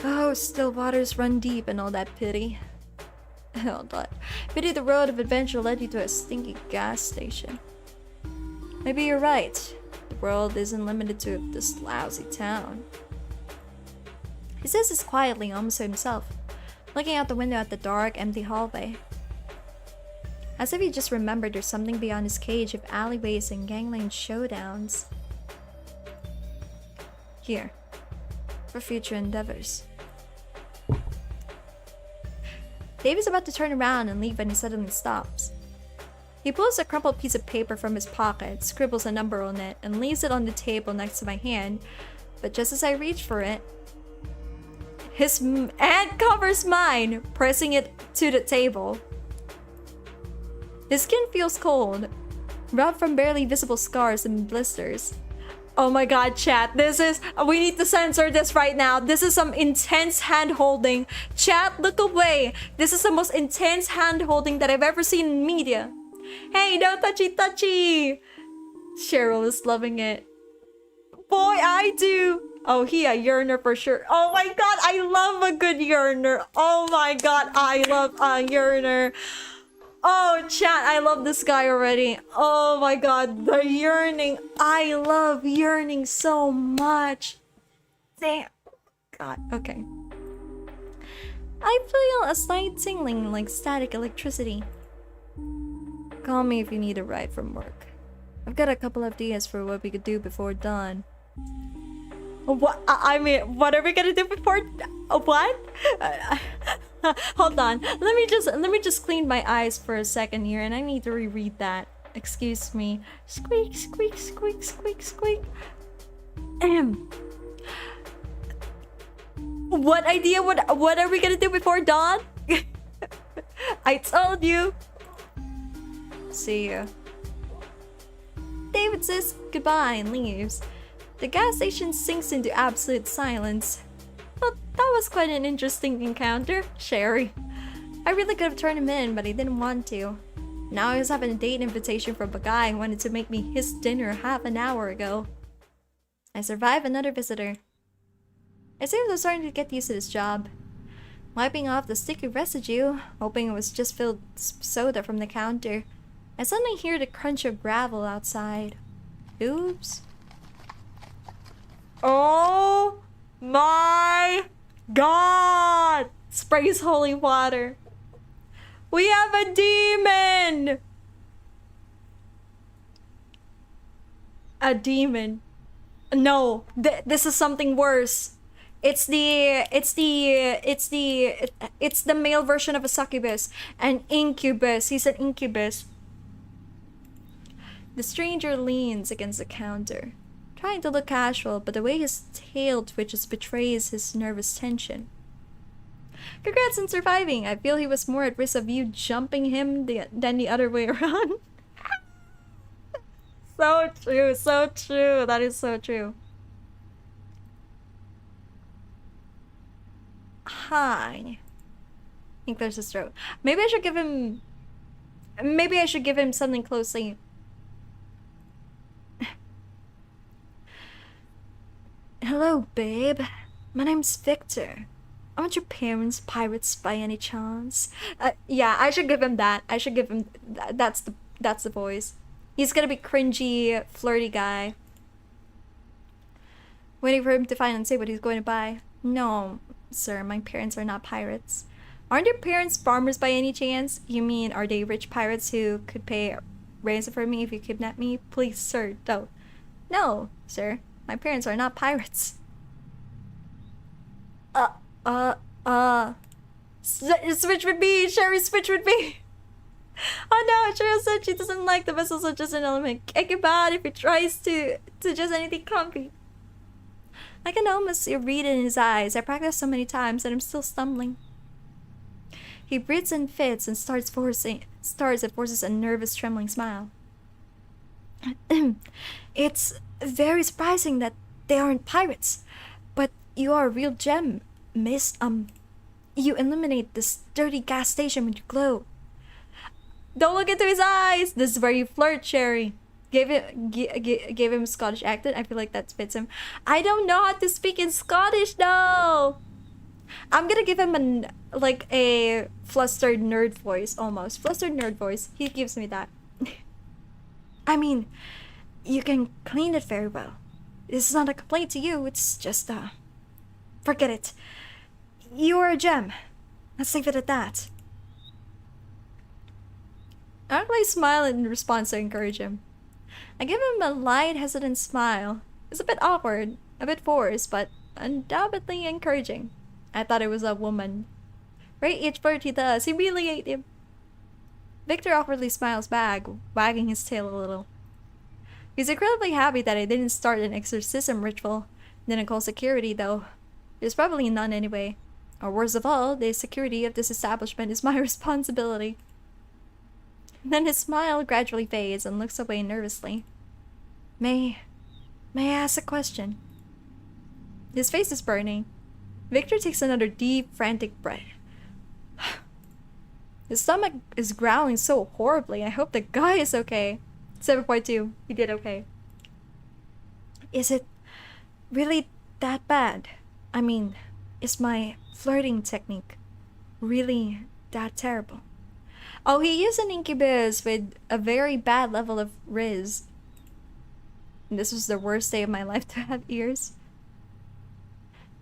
Oh, still waters run deep and all that pity. Hold on. Pity the road of adventure led you to a stinky gas station. Maybe you're right. The world isn't limited to this lousy town. He says this quietly, almost to himself, looking out the window at the dark, empty hallway. As if he just remembered there's something beyond his cage of alleyways and gangland showdowns. Here, for future endeavors. Dave is about to turn around and leave when he suddenly stops. He pulls a crumpled piece of paper from his pocket, scribbles a number on it, and leaves it on the table next to my hand, but just as I reach for it, his hand covers mine, pressing it to the table. His skin feels cold, rubbed from barely visible scars and blisters. Oh my god, chat, this is... We need to censor this right now. This is some intense hand-holding. Chat, look away. This is the most intense hand-holding that I've ever seen in media. Hey, no touchy-touchy. Cheryl is loving it. Boy, I do. Oh, he a yearner for sure. Oh my god, I love a good yearner. Oh my god, I love a yearner. Oh, chat, I love this guy already. Oh my god, the yearning. I love yearning so much. Damn. God, okay. I feel a slight tingling like static electricity. Call me if you need a ride from work. I've got a couple of ideas for what we could do before dawn. What? I mean, what are we gonna do before... What? Hold on. Let me just clean my eyes for a second here, and I need to reread that. Excuse me. Squeak, squeak, squeak, squeak, squeak. What idea? What are we gonna do before dawn? I told you. See ya. David says goodbye and leaves. The gas station sinks into absolute silence. Well, that was quite an interesting encounter, Sherry. I really could have turned him in, but I didn't want to. Now I was having a date invitation from a guy who wanted to make me his dinner half an hour ago. I survived another visitor. It seems I'm starting to get used to this job. Wiping off the sticky residue, hoping it was just filled soda from the counter, I suddenly hear the crunch of gravel outside. Oops. Oh my god! Sprays holy water. We have a demon! A demon. No, this is something worse. It's the male version of a succubus. An incubus. He's an incubus. The stranger leans against the counter, trying to look casual, but the way his tail twitches betrays his nervous tension. Congrats on surviving. I feel he was more at risk of you jumping him than the other way around. So true, so true. That is so true. Hi. He clears his throat. Maybe I should give him something closely. Hello, babe. My name's Victor. Aren't your parents pirates by any chance? Yeah, I should give him that. I should give him that's the voice. He's gonna be cringy, flirty guy. Waiting for him to finally say what he's going to buy. No, sir, my parents are not pirates. Aren't your parents farmers by any chance? You mean, are they rich pirates who could pay ransom for me if you kidnap me? Please, sir, don't. No, sir, my parents are not pirates. Switch with me, Sherry, switch with me. Oh no, Cheryl said she doesn't like the vessels are just an element. Kick it bad if he tries to just anything comfy. I can almost read it in his eyes. I practiced so many times and I'm still stumbling. He breathes in fits and starts and forces a nervous, trembling smile. It's very surprising that they aren't pirates, but you are a real gem, miss. You illuminate this dirty gas station with your glow. Don't look into his eyes! This is where you flirt, Sherry. Gave him a Scottish accent. I feel like that fits him. I don't know how to speak in Scottish, though! I'm gonna give him a flustered nerd voice, almost. Flustered nerd voice. He gives me that. I mean, you can clean it very well. This is not a complaint to you, it's just, forget it. You are a gem. Let's leave it at that. I don't really smile in response to encourage him. I give him a light, hesitant smile. It's a bit awkward, a bit forced, but undoubtedly encouraging. I thought it was a woman. Right each flirt he does, humiliate him. Victor awkwardly smiles back, wagging his tail a little. He's incredibly happy that I didn't start an exorcism ritual. Didn't call security, though. There's probably none anyway. Or worst of all, the security of this establishment is my responsibility. Then his smile gradually fades and looks away nervously. May I ask a question? His face is burning. Victor takes another deep, frantic breath. His stomach is growling so horribly. I hope the guy is okay. 7.2. He did okay. Is it really that bad? I mean, is my flirting technique really that terrible? Oh, he used an incubus with a very bad level of riz. And this was the worst day of my life to have ears.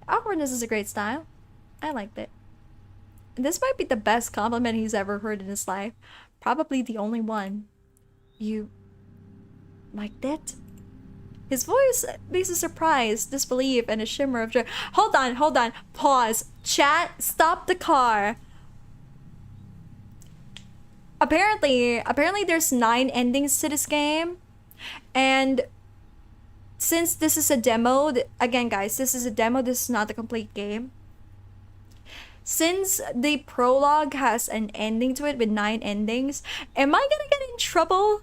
Awkwardness is a great style. I liked it. This might be the best compliment he's ever heard in his life. Probably the only one. You liked it? His voice makes a surprise, disbelief, and a shimmer of joy. Hold on. Pause. Chat, stop the car. Apparently there's 9 endings to this game. And since this is a demo, again guys, this is a demo, this is not the complete game. Since the prologue has an ending to it with 9 endings, am I gonna get in trouble?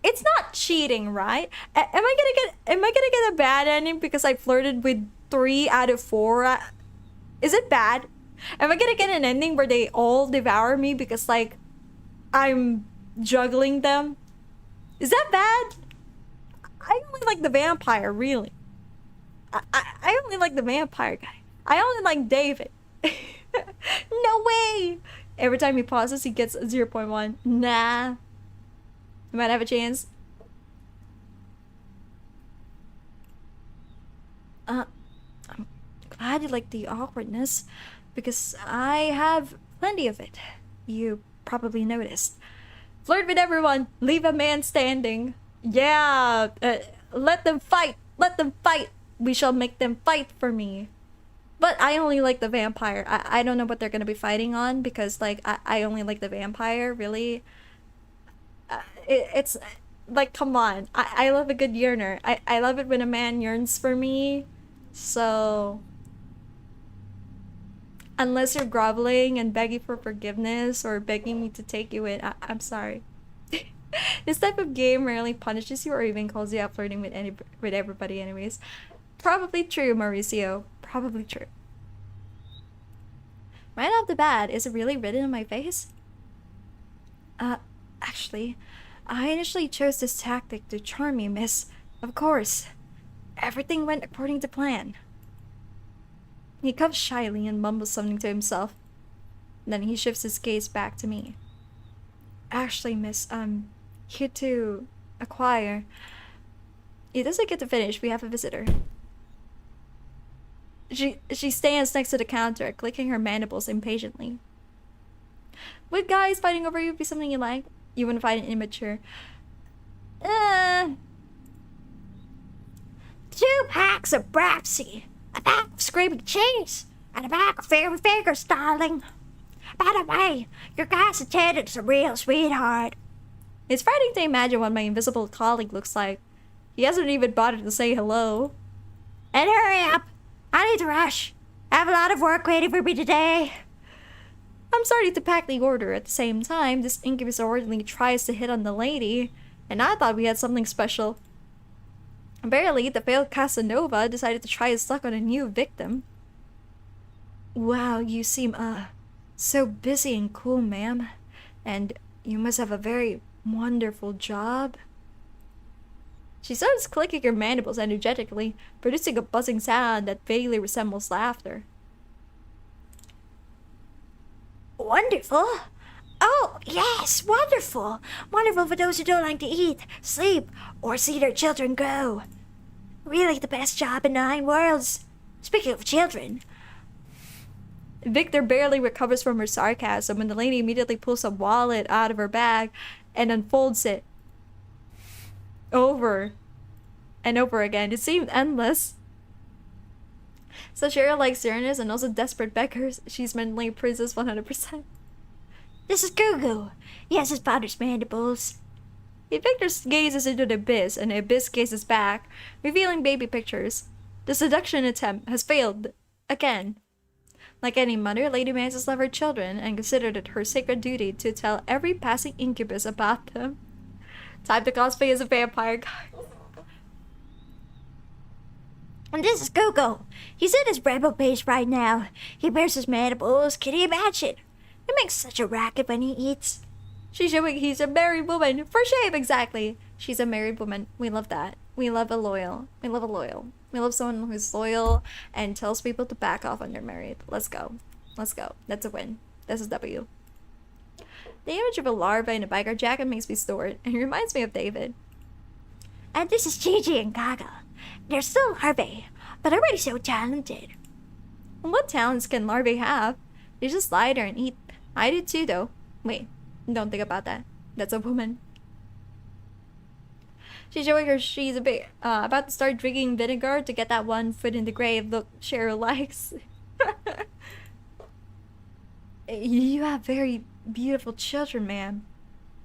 It's not cheating, right? Am I gonna get a bad ending because I flirted with 3 out of 4? Is it bad? Am I gonna get an ending where they all devour me because like I'm juggling them? Is that bad? I only like the vampire, really. I only like the vampire guy. I only like David. No way! Every time he pauses, he gets 0.1. Nah. You might have a chance. I'm glad you like the awkwardness, because I have plenty of it. You probably noticed. Flirt with everyone. Leave a man standing. Yeah. Let them fight. Let them fight. We shall make them fight for me. But I only like the vampire. I don't know what they're gonna be fighting on, because like I only like the vampire, really. It's like, come on. I love a good yearner. I love it when a man yearns for me. So unless you're groveling and begging for forgiveness or begging me to take you in, I'm sorry. This type of game rarely punishes you or even calls you out flirting with everybody anyways. Probably true, Mauricio. Probably true. Right off the bat, is it really written on my face? Actually, I initially chose this tactic to charm you, miss. Of course. Everything went according to plan. He comes shyly and mumbles something to himself. Then he shifts his gaze back to me. Actually, miss, here to acquire. He doesn't get to finish. We have a visitor. She stands next to the counter, clicking her mandibles impatiently. Would guys fighting over you be something you like? You wouldn't find it immature. 2 packs of Brapsy, a pack of scraping cheese, and a pack of fairy fingers, darling. By the way, your guy's attendant's a real sweetheart. It's frightening to imagine what my invisible colleague looks like. He hasn't even bothered to say hello. And hurry up. I need to rush. I have a lot of work waiting for me today. I'm starting to pack the order. At the same time, this incubus orderly tries to hit on the lady, and I thought we had something special. Barely, the failed Casanova decided to try his luck on a new victim. Wow, you seem, so busy and cool, ma'am. And you must have a very wonderful job. She starts clicking her mandibles energetically, producing a buzzing sound that vaguely resembles laughter. Wonderful? Oh, yes, wonderful. Wonderful for those who don't like to eat, sleep, or see their children grow. Really the best job in 9 worlds. Speaking of children. Victor barely recovers from her sarcasm when the lady immediately pulls a wallet out of her bag and unfolds it. Over and over again. It seemed endless. So Cheryl likes Uranus and also desperate beggars. She's mentally princess 100%. This is Gugu. He has his father's mandibles. Victor gazes into the abyss and the abyss gazes back, revealing baby pictures. The seduction attempt has failed again. Like any mother, Lady Mantis loved her children and considered it her sacred duty to tell every passing incubus about them. Time to cosplay as a vampire, guys. And this is Gugu. He's in his rebel base right now. He bears his mandibles. Can you imagine? He makes such a racket when he eats. She's showing he's a married woman. For shame, exactly. She's a married woman. We love that. We love a loyal. We love a loyal. We love someone who's loyal and tells people to back off when they're married. Let's go. Let's go. That's a win. That's a W. The image of a larva in a biker jacket makes me snort and reminds me of David. And this is Gigi and Gaga. They're still larvae, but already so talented. What talents can larvae have? They just lie there and eat. I do too, though. Wait, don't think about that. That's a woman. She's showing her she's a bit about to start drinking vinegar to get that one foot in the grave look Cheryl likes. You have very beautiful children, ma'am.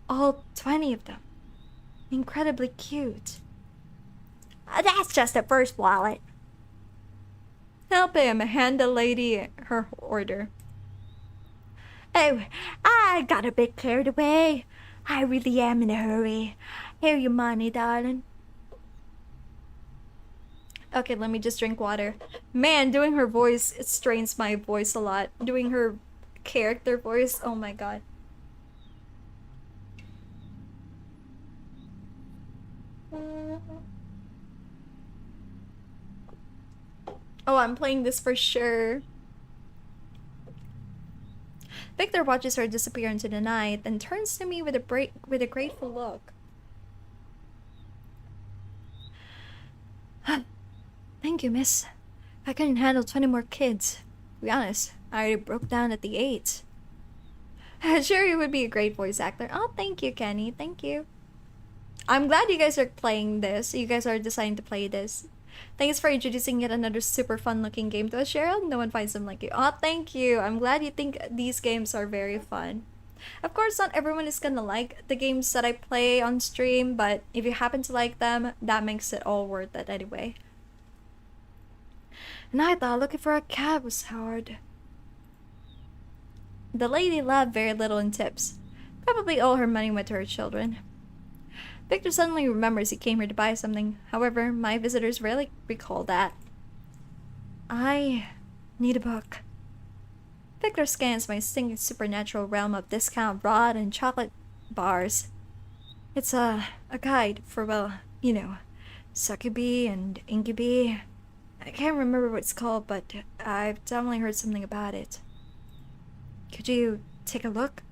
All 20 of them. Incredibly cute. That's just the first wallet. Help him hand the lady her order. Oh, I got a bit carried away. I really am in a hurry. Here your money, darling. Okay, let me just drink water. Man, doing her voice, it strains my voice a lot. Doing her character voice, oh my god. Oh, I'm playing this for sure. Victor watches her disappear into the night, then turns to me with a grateful look. Thank you, miss. I couldn't handle 20 more kids. To be honest, I already broke down at the 8. Sure, you would be a great voice actor. Oh, thank you, Kenny. Thank you. I'm glad you guys are playing this. You guys are deciding to play this. Thanks for introducing yet another super fun looking game to us, Cheryl. No one finds them like you. Oh, thank you. I'm glad you think these games are very fun. Of course, not everyone is gonna like the games that I play on stream, but if you happen to like them, that makes it all worth it anyway. And I thought looking for a cat was hard. The lady left very little in tips. Probably all her money went to her children. Victor suddenly remembers he came here to buy something. However, my visitors rarely recall that. I need a book. Victor scans my stinking supernatural realm of discount rod and chocolate bars. It's a guide for, well, you know, succubi and incubi. I can't remember what it's called, but I've definitely heard something about it. Could you take a look?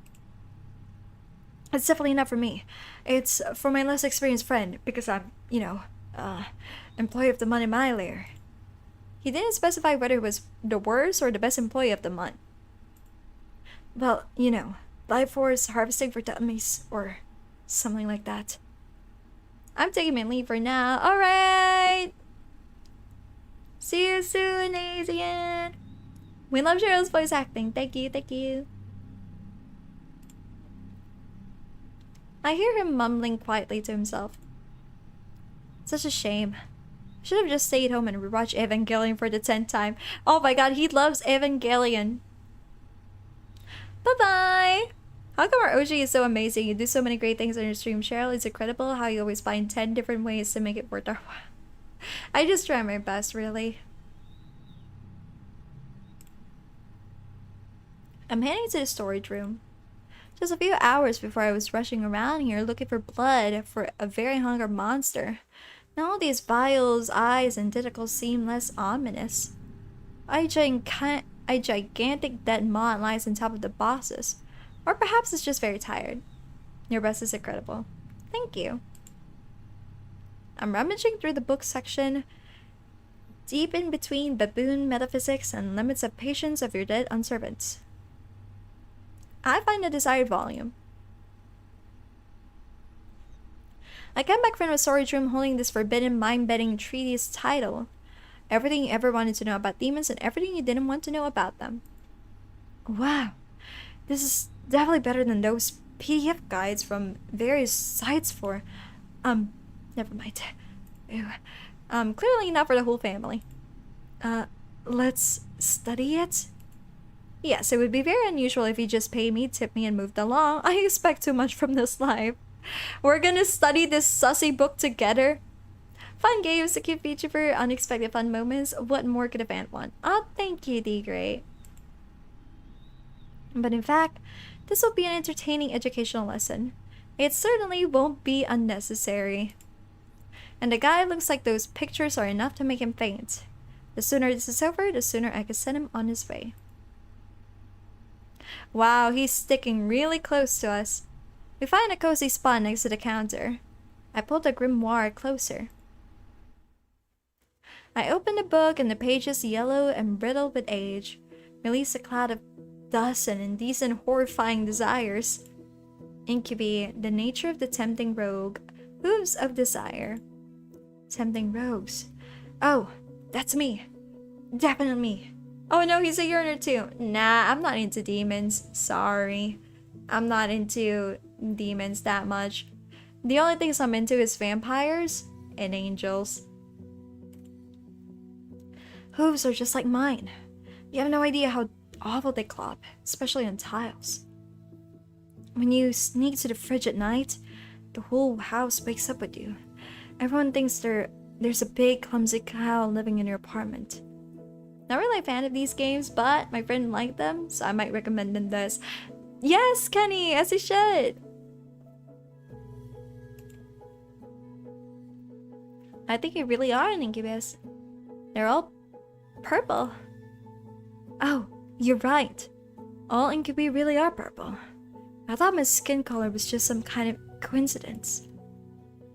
It's definitely not for me. It's for my less experienced friend, because I'm, you know, employee of the month in my lair. He didn't specify whether it was the worst or the best employee of the month. Well, you know, life force harvesting for dummies, or something like that. I'm taking my leave for now. Alright! See you soon, Asian! We love Cheryl's voice acting. Thank you, thank you. I hear him mumbling quietly to himself. Such a shame. Should have just stayed home and rewatched Evangelion for the 10th time. Oh my god, he loves Evangelion. Bye-bye! How come our OG is so amazing? You do so many great things on your stream, Cheryl. It's incredible how you always find 10 different ways to make it worth our while. I just try my best, really. I'm heading to the storage room. Just a few hours before I was rushing around here looking for blood for a very hungry monster. Now all these vials, eyes, and tentacles seem less ominous. A gigantic dead moth lies on top of the bosses. Or perhaps it's just very tired. Your best is incredible. Thank you. I'm rummaging through the book section, deep in between baboon metaphysics and limits of patience of your dead unservants. I find the desired volume. I came back from the storage room holding this forbidden mind-bending treatise title. Everything you ever wanted to know about demons and everything you didn't want to know about them. Wow. This is definitely better than those PDF guides from various sites for... never mind. Ew. Clearly not for the whole family. Let's study it? Yes, it would be very unusual if you just paid me, tipped me, and moved along. I expect too much from this life. We're gonna study this sussy book together. Fun games, a cute vtuber, unexpected fun moments. What more could a fan want? Oh, thank you, D-Great. But in fact, this will be an entertaining educational lesson. It certainly won't be unnecessary. And the guy looks like those pictures are enough to make him faint. The sooner this is over, the sooner I can send him on his way. Wow, he's sticking really close to us. We find a cozy spot next to the counter. I pull the grimoire closer. I open the book and the pages, yellow and brittle with age, release a cloud of dust and indecent, horrifying desires. Incubi, the nature of the tempting rogue, hooves of desire. Tempting rogues. Oh, that's me. Definitely me. Oh no, he's a yearner too. Nah, I'm not into demons. Sorry. I'm not into demons that much. The only things I'm into is vampires and angels. Hooves are just like mine. You have no idea how awful they clop, especially on tiles. When you sneak to the fridge at night, the whole house wakes up with you. Everyone thinks there's a big clumsy cow living in your apartment. Not really a fan of these games, but my friend liked them, so I might recommend them this. Yes, Kenny, as you should. I think you really are an incubus. They're all purple. Oh, you're right. All incubi really are purple. I thought my skin color was just some kind of coincidence.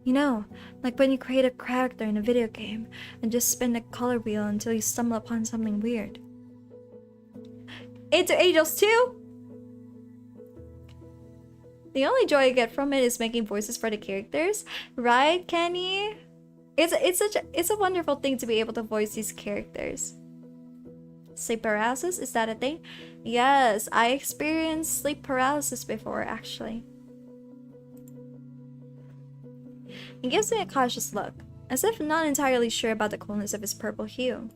You know, like when you create a character in a video game and just spin the color wheel until you stumble upon something weird. Into Angels too? The only joy I get from it is making voices for the characters, right, Kenny? It's a wonderful thing to be able to voice these characters. Sleep paralysis, is that a thing? Yes, I experienced sleep paralysis before, actually. He gives me a cautious look, as if not entirely sure about the coolness of his purple hue.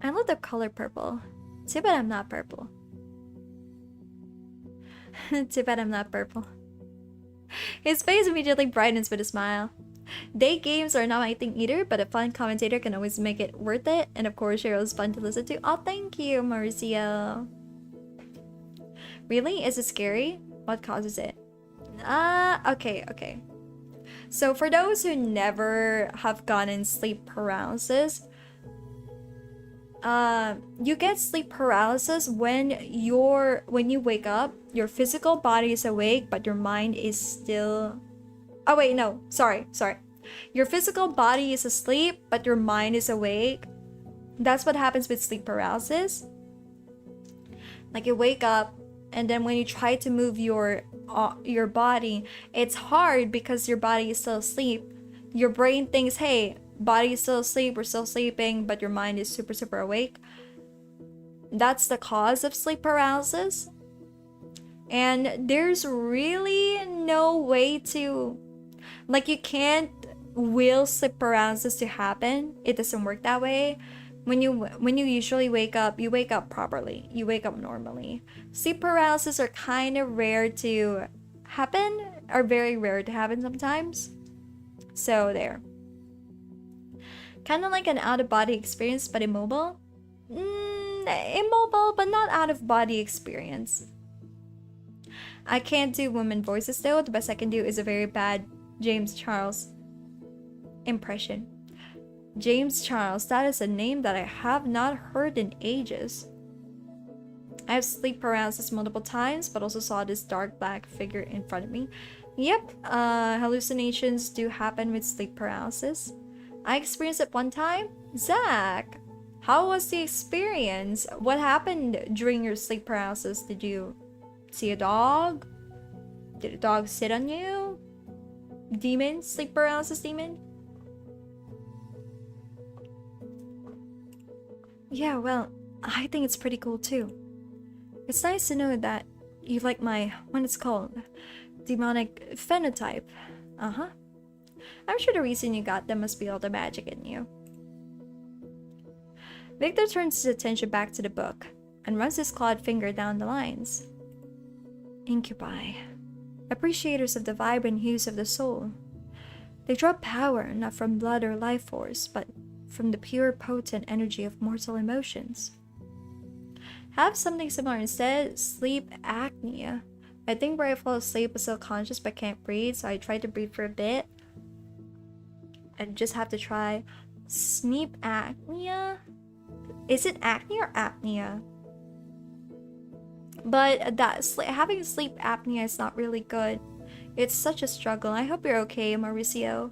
I love the color purple. Too bad I'm not purple. Too bad I'm not purple. His face immediately brightens with a smile. Day games are not my thing either, but a fun commentator can always make it worth it. And of course, Cheryl is fun to listen to. Oh, thank you, Mauricio. Really? Is it scary? What causes it? Okay. So for those who never have gotten sleep paralysis, you get sleep paralysis when you wake up, your physical body is awake, but your mind is still... Oh wait, no, sorry. Your physical body is asleep, but your mind is awake. That's what happens with sleep paralysis. Like you wake up, and then when you try to move your body, it's hard because your body is still asleep. Your brain thinks, hey, body is still asleep, we're still sleeping, but your mind is super awake. That's the cause of sleep paralysis. And there's really no way to, like, you can't will sleep paralysis to happen. It doesn't work that way. When you usually wake up, you wake up properly. You wake up normally. Sleep paralysis are kind of rare to happen, are very rare to happen sometimes. So there. Kind of like an out-of-body experience, but immobile. Immobile, but not out-of-body experience. I can't do women voices though. The best I can do is a very bad James Charles impression. James Charles, that is a name that I have not heard in ages. I have sleep paralysis multiple times, but also saw this dark black figure in front of me. Yep, hallucinations do happen with sleep paralysis. I experienced it one time. Zach, how was the experience? What happened during your sleep paralysis? Did you see a dog? Did a dog sit on you? Demon? Sleep paralysis demon? Yeah, well, I think it's pretty cool too. It's nice to know that you like my, what it's called, demonic phenotype. Uh-huh. I'm sure the reason you got them must be all the magic in you. Victor turns his attention back to the book and runs his clawed finger down the lines. Incubi. Appreciators of the vibrant hues of the soul. They draw power not from blood or life force, but from the pure, potent energy of mortal emotions. Have something similar instead, sleep apnea. I think where I fall asleep is still conscious but can't breathe, so I try to breathe for a bit. And just have to try sleep apnea. Is it acne or apnea? But that having sleep apnea is not really good. It's such a struggle. I hope you're okay, Mauricio.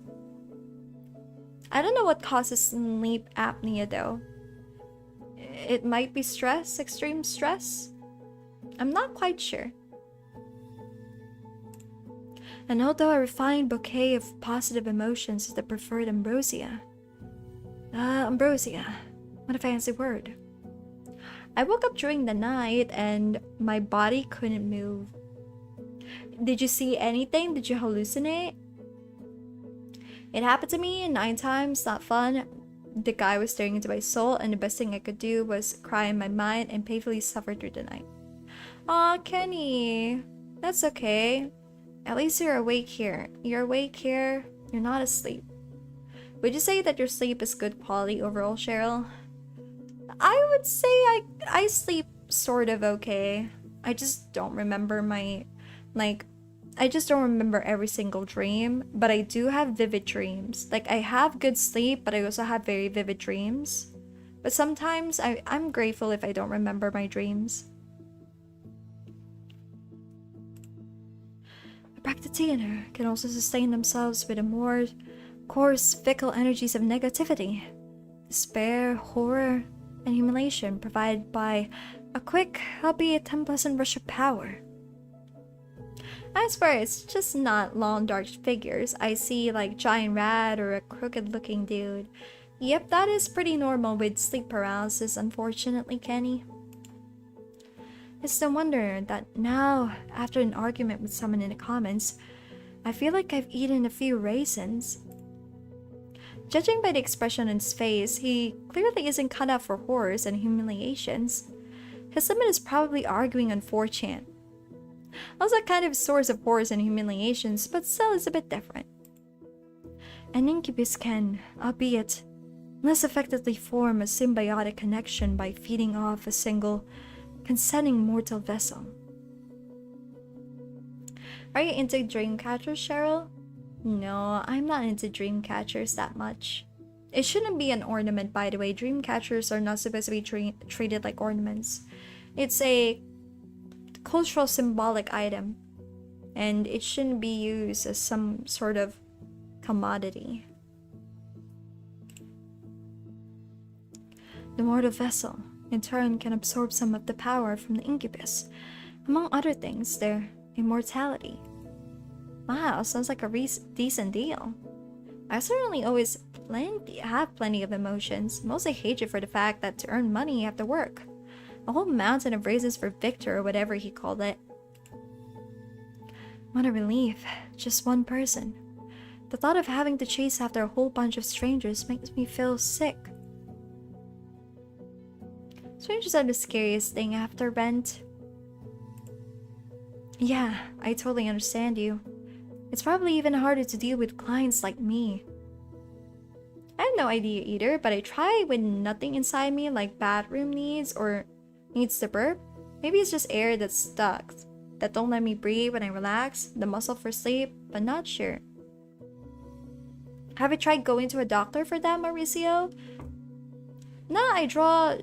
I don't know what causes sleep apnea though. It might be stress, extreme stress. I'm not quite sure. And although a refined bouquet of positive emotions is the preferred ambrosia. Ambrosia. What a fancy word. I woke up during the night and my body couldn't move. Did you see anything? Did you hallucinate? It happened to me 9 times, not fun. The guy was staring into my soul and the best thing I could do was cry in my mind and painfully suffer through the night. Aw, Kenny. That's okay. At least you're awake here. You're awake here. You're not asleep. Would you say that your sleep is good quality overall, Cheryl? I would say I sleep sort of okay. I just don't remember I just don't remember every single dream, but I do have vivid dreams. Like, I have good sleep, but I also have very vivid dreams. But sometimes I'm grateful if I don't remember my dreams. A practitioner can also sustain themselves with the more coarse, fickle energies of negativity, despair, horror, and humiliation provided by a quick, albeit unpleasant rush of power. I swear, it's just not long dark figures. I see like giant rat or a crooked looking dude. Yep, that is pretty normal with sleep paralysis, unfortunately, Kenny. It's no wonder that now, after an argument with someone in the comments, I feel like I've eaten a few raisins. Judging by the expression on his face, he clearly isn't cut out for horrors and humiliations. His limit is probably arguing on 4chan. Also a kind of source of horrors and humiliations, but still is a bit different. An incubus can, albeit less effectively, form a symbiotic connection by feeding off a single, consenting mortal vessel. Are you into dream catchers, Cheryl? No, I'm not into dream catchers that much. It shouldn't be an ornament, by the way. Dream catchers are not supposed to be treated like ornaments. It's a cultural symbolic item, and it shouldn't be used as some sort of commodity. The mortal vessel, in turn, can absorb some of the power from the incubus, among other things, their immortality. Wow, sounds like a decent deal. I certainly always have plenty of emotions, mostly hatred for the fact that to earn money you have to work. A whole mountain of raisins for Victor or whatever he called it. What a relief. Just one person. The thought of having to chase after a whole bunch of strangers makes me feel sick. Strangers are the scariest thing after rent. Yeah, I totally understand you. It's probably even harder to deal with clients like me. I have no idea either, but I try with nothing inside me like bathroom needs or needs to burp. Maybe it's just air that's stuck, that don't let me breathe when I relax, the muscle for sleep, but not sure. Have you tried going to a doctor for that, Mauricio? Nah, I draw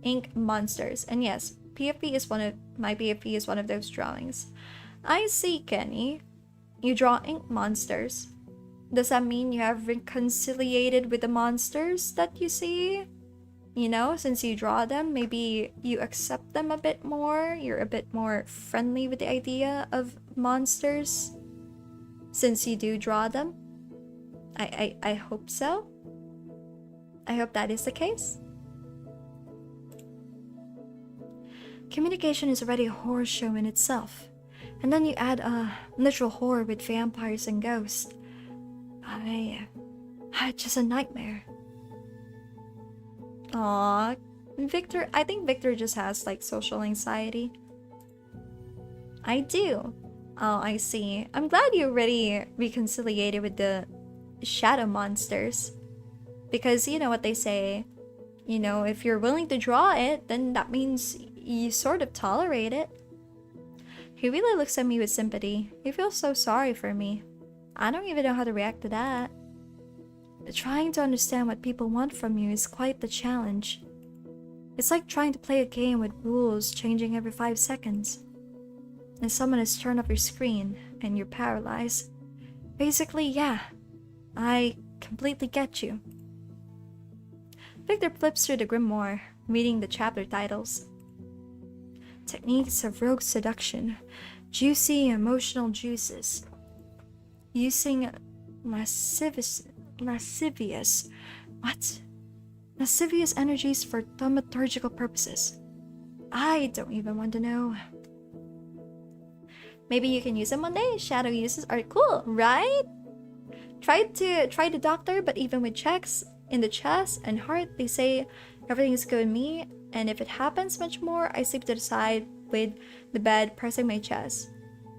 ink monsters, and yes, my PFP is one of those drawings. I see, Kenny. You draw ink monsters. Does that mean you have reconciliated with the monsters that you see? You know, since you draw them, maybe you accept them a bit more. You're a bit more friendly with the idea of monsters since you do draw them. I hope so. I hope that is the case. Communication is already a horror show in itself. And then you add a literal horror with vampires and ghosts. It's just a nightmare. Aww. Victor, I think Victor just has like social anxiety. I do. Oh, I see. I'm glad you already reconciliated with the shadow monsters. Because you know what they say. You know, if you're willing to draw it, then that means you sort of tolerate it. He really looks at me with sympathy. He feels so sorry for me. I don't even know how to react to that. Trying to understand what people want from you is quite the challenge. It's like trying to play a game with rules changing every 5 seconds. And someone has turned off your screen and you're paralyzed. Basically, yeah, I completely get you. Victor flips through the grimoire, reading the chapter titles. Techniques of rogue seduction, juicy emotional juices. Using lascivious energies for thaumaturgical purposes. I don't even want to know. Maybe you can use them one day. Shadow uses are cool, right? Try the doctor, but even with checks in the chest and heart, they say everything is good with me, and if it happens much more, I sleep to the side with the bed pressing my chest.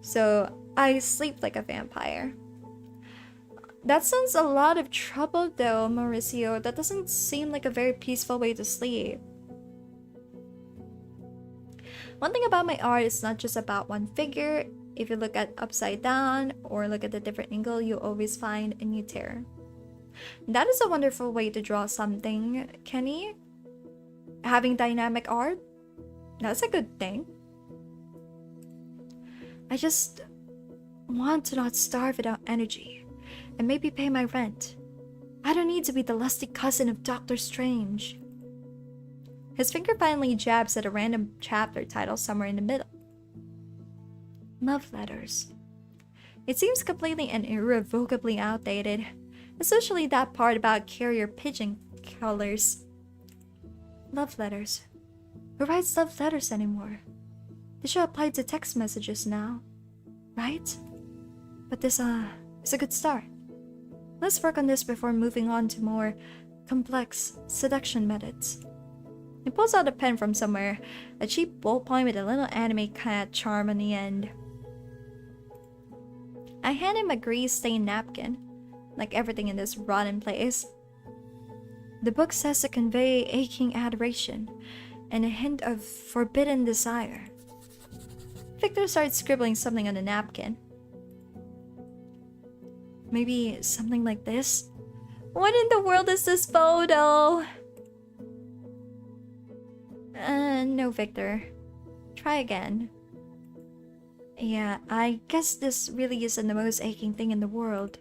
So I sleep like a vampire. That sounds a lot of trouble though, Mauricio. That doesn't seem like a very peaceful way to sleep. One thing about my art is not just about one figure. If you look at upside down or look at a different angle, you'll always find a new tear. That is a wonderful way to draw something, Kenny. Having dynamic art, that's a good thing. I just want to not starve without energy and maybe pay my rent. I don't need to be the lusty cousin of Doctor Strange. His finger finally jabs at a random chapter title somewhere in the middle. Love letters. It seems completely and irrevocably outdated, especially that part about carrier pigeon colors. Love letters. Who writes love letters anymore? They should apply to text messages now, right? But this is a good start. Let's work on this before moving on to more complex seduction methods. He pulls out a pen from somewhere, a cheap ballpoint with a little anime cat charm on the end. I hand him a grease-stained napkin, like everything in this rotten place. The book says to convey aching adoration and a hint of forbidden desire. Victor starts scribbling something on the napkin. Maybe something like this? What in the world is this photo? No, Victor. Try again. Yeah, I guess this really isn't the most aching thing in the world.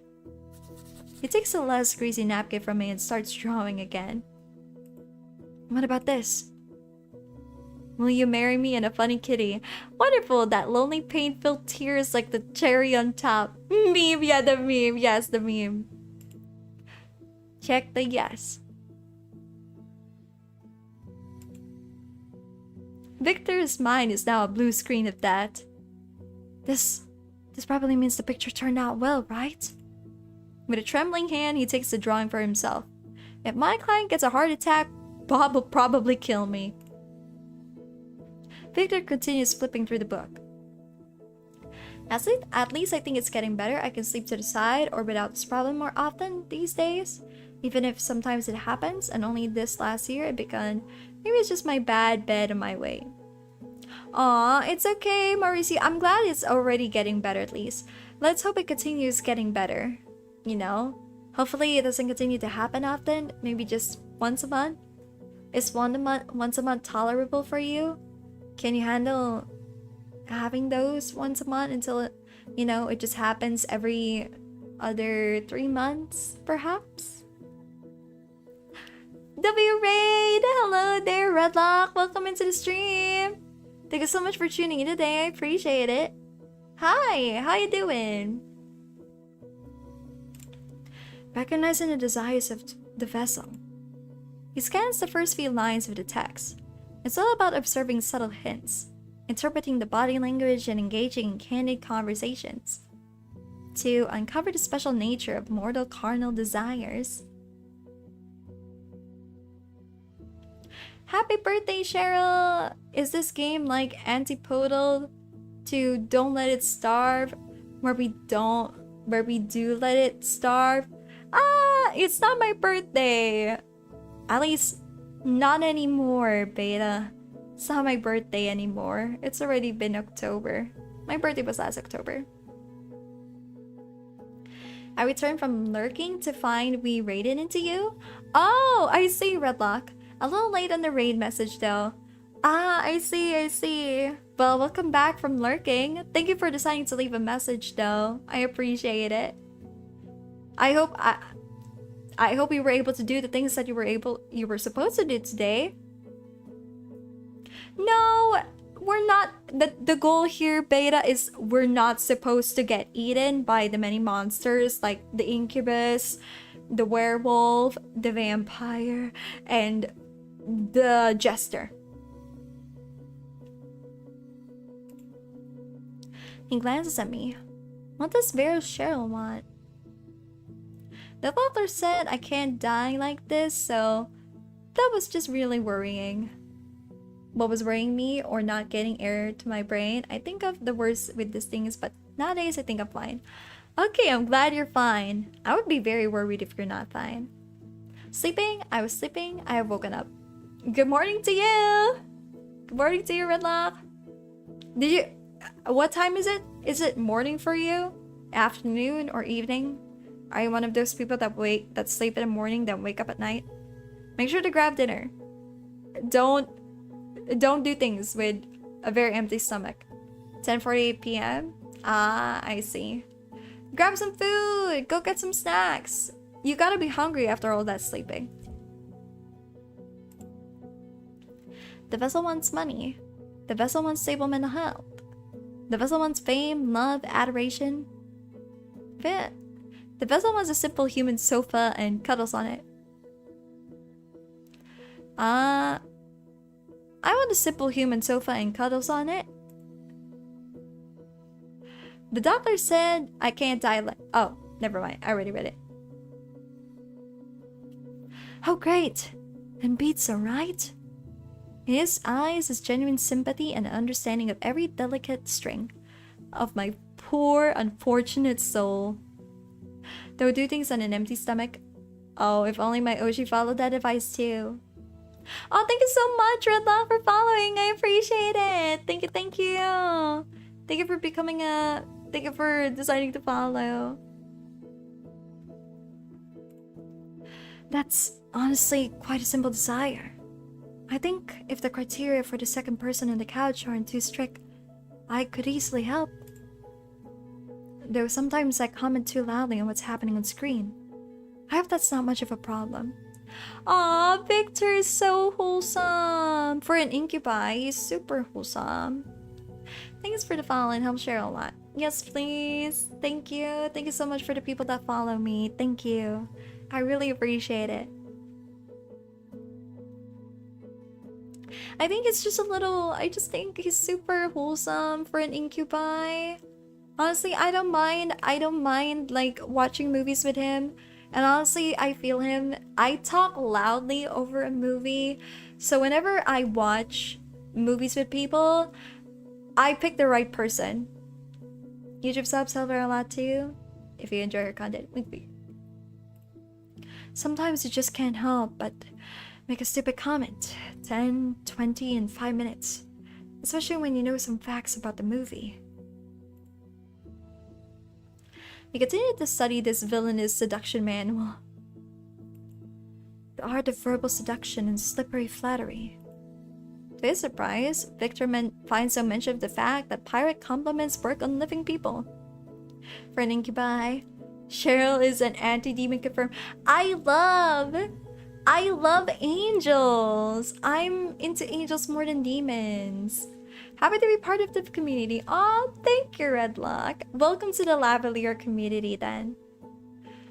He takes a less greasy napkin from me and starts drawing again. What about this? Will you marry me and a funny kitty? Wonderful, that lonely pain-filled tears like the cherry on top. Meme, yeah, the meme. Yes, the meme. Check the yes. Victor's mind is now a blue screen of that. This This probably means the picture turned out well, right? With a trembling hand, he takes the drawing for himself. If my client gets a heart attack, Bob will probably kill me. Victor continues flipping through the book. At least I think it's getting better. I can sleep to the side or without this problem more often these days. Even if sometimes it happens, and only this last year it began. Maybe it's just my bad bed in my way. Aw, it's okay, Mauricio. I'm glad it's already getting better at least. Let's hope it continues getting better. You know? Hopefully it doesn't continue to happen often. Maybe just once a month. Is once a month tolerable for you? Can you handle having those once a month until it, you know, it just happens every other 3 months, perhaps? W Raid! Hello there, Redlock! Welcome into the stream! Thank you so much for tuning in today. I appreciate it. Hi! How you doing? Recognizing the desires of the vessel. He scans the first few lines of the text. It's all about observing subtle hints, interpreting the body language, and engaging in candid conversations to uncover the special nature of mortal carnal desires. Happy birthday, Cheryl! Is this game like antipodal to Don't Let It Starve, where we do let it starve? Ah, it's not my birthday. At least not anymore, Beta. It's not my birthday anymore. It's already been October. My birthday was last October. I returned from lurking to find we raided into you. Oh, I see, Redlock. A little late on the raid message though. Ah, I see. Well, welcome back from lurking. Thank you for deciding to leave a message though. I appreciate it. I hope you were able to do the things that you were supposed to do today. No, we're not. The goal here, Beta, is we're not supposed to get eaten by the many monsters like the incubus, the werewolf, the vampire, and the jester. He glances at me. What does Vero Cheryl want? The doctor said I can't die like this, so that was just really worrying. What was worrying me or not getting air to my brain? I think of the worst with these things, but nowadays I think I'm fine. Okay, I'm glad you're fine. I would be very worried if you're not fine. Sleeping? I was sleeping. I have woken up. Good morning to you! Good morning to you, Redlock. Did you... What time is it? Is it morning for you? Afternoon or evening? Are you one of those people that sleep in the morning then wake up at night? Make sure to grab dinner. Don't do things with a very empty stomach. 10:48 p.m. Ah, I see. Grab some food. Go get some snacks. You gotta be hungry after all that sleeping. The vessel wants money. The vessel wants stable mental health. The vessel wants fame, love, adoration. Fit. The vessel wants a simple human sofa and cuddles on it. I want a simple human sofa and cuddles on it. The doctor said I can't die like... Oh, never mind. I already read it. Oh, great. And beats alright? In his eyes is genuine sympathy and understanding of every delicate string of my poor, unfortunate soul. Though do things on an empty stomach. Oh, if only my Oshi followed that advice too. Oh, thank you so much, Redlock, for following. I appreciate it. Thank you, thank you. Thank you for becoming a... Thank you for deciding to follow. That's honestly quite a simple desire. I think if the criteria for the second person on the couch aren't too strict, I could easily help. Though sometimes I comment too loudly on what's happening on screen. I hope that's not much of a problem. Aw, Victor is so wholesome! For an incubi, he's super wholesome. Thanks for the follow and help share a lot. Yes, please. Thank you. Thank you so much for the people that follow me. Thank you. I really appreciate it. I think it's just a little... I just think he's super wholesome for an incubi. Honestly, I don't mind. I don't mind like watching movies with him. And honestly, I feel him. I talk loudly over a movie. So whenever I watch movies with people, I pick the right person. YouTube subs help her a lot too. If you enjoy her content, maybe. Sometimes you just can't help but make a stupid comment. 10, 20, and 5 minutes. Especially when you know some facts about the movie. We continue to study this villainous seduction manual. The art of verbal seduction and slippery flattery. To his surprise, Victor finds some mention of the fact that pirate compliments work on living people. For an incubi, Cheryl is an anti-demon confirmed. I love angels. I'm into angels more than demons. Happy to be part of the community. Oh, thank you, Redlock. Welcome to the Lavalier community then.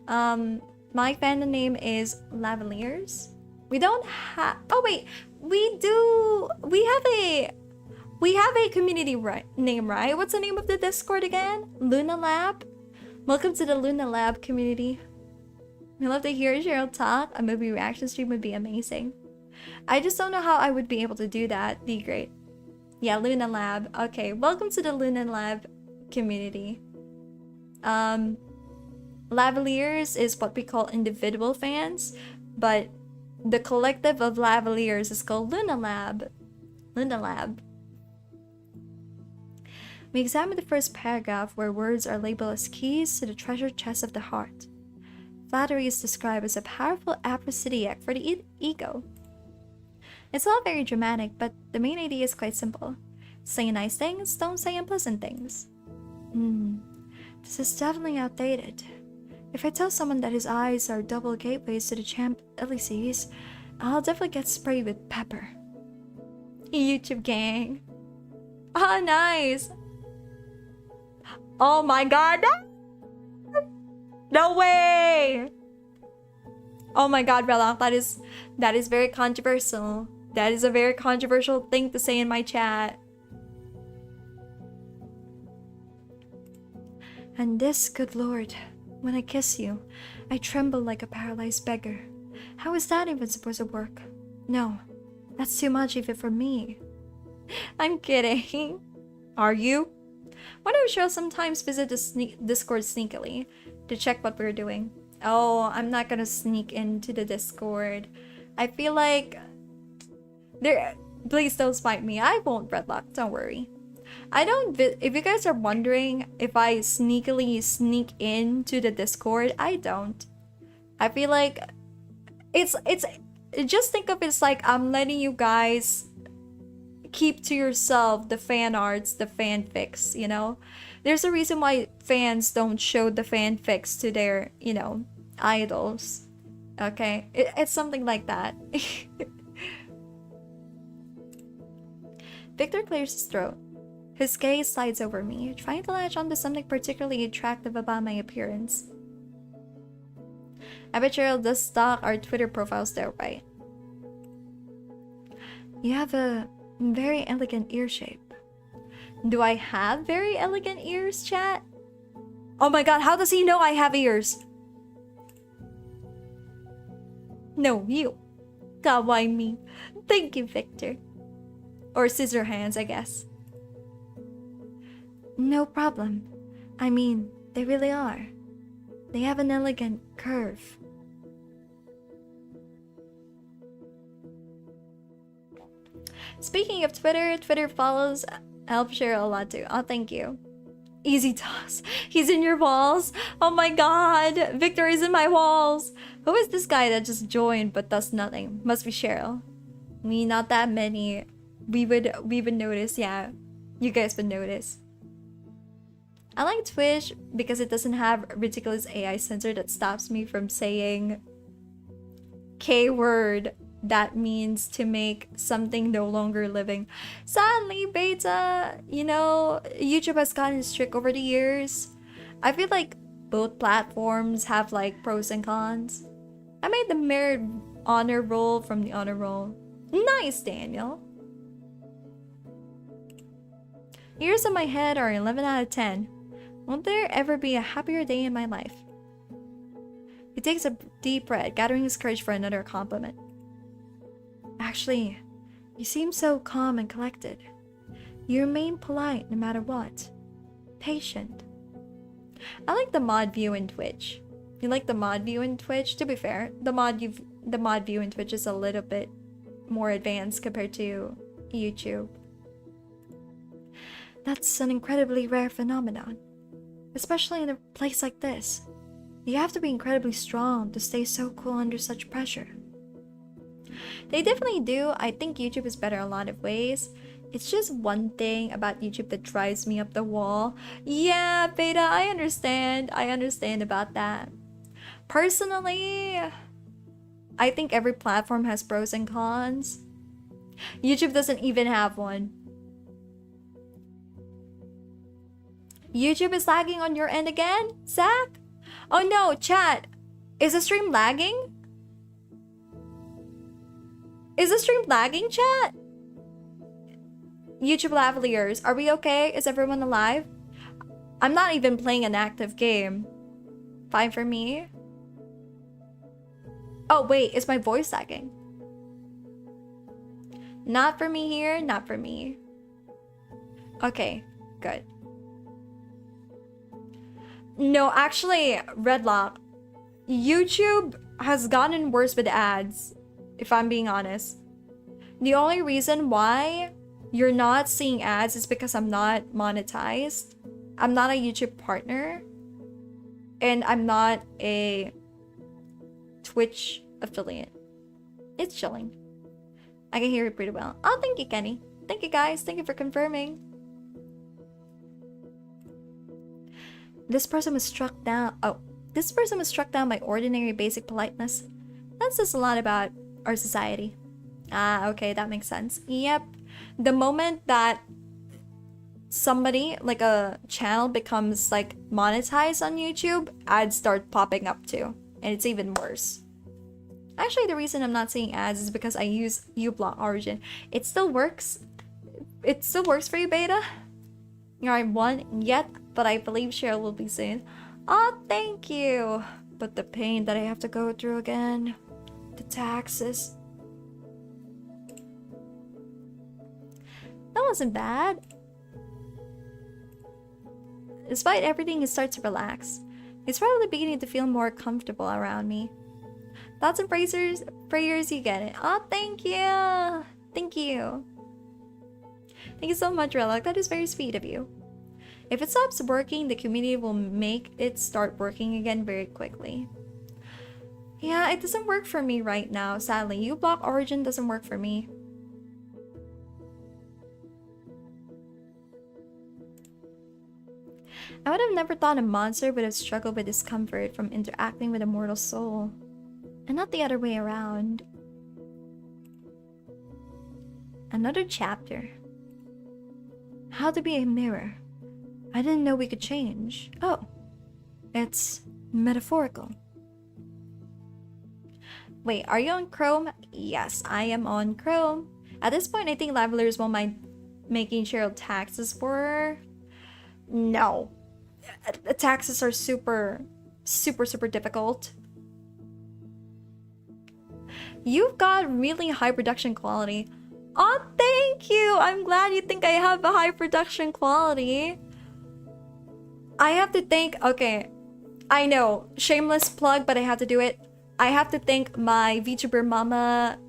My fandom name is Lavaliers. We don't have... Oh, wait. We do... We have a community name, right? What's the name of the Discord again? Luna Lab? Welcome to the Luna Lab community. I love to hear Cheryl talk. A movie reaction stream would be amazing. I just don't know how I would be able to do that. Be great. Yeah, Luna Lab. Okay, welcome to the Luna Lab community. Lavaliers is what we call individual fans, but the collective of Lavaliers is called Luna Lab. Luna Lab. We examine the first paragraph where words are labeled as keys to the treasure chest of the heart. Flattery is described as a powerful aphrodisiac for the ego. It's all very dramatic, but the main idea is quite simple. Say nice things, don't say unpleasant things. This is definitely outdated. If I tell someone that his eyes are double gateways to the Champ Elysees, I'll definitely get sprayed with pepper. YouTube gang. Ah, nice. Oh my god. No way. Oh my god, Relak, that is very controversial. That is a very controversial thing to say in my chat. And this, good lord, when I kiss you, I tremble like a paralyzed beggar. How is that even supposed to work? No, that's too much even for me. I'm kidding. Are you? Why don't Cheryl sometimes visit the Discord sneakily to check what we're doing? Oh, I'm not gonna sneak into the Discord. I feel like... Please don't spite me. I won't, Redlock. Don't worry. I don't... If you guys are wondering if I sneakily sneak into the Discord, I don't. I feel like... It's... Just think of it as like I'm letting you guys keep to yourself the fan arts, the fanfics, you know? There's a reason why fans don't show the fanfics to their, you know, idols. Okay? It's something like that. Victor clears his throat. His gaze slides over me, trying to latch onto something particularly attractive about my appearance. I bet Cheryl does stalk our Twitter profiles there, right? You have a very elegant ear shape. Do I have very elegant ears, chat? Oh my god, how does he know I have ears? No, you. Kawaii me. Thank you, Victor. Or scissor hands, I guess. No problem. I mean, they really are. They have an elegant curve. Speaking of Twitter, Twitter follows help Cheryl a lot too. Oh, thank you. Easy toss. He's in your walls. Oh my god. Victor is in my walls. Who is this guy that just joined but does nothing? Must be Cheryl. Me, not that many. We would notice, yeah. You guys would notice. I like Twitch because it doesn't have a ridiculous AI censor that stops me from saying K-word that means to make something no longer living. Sadly, beta, you know, YouTube has gotten strict over the years. I feel like both platforms have like pros and cons. I made the merit honor roll from the honor roll. Nice, Daniel. Ears in my head are 11 out of 10. Won't there ever be a happier day in my life? He takes a deep breath, gathering his courage for another compliment. Actually, you seem so calm and collected. You remain polite no matter what. Patient. I like the mod view in Twitch. You like the mod view in Twitch? To be fair, the mod view in Twitch is a little bit more advanced compared to YouTube. That's an incredibly rare phenomenon, especially in a place like this. You have to be incredibly strong to stay so cool under such pressure. They definitely do. I think YouTube is better in a lot of ways. It's just one thing about YouTube that drives me up the wall. Yeah, Beta, I understand. I understand about that. Personally, I think every platform has pros and cons. YouTube doesn't even have one. YouTube is lagging on your end again, Zach? Oh no, chat. Is the stream lagging? Is the stream lagging, chat? YouTube lavaliers, are we okay? Is everyone alive? I'm not even playing an active game. Fine for me. Oh wait, is my voice lagging? Not for me here, not for me. Okay, good. No, actually, Redlock, YouTube has gotten worse with ads, if I'm being honest. The only reason why you're not seeing ads is because I'm not monetized. I'm not a YouTube partner. And I'm not a Twitch affiliate. It's chilling. I can hear it pretty well. Oh, thank you, Kenny. Thank you, guys. Thank you for confirming. This person was struck down. Oh, this person was struck down by ordinary basic politeness. That says a lot about our society. Ah, okay, that makes sense. Yep. The moment that somebody, like a channel, becomes like monetized on YouTube, ads start popping up too. And it's even worse. Actually, the reason I'm not seeing ads is because I use uBlock Origin. It still works. It still works for you, Beta. You aren't one yet, but I believe Cheryl will be soon. Oh, thank you. But the pain that I have to go through again. The taxes. That wasn't bad. Despite everything, he starts to relax. He's probably beginning to feel more comfortable around me. Thoughts and prayers, you get it. Oh, thank you. Thank you. Thank you so much, Relic. That is very sweet of you. If it stops working, the community will make it start working again very quickly. Yeah, it doesn't work for me right now, sadly. uBlock Origin doesn't work for me. I would have never thought a monster would have struggled with discomfort from interacting with a mortal soul. And not the other way around. Another chapter. How to be a mirror. I didn't know we could change. Oh. It's metaphorical. Wait, are you on Chrome? Yes, I am on Chrome. At this point, I think Lavalers won't mind making Cheryl taxes for her. No. Taxes are super difficult. You've got really high production quality. Oh, thank you! I'm glad you think I have a high production quality. I have to thank... Okay, I know. Shameless plug, but I have to do it. I have to thank my VTuber mama,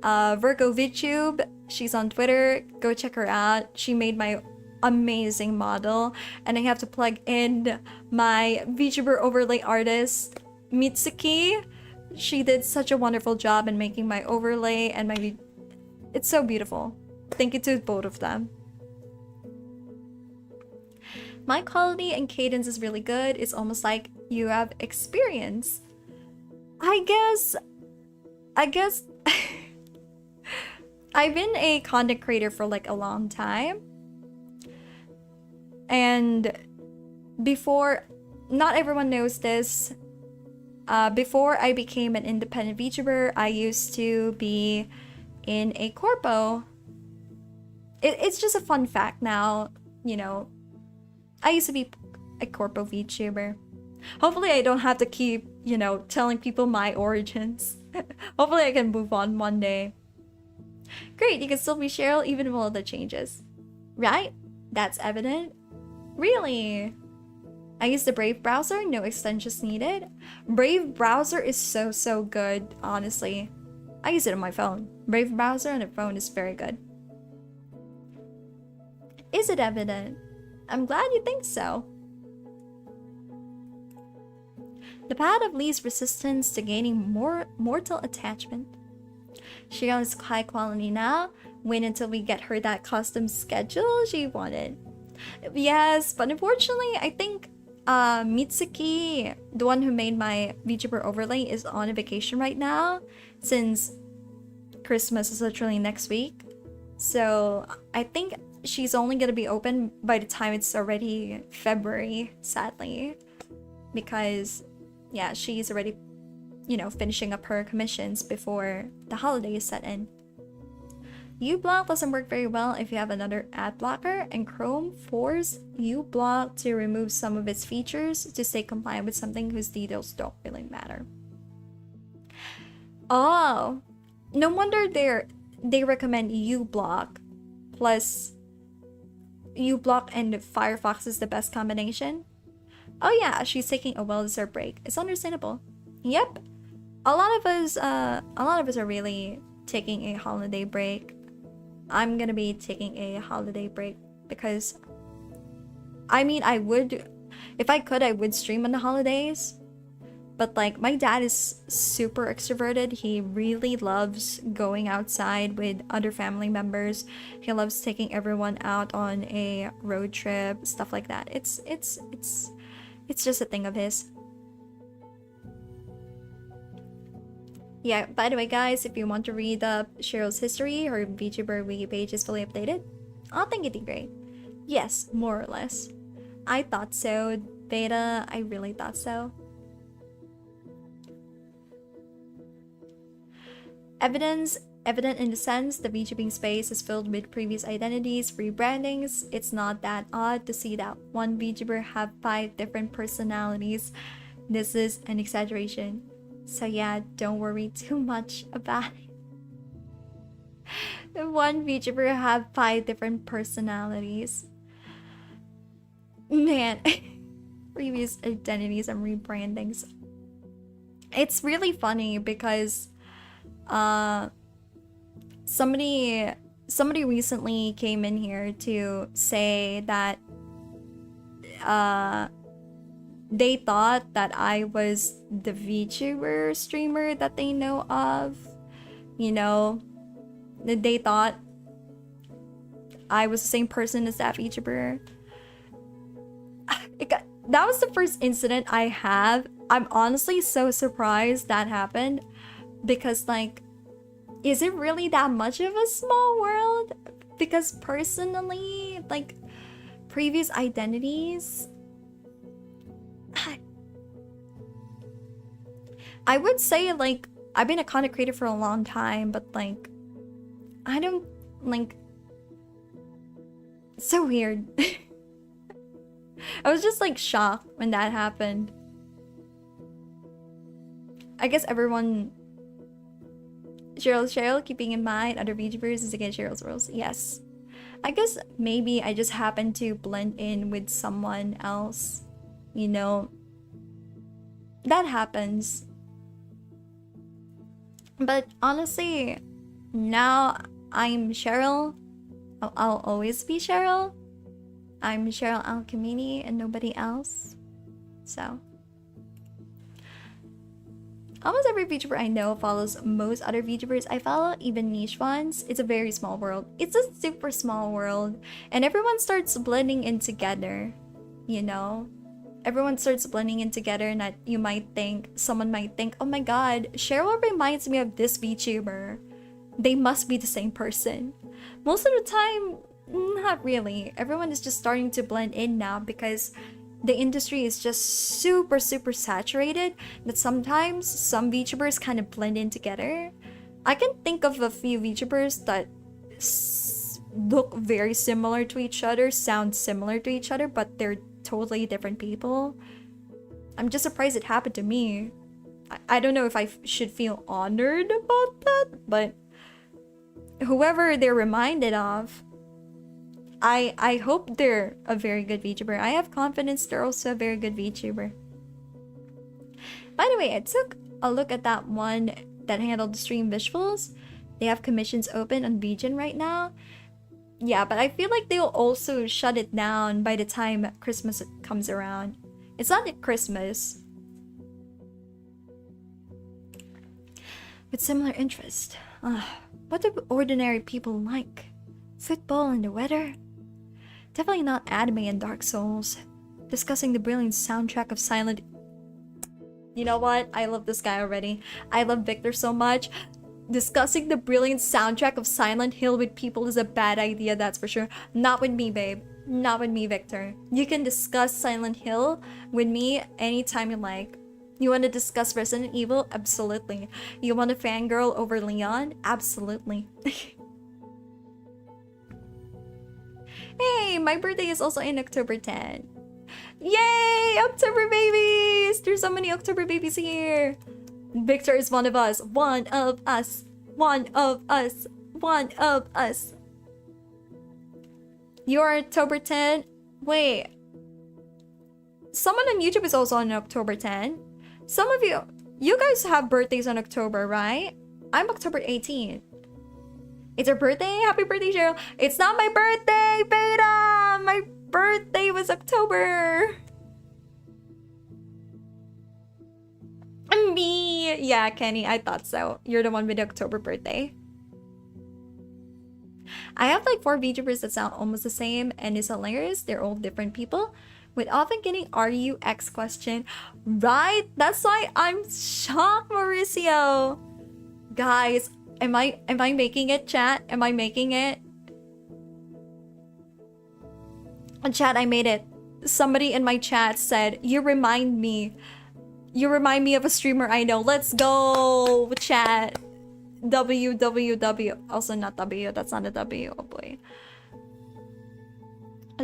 Virgo VTube. She's on Twitter. Go check her out. She made my amazing model. And I have to plug in my VTuber overlay artist, Mitsuki. She did such a wonderful job in making my overlay and my... It's so beautiful. Thank you to both of them. My quality and cadence is really good. It's almost like you have experience. I guess I've been a content creator for like a long time. And before, not everyone knows this, before I became an independent VTuber, I used to be in a corpo. It's just a fun fact now, you know. I used to be a corpo VTuber. Hopefully I don't have to keep, you know, telling people my origins. Hopefully I can move on one day. Great, you can still be Cheryl even with all the changes. Right? That's evident. Really? I use the Brave browser, no extensions needed. Brave browser is so good, honestly. I use it on my phone. Brave browser on the phone is very good. Is it evident? I'm glad you think so. The path of least resistance to gaining more mortal attachment. Cheryl is high quality now. Wait until we get her that custom schedule she wanted. Yes, but unfortunately, I think Mitsuki, the one who made my VTuber overlay, is on a vacation right now since Christmas is literally next week. So I think she's only gonna be open by the time it's already February, sadly. Because, yeah, she's already, you know, finishing up her commissions before the holidays set in. uBlock doesn't work very well if you have another ad blocker, and Chrome forces uBlock to remove some of its features to stay compliant with something whose details don't really matter. Oh, no wonder they recommend uBlock plus uBlock and Firefox is the best combination. Oh yeah, she's taking a well-deserved break. It's understandable. Yep, a lot of us are really taking a holiday break. I'm gonna be taking a holiday break because, I mean, I would, if I could, I would stream on the holidays. But like, my dad is super extroverted. He really loves going outside with other family members. He loves taking everyone out on a road trip, stuff like that. It's just a thing of his. Yeah, by the way, guys, if you want to read up Cheryl's history, her VTuber wiki page is fully updated. Oh, thank you, D-Gray. Yes, more or less. I thought so. Beta, I really thought so. Evident in the sense the VTubing space is filled with previous identities, rebrandings. It's not that odd to see that one VTuber have 5 different personalities. This is an exaggeration. So yeah, don't worry too much about it. One VTuber have 5 different personalities. Man, previous identities and rebrandings. It's really funny because somebody recently came in here to say that they thought that I was the VTuber streamer that they know of. You know, they thought I was the same person as that VTuber. That was the first incident I have. I'm honestly so surprised that happened. Because, like, is it really that much of a small world? Because personally, like, previous identities, I would say, like, I've been a content creator for a long time, but, like, I don't, like, it's so weird. I was just, like, shocked when that happened. I guess everyone... Cheryl, keeping in mind other VTubers is against Cheryl's rules. Yes. I guess maybe I just happened to blend in with someone else. You know, that happens. But honestly, now I'm Cheryl. I'll always be Cheryl. I'm Cheryl Alchemini and nobody else. So... almost every VTuber I know follows most other VTubers I follow, even niche ones. It's a very small world. It's a super small world. And everyone starts blending in together, you know? Everyone starts blending in together and that you might think, someone might think, oh my god, Cheryl reminds me of this VTuber. They must be the same person. Most of the time, not really. Everyone is just starting to blend in now because the industry is just super saturated that sometimes some VTubers kind of blend in together. I can think of a few VTubers that look very similar to each other, sound similar to each other, but they're totally different people. I'm just surprised it happened to me. I don't know if I should feel honored about that, but whoever they're reminded of, I hope they're a very good VTuber. I have confidence they're also a very good VTuber. By the way, I took a look at that one that handled the stream visuals. They have commissions open on VGen right now. Yeah, but I feel like they'll also shut it down by the time Christmas comes around. It's not at Christmas. With similar interest. What do ordinary people like? Football and the weather? Definitely not anime and Dark Souls. Discussing the brilliant soundtrack of Silent... You know what? I love this guy already. I love Victor so much. Discussing the brilliant soundtrack of Silent Hill with people is a bad idea, that's for sure. Not with me, babe. Not with me, Victor. You can discuss Silent Hill with me anytime you like. You want to discuss Resident Evil? Absolutely. You want to fangirl over Leon? Absolutely. Hey, my birthday is also in October 10. Yay! October babies! There's so many October babies here. Victor is one of us. One of us. One of us. One of us. You're October 10? Wait. Someone on YouTube is also on October 10. Some of you guys have birthdays on October, right? I'm October 18th. It's her birthday? Happy birthday, Cheryl. It's not my birthday, Beta! My birthday was October. Me! Yeah, Kenny, I thought so. You're the one with the October birthday. I have like 4 VTubers that sound almost the same and it's hilarious. They're all different people. With often getting RUX question. Right? That's why I'm shocked, Mauricio. Guys, am I making it, chat? Am I making it? Chat, I made it. Somebody in my chat said, you remind me of a streamer I know. Let's go, chat. WWW. Also not W. That's not a W. Oh boy.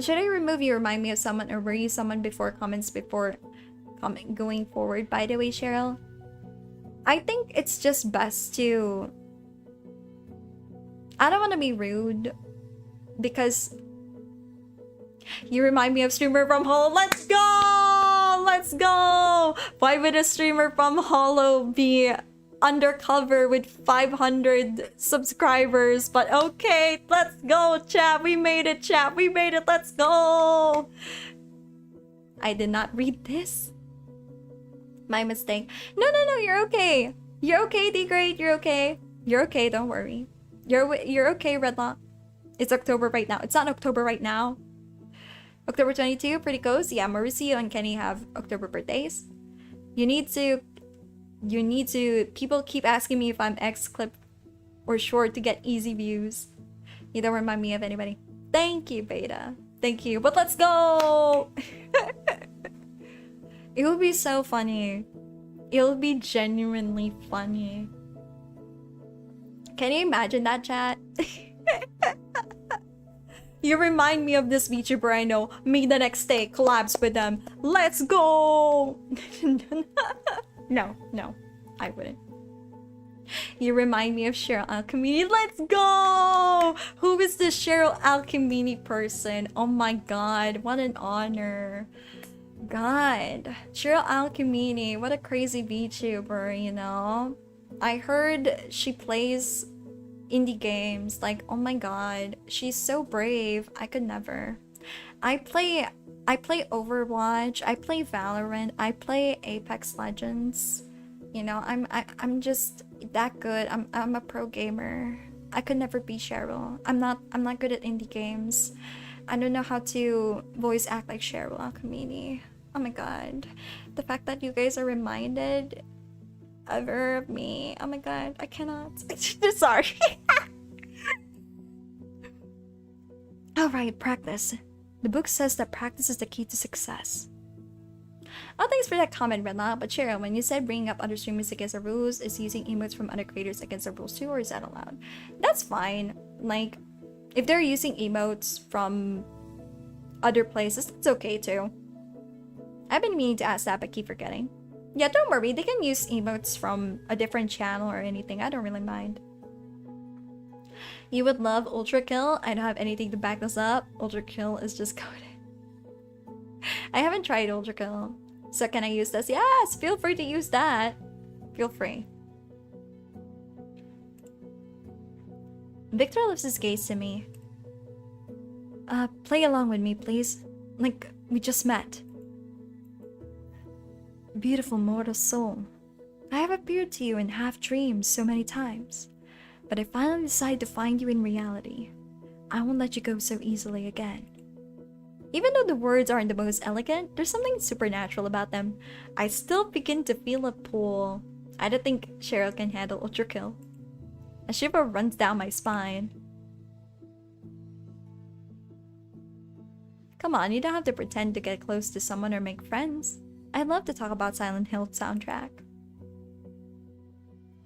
Should I remove you? Remind me of someone, or were you someone before comments before comment going forward? By the way, Cheryl, I think it's just best to. I don't want to be rude because you remind me of streamer from Hollow. Let's go! Let's go! Why would a streamer from Hollow be undercover with 500 subscribers? But okay, let's go, chat. We made it, chat. We made it. Let's go. I did not read this. My mistake. No, you're okay. You're okay, D-Grade. You're okay. You're okay, don't worry. You're okay, Redlock. It's October right now. It's not October right now. October 22, pretty close. Yeah, Mauricio and Kenny have October birthdays. You need to, people keep asking me if I'm X-Clip or short to get easy views. You don't remind me of anybody. Thank you, Beta. Thank you. But let's go! It will be so funny. It'll be genuinely funny. Can you imagine that, chat? You remind me of this VTuber I know. Me the next day, collabs with them. Let's go! No, I wouldn't. You remind me of Cheryl Alchemini. Let's go! Who is this Cheryl Alchemini person? Oh my god, what an honor. God, Cheryl Alchemini, what a crazy VTuber, you know? I heard she plays indie games. Like, oh my god, she's so brave. I could never. I play Overwatch, I play Valorant, I play Apex Legends. You know, I'm just that good. I'm a pro gamer. I could never be Cheryl. I'm not good at indie games. I don't know how to voice act like Cheryl Alchemini. Oh my god. The fact that you guys are reminded of me. Oh my god, I cannot. Sorry. Alright, practice. The book says that practice is the key to success. Oh, thanks for that comment, Redla. But Cheryl, when you said bringing up other streamers against the rules, is using emotes from other creators against the rules too, or is that allowed? That's fine. Like, if they're using emotes from other places, it's okay too. I've been meaning to ask that but keep forgetting. Yeah, don't worry, they can use emotes from a different channel or anything. I don't really mind. You would love Ultra Kill. I don't have anything to back this up. Ultra Kill is just coded. I haven't tried Ultra Kill. So can I use this? Yes, feel free to use that. Feel free. Victor lifts his gaze to me. Play along with me, please. Like we just met. Beautiful mortal soul. I have appeared to you in half dreams so many times, but I finally decided to find you in reality. I won't let you go so easily again. Even though the words aren't the most elegant, there's something supernatural about them. I still begin to feel a pull. I don't think Cheryl can handle Ultra Kill. A shiver runs down my spine. Come on, you don't have to pretend to get close to someone or make friends. I'd love to talk about Silent Hill soundtrack.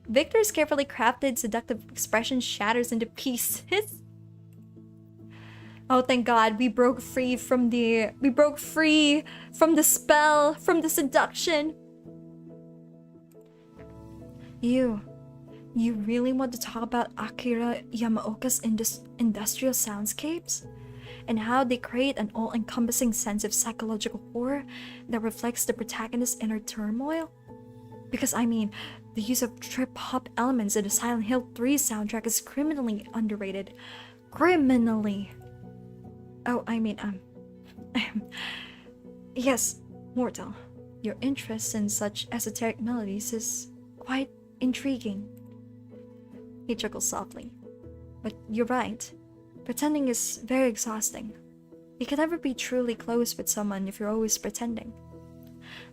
Victor's carefully crafted, seductive expression shatters into pieces. Oh, thank God, we broke free from the spell, from the seduction. You really want to talk about Akira Yamaoka's industrial soundscapes? And how they create an all-encompassing sense of psychological horror that reflects the protagonist's inner turmoil? Because I mean, the use of trip-hop elements in the Silent Hill 3 soundtrack is criminally underrated. Criminally. Oh, I mean, yes, Mortal. Your interest in such esoteric melodies is quite intriguing. He chuckles softly. But you're right. Pretending is very exhausting. You can never be truly close with someone if you're always pretending.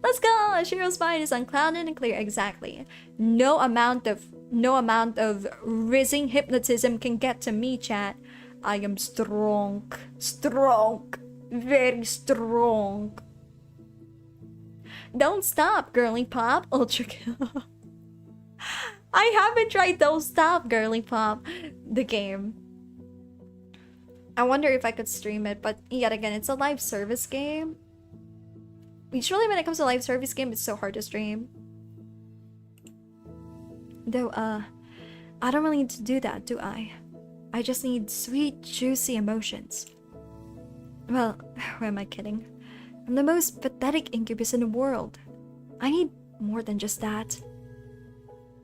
Let's go! Shiro's mind is unclouded and clear. Exactly. No amount of rizzing hypnotism can get to me, chat. I am strong. Strong. Very strong. Don't stop, girly pop. Ultra Kill. I haven't tried Don't Stop, girly pop. The game. I wonder if I could stream it, but yet again, it's a live service game. Usually when it comes to live service game, it's so hard to stream. Though, I don't really need to do that, do I? I just need sweet, juicy emotions. Well, who am I kidding? I'm the most pathetic incubus in the world. I need more than just that.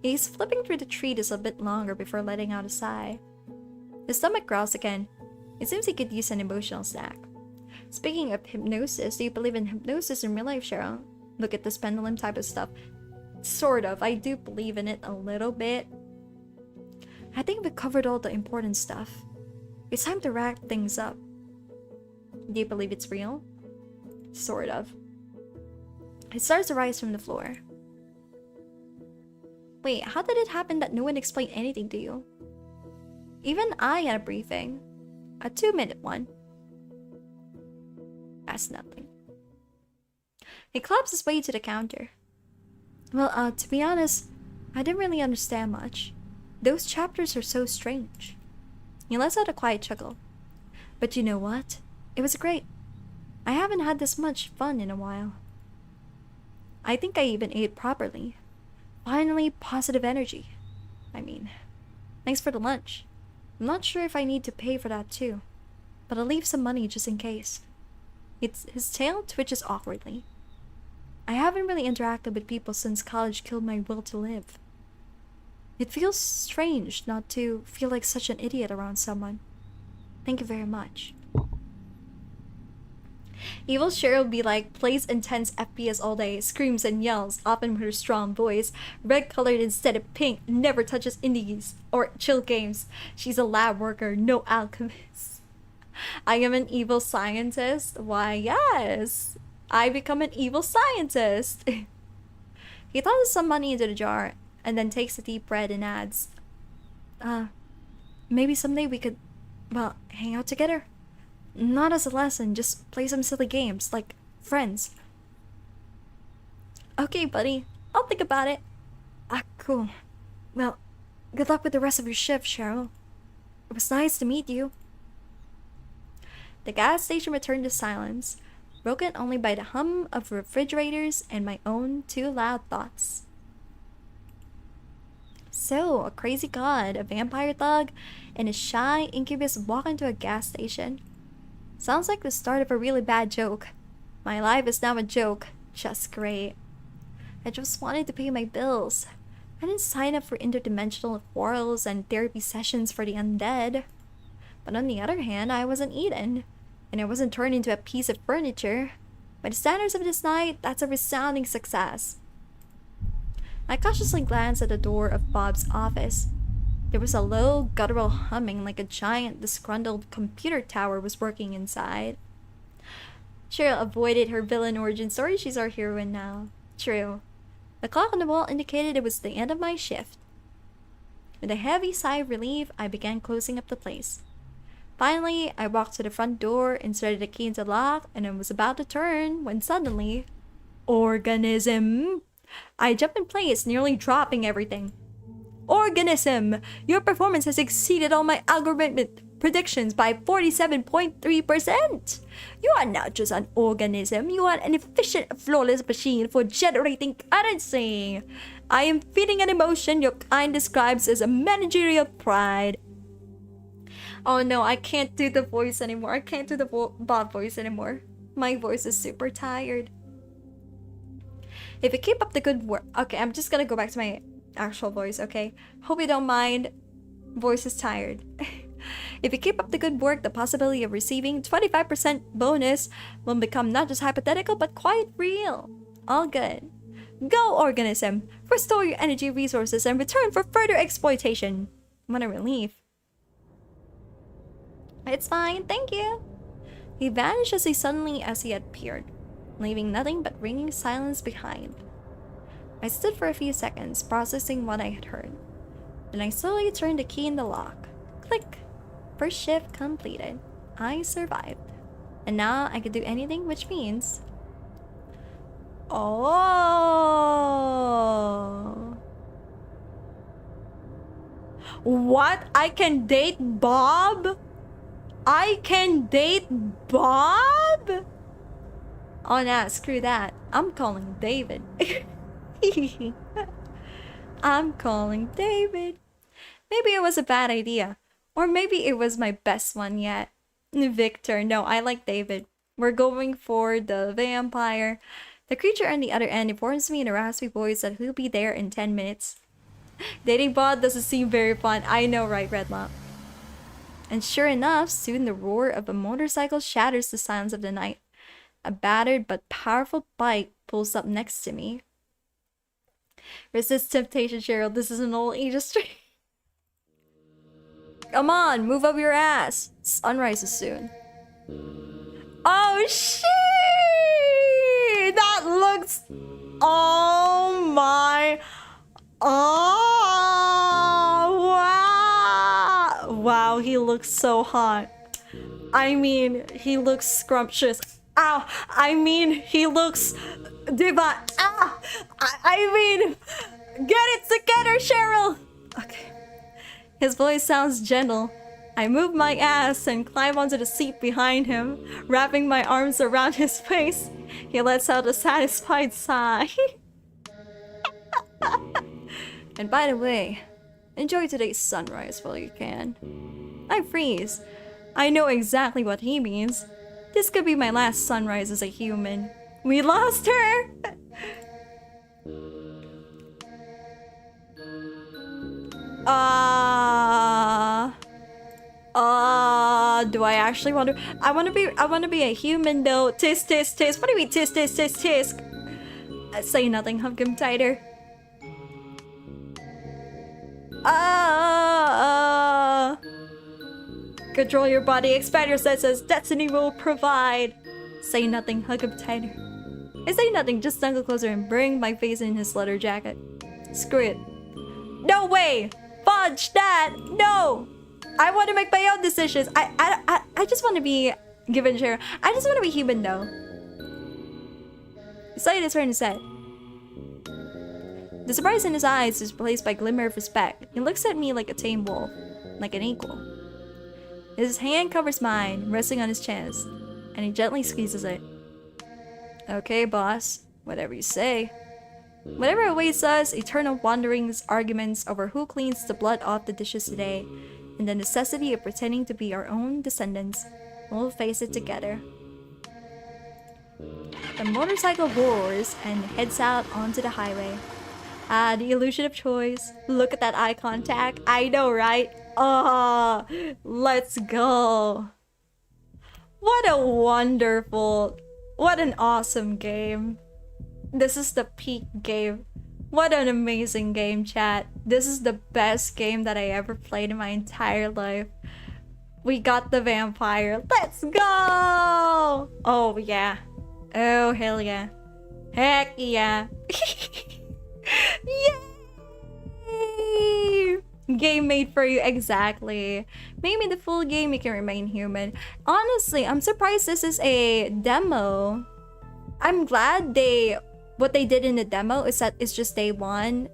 He's flipping through the treatise a bit longer before letting out a sigh. His stomach growls again. It seems he could use an emotional snack. Speaking of hypnosis, do you believe in hypnosis in real life, Cheryl? Look at this pendulum type of stuff. Sort of. I do believe in it a little bit. I think we covered all the important stuff. It's time to wrap things up. Do you believe it's real? Sort of. It starts to rise from the floor. Wait, how did it happen that no one explained anything to you? Even I had a briefing. A 2-minute one. That's nothing. He claps his way to the counter. Well, to be honest, I didn't really understand much. Those chapters are so strange. He lets out a quiet chuckle. But you know what? It was great. I haven't had this much fun in a while. I think I even ate properly. Finally, positive energy. I mean, thanks for the lunch. I'm not sure if I need to pay for that too, but I'll leave some money just in case. His tail twitches awkwardly. I haven't really interacted with people since college killed my will to live. It feels strange not to feel like such an idiot around someone. Thank you very much. Evil Cheryl will be like, plays intense FPS all day, screams and yells, often with her strong voice, red colored instead of pink, never touches indies or chill games. She's a lab worker, no alchemist. I am an evil scientist. Why, yes. I become an evil scientist. He tosses some money into the jar and then takes a deep breath and adds, maybe someday we could, well, hang out together. Not as a lesson, just play some silly games, like friends. Okay, buddy. I'll think about it. Cool. Well, good luck with the rest of your shift, Cheryl. It was nice to meet you. The gas station returned to silence. broken only by the hum of refrigerators and my own too loud thoughts. So, a crazy god, a vampire thug, and a shy incubus walk into a gas station. Sounds like the start of a really bad joke. My life is now a joke. Just great. I just wanted to pay my bills. I didn't sign up for interdimensional quarrels and therapy sessions for the undead. But on the other hand, I wasn't eaten. And I wasn't turned into a piece of furniture. By the standards of this night, that's a resounding success. I cautiously glanced at the door of Bob's office. There was a low, guttural humming like a giant, disgruntled computer tower was working inside. Cheryl avoided her villain origin story. She's our heroine now. True. The clock on the wall indicated it was the end of my shift. With a heavy sigh of relief, I began closing up the place. Finally, I walked to the front door, inserted the key into the lock, and I was about to turn when suddenly... Organism! I jumped in place, nearly dropping everything. Organism! Your performance has exceeded all my algorithmic predictions by 47.3%! You are not just an organism, you are an efficient, flawless machine for generating currency! I am feeling an emotion your kind describes as a managerial pride. Oh no, I can't do the voice anymore. I can't do the Bob voice anymore. My voice is super tired. If you keep up the good work... Okay, I'm just gonna go back to my actual voice, okay? Hope you don't mind. Voice is tired. If you keep up the good work, the possibility of receiving 25% bonus will become not just hypothetical, but quite real. All good. Go, organism! Restore your energy resources and return for further exploitation. What a relief. It's fine, thank you. He vanished as suddenly as he had appeared, leaving nothing but ringing silence behind. I stood for a few seconds, processing what I had heard. Then I slowly turned the key in the lock. Click! First shift completed. I survived. And now I can do anything, which means... Oh! What? I can date Bob? I can date Bob? Oh nah, screw that. I'm calling David. I'm calling David. Maybe it was a bad idea. Or maybe it was my best one yet. Victor. No, I like David. We're going for the vampire. The creature on the other end informs me in a raspy voice that he'll be there in 10 minutes. Dating Bob doesn't seem very fun. I know, right, Redlop? And sure enough, soon the roar of a motorcycle shatters the silence of the night. A battered but powerful bike pulls up next to me. Resist temptation, Cheryl. This is an old industry. Come on, move up your ass. Sunrise is soon. Oh shit! That looks... Oh my... Oh wow! Wow, he looks so hot. I mean, he looks scrumptious. Ow! I mean, he looks divine. Ah! I mean, get it together, Cheryl! Okay. His voice sounds gentle. I move my ass and climb onto the seat behind him, wrapping my arms around his waist. He lets out a satisfied sigh. And by the way, enjoy today's sunrise while you can. I freeze. I know exactly what he means. This could be my last sunrise as a human. We lost her! Do I actually want to? I want to be a human though. Tisk, tisk, tisk. What do you mean tisk, tisk, tisk, tisk? Say nothing, hug him tighter. Control your body, expand your senses. Destiny will provide. Say nothing, hug him tighter. I say nothing, just snuggle closer and bring my face in his leather jacket. Screw it. No way! Fudge that! No! I want to make my own decisions. I just want to be given share. I just want to be human though. The sight is turned his head. The surprise in his eyes is replaced by a glimmer of respect. He looks at me like a tame wolf, like an equal. His hand covers mine, resting on his chest, and he gently squeezes it. Okay, boss. Whatever you say. Whatever awaits us, eternal wanderings, arguments over who cleans the blood off the dishes today, and the necessity of pretending to be our own descendants. We'll face it together. The motorcycle roars and heads out onto the highway. Ah, the illusion of choice. Look at that eye contact. I know, right? Ah, let's go. What a wonderful, what an awesome game. This is the peak game. What an amazing game, chat. This is the best game that I ever played in my entire life. We got the vampire. Let's go! Oh, yeah. Oh, hell yeah. Heck yeah. Yay! Game made for you, exactly. Maybe the full game you can remain human. Honestly, I'm surprised this is a demo. I'm glad what they did in the demo is that it's just day one.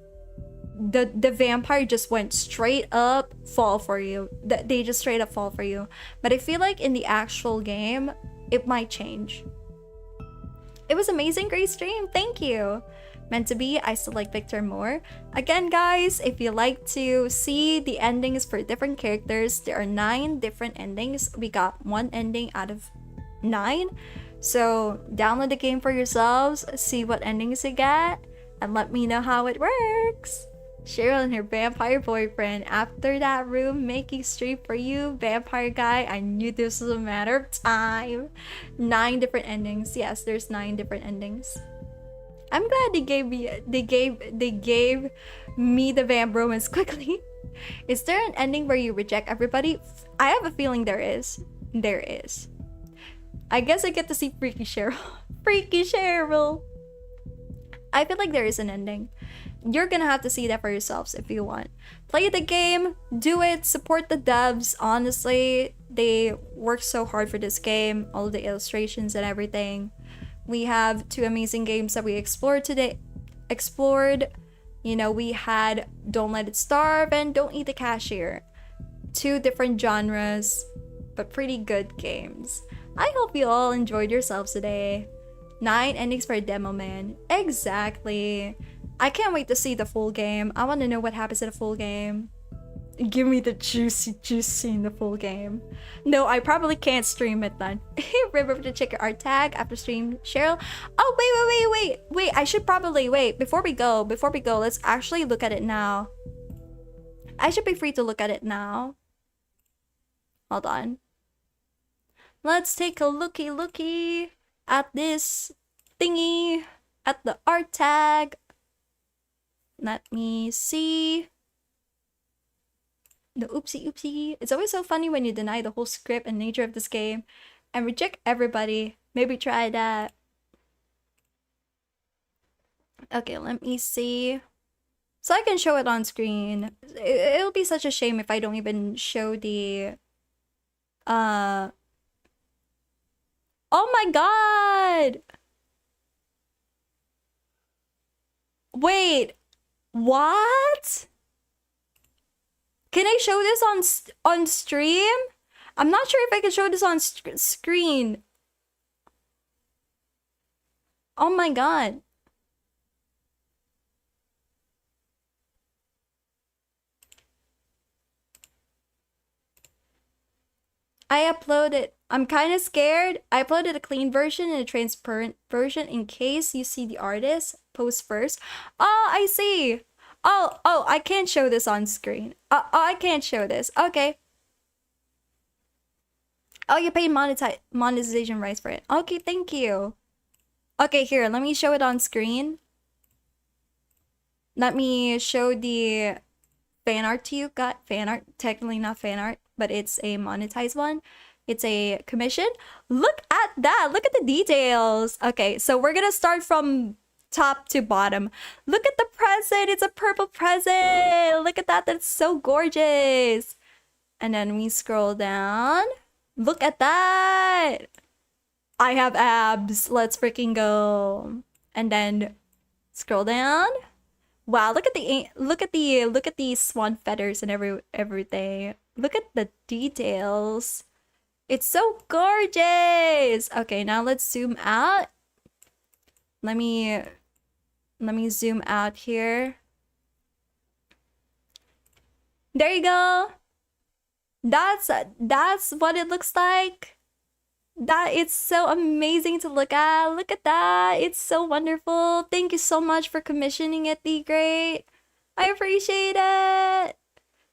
The vampire just went straight up fall for you. They just straight up fall for you. But I feel like in the actual game, it might change. It was amazing, great stream. Thank you. Meant to be, I still like Victor more. Again, guys, if you like to see the endings for different characters, there are 9 different endings. We got 1 ending out of 9. So download the game for yourselves, see what endings you get, and let me know how it works. Cheryl and her vampire boyfriend. After that room making stream for you, vampire guy, I knew this was a matter of time. 9 different endings. Yes, there's 9 different endings. I'm glad they gave me the vamp romance quickly. Is there an ending where you reject everybody? I have a feeling there is. There is. I guess I get to see Freaky Cheryl. Freaky Cheryl! I feel like there is an ending. You're gonna have to see that for yourselves if you want. Play the game, do it, support the devs. Honestly, they worked so hard for this game, all of the illustrations and everything. We have 2 amazing games that we explored today. You know, we had Don't Let It Starve and Don't Eat the Cashier. 2 different genres, but pretty good games. I hope you all enjoyed yourselves today. 9 endings for a demo, man. Exactly. I can't wait to see the full game. I want to know what happens in the full game. Give me the juicy in the full game. No, I probably can't stream it then. Remember to check your art tag after stream, Cheryl. Oh, wait. I should probably wait. Before we go, let's actually look at it now. I should be free to look at it now. Hold on. Let's take a looky at this thingy, at the art tag. Let me see. The oopsie. It's always so funny when you deny the whole script and nature of this game and reject everybody. Maybe try that. Okay, let me see. So I can show it on screen. It'll be such a shame if I don't even show the... Oh my god! Wait, what? Can I show this on stream? I'm not sure if I can show this on screen. Oh my god. I uploaded. I'm kind of scared. I uploaded a clean version and a transparent version in case you see the artist post first. Oh, I see. Oh, I can't show this on screen. I can't show this. Okay. Oh, you paid monetization rights for it. Okay, thank you. Okay, here, let me show it on screen. Let me show the fan art to you. Got fan art. Technically not fan art, but it's a monetized one. It's a commission. Look at that. Look at the details. Okay, so we're gonna start from top to bottom. Look at the present. It's a purple present. Look at that. That's so gorgeous. And then we scroll down. Look at that. I have abs. Let's freaking go. And then scroll down. Wow, look at the swan feathers and everything. Look at the details. It's so gorgeous. Okay, now let's zoom out. Let me zoom out here. There you go. That's what it looks like. That it's so amazing to look at. Look at that. It's so wonderful. Thank you so much for commissioning it, The Great. I appreciate it.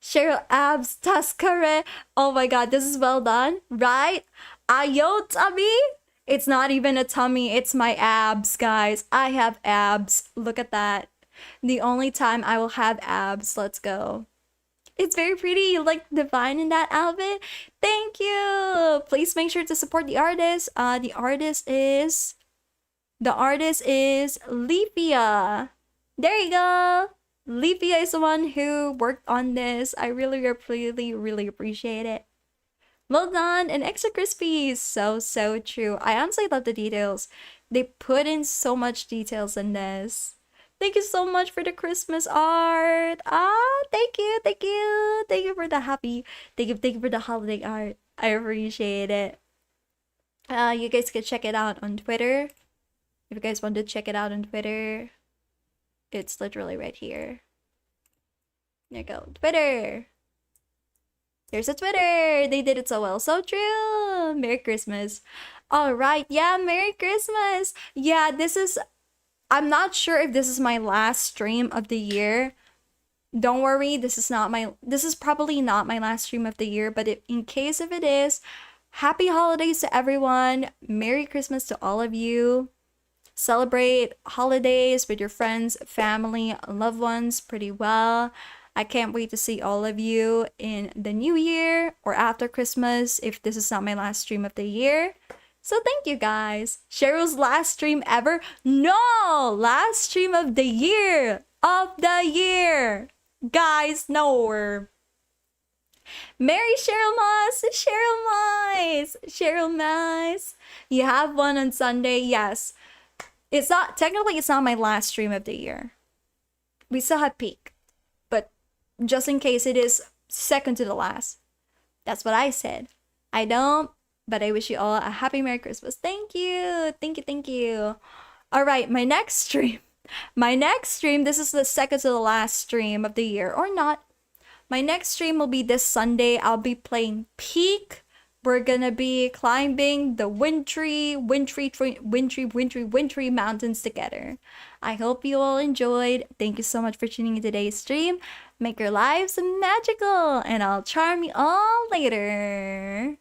Cheryl Abs Tascare. Oh my god, this is well done, right? Ayo tummy. It's not even a tummy, it's my abs, guys. I have abs. Look at that. The only time I will have abs. Let's go. It's very pretty. You look divine in that outfit. Thank you. Please make sure to support the artist. The artist is Leafia. There you go. Leafia is the one who worked on this. I really appreciate it. Well done and extra crispy. So true. I honestly love the details. They put in so much details in this. Thank you so much for the Christmas art. Thank you for the thank you for the holiday art. I appreciate it. You guys can check it out on Twitter. If you guys want to check it out on Twitter, it's literally right here. There you go, Twitter. There's a Twitter. They did it so well. So true. Merry Christmas. All right. Yeah, Merry Christmas. Yeah, I'm not sure if this is my last stream of the year. Don't worry, this is probably not my last stream of the year, but in case if it is, happy holidays to everyone. Merry Christmas to all of you. Celebrate holidays with your friends, family, loved ones pretty well. I can't wait to see all of you in the new year or after Christmas if this is not my last stream of the year. So thank you guys. Cheryl's last stream ever? No! Last stream of the year! Guys, no. Merry Cheryl Moss! Cheryl Moss! You have one on Sunday, yes. It's not my last stream of the year. We still have peak. But just in case it is second to the last. That's what I said. I don't, but I wish you all a happy Merry Christmas. Thank you. All right, my next stream, this is the second to the last stream of the year, or not. My next stream will be this Sunday. I'll be playing Peak. We're gonna be climbing the wintry mountains together. I hope you all enjoyed. Thank you so much for tuning in today's stream. Make your lives magical, and I'll charm you all later.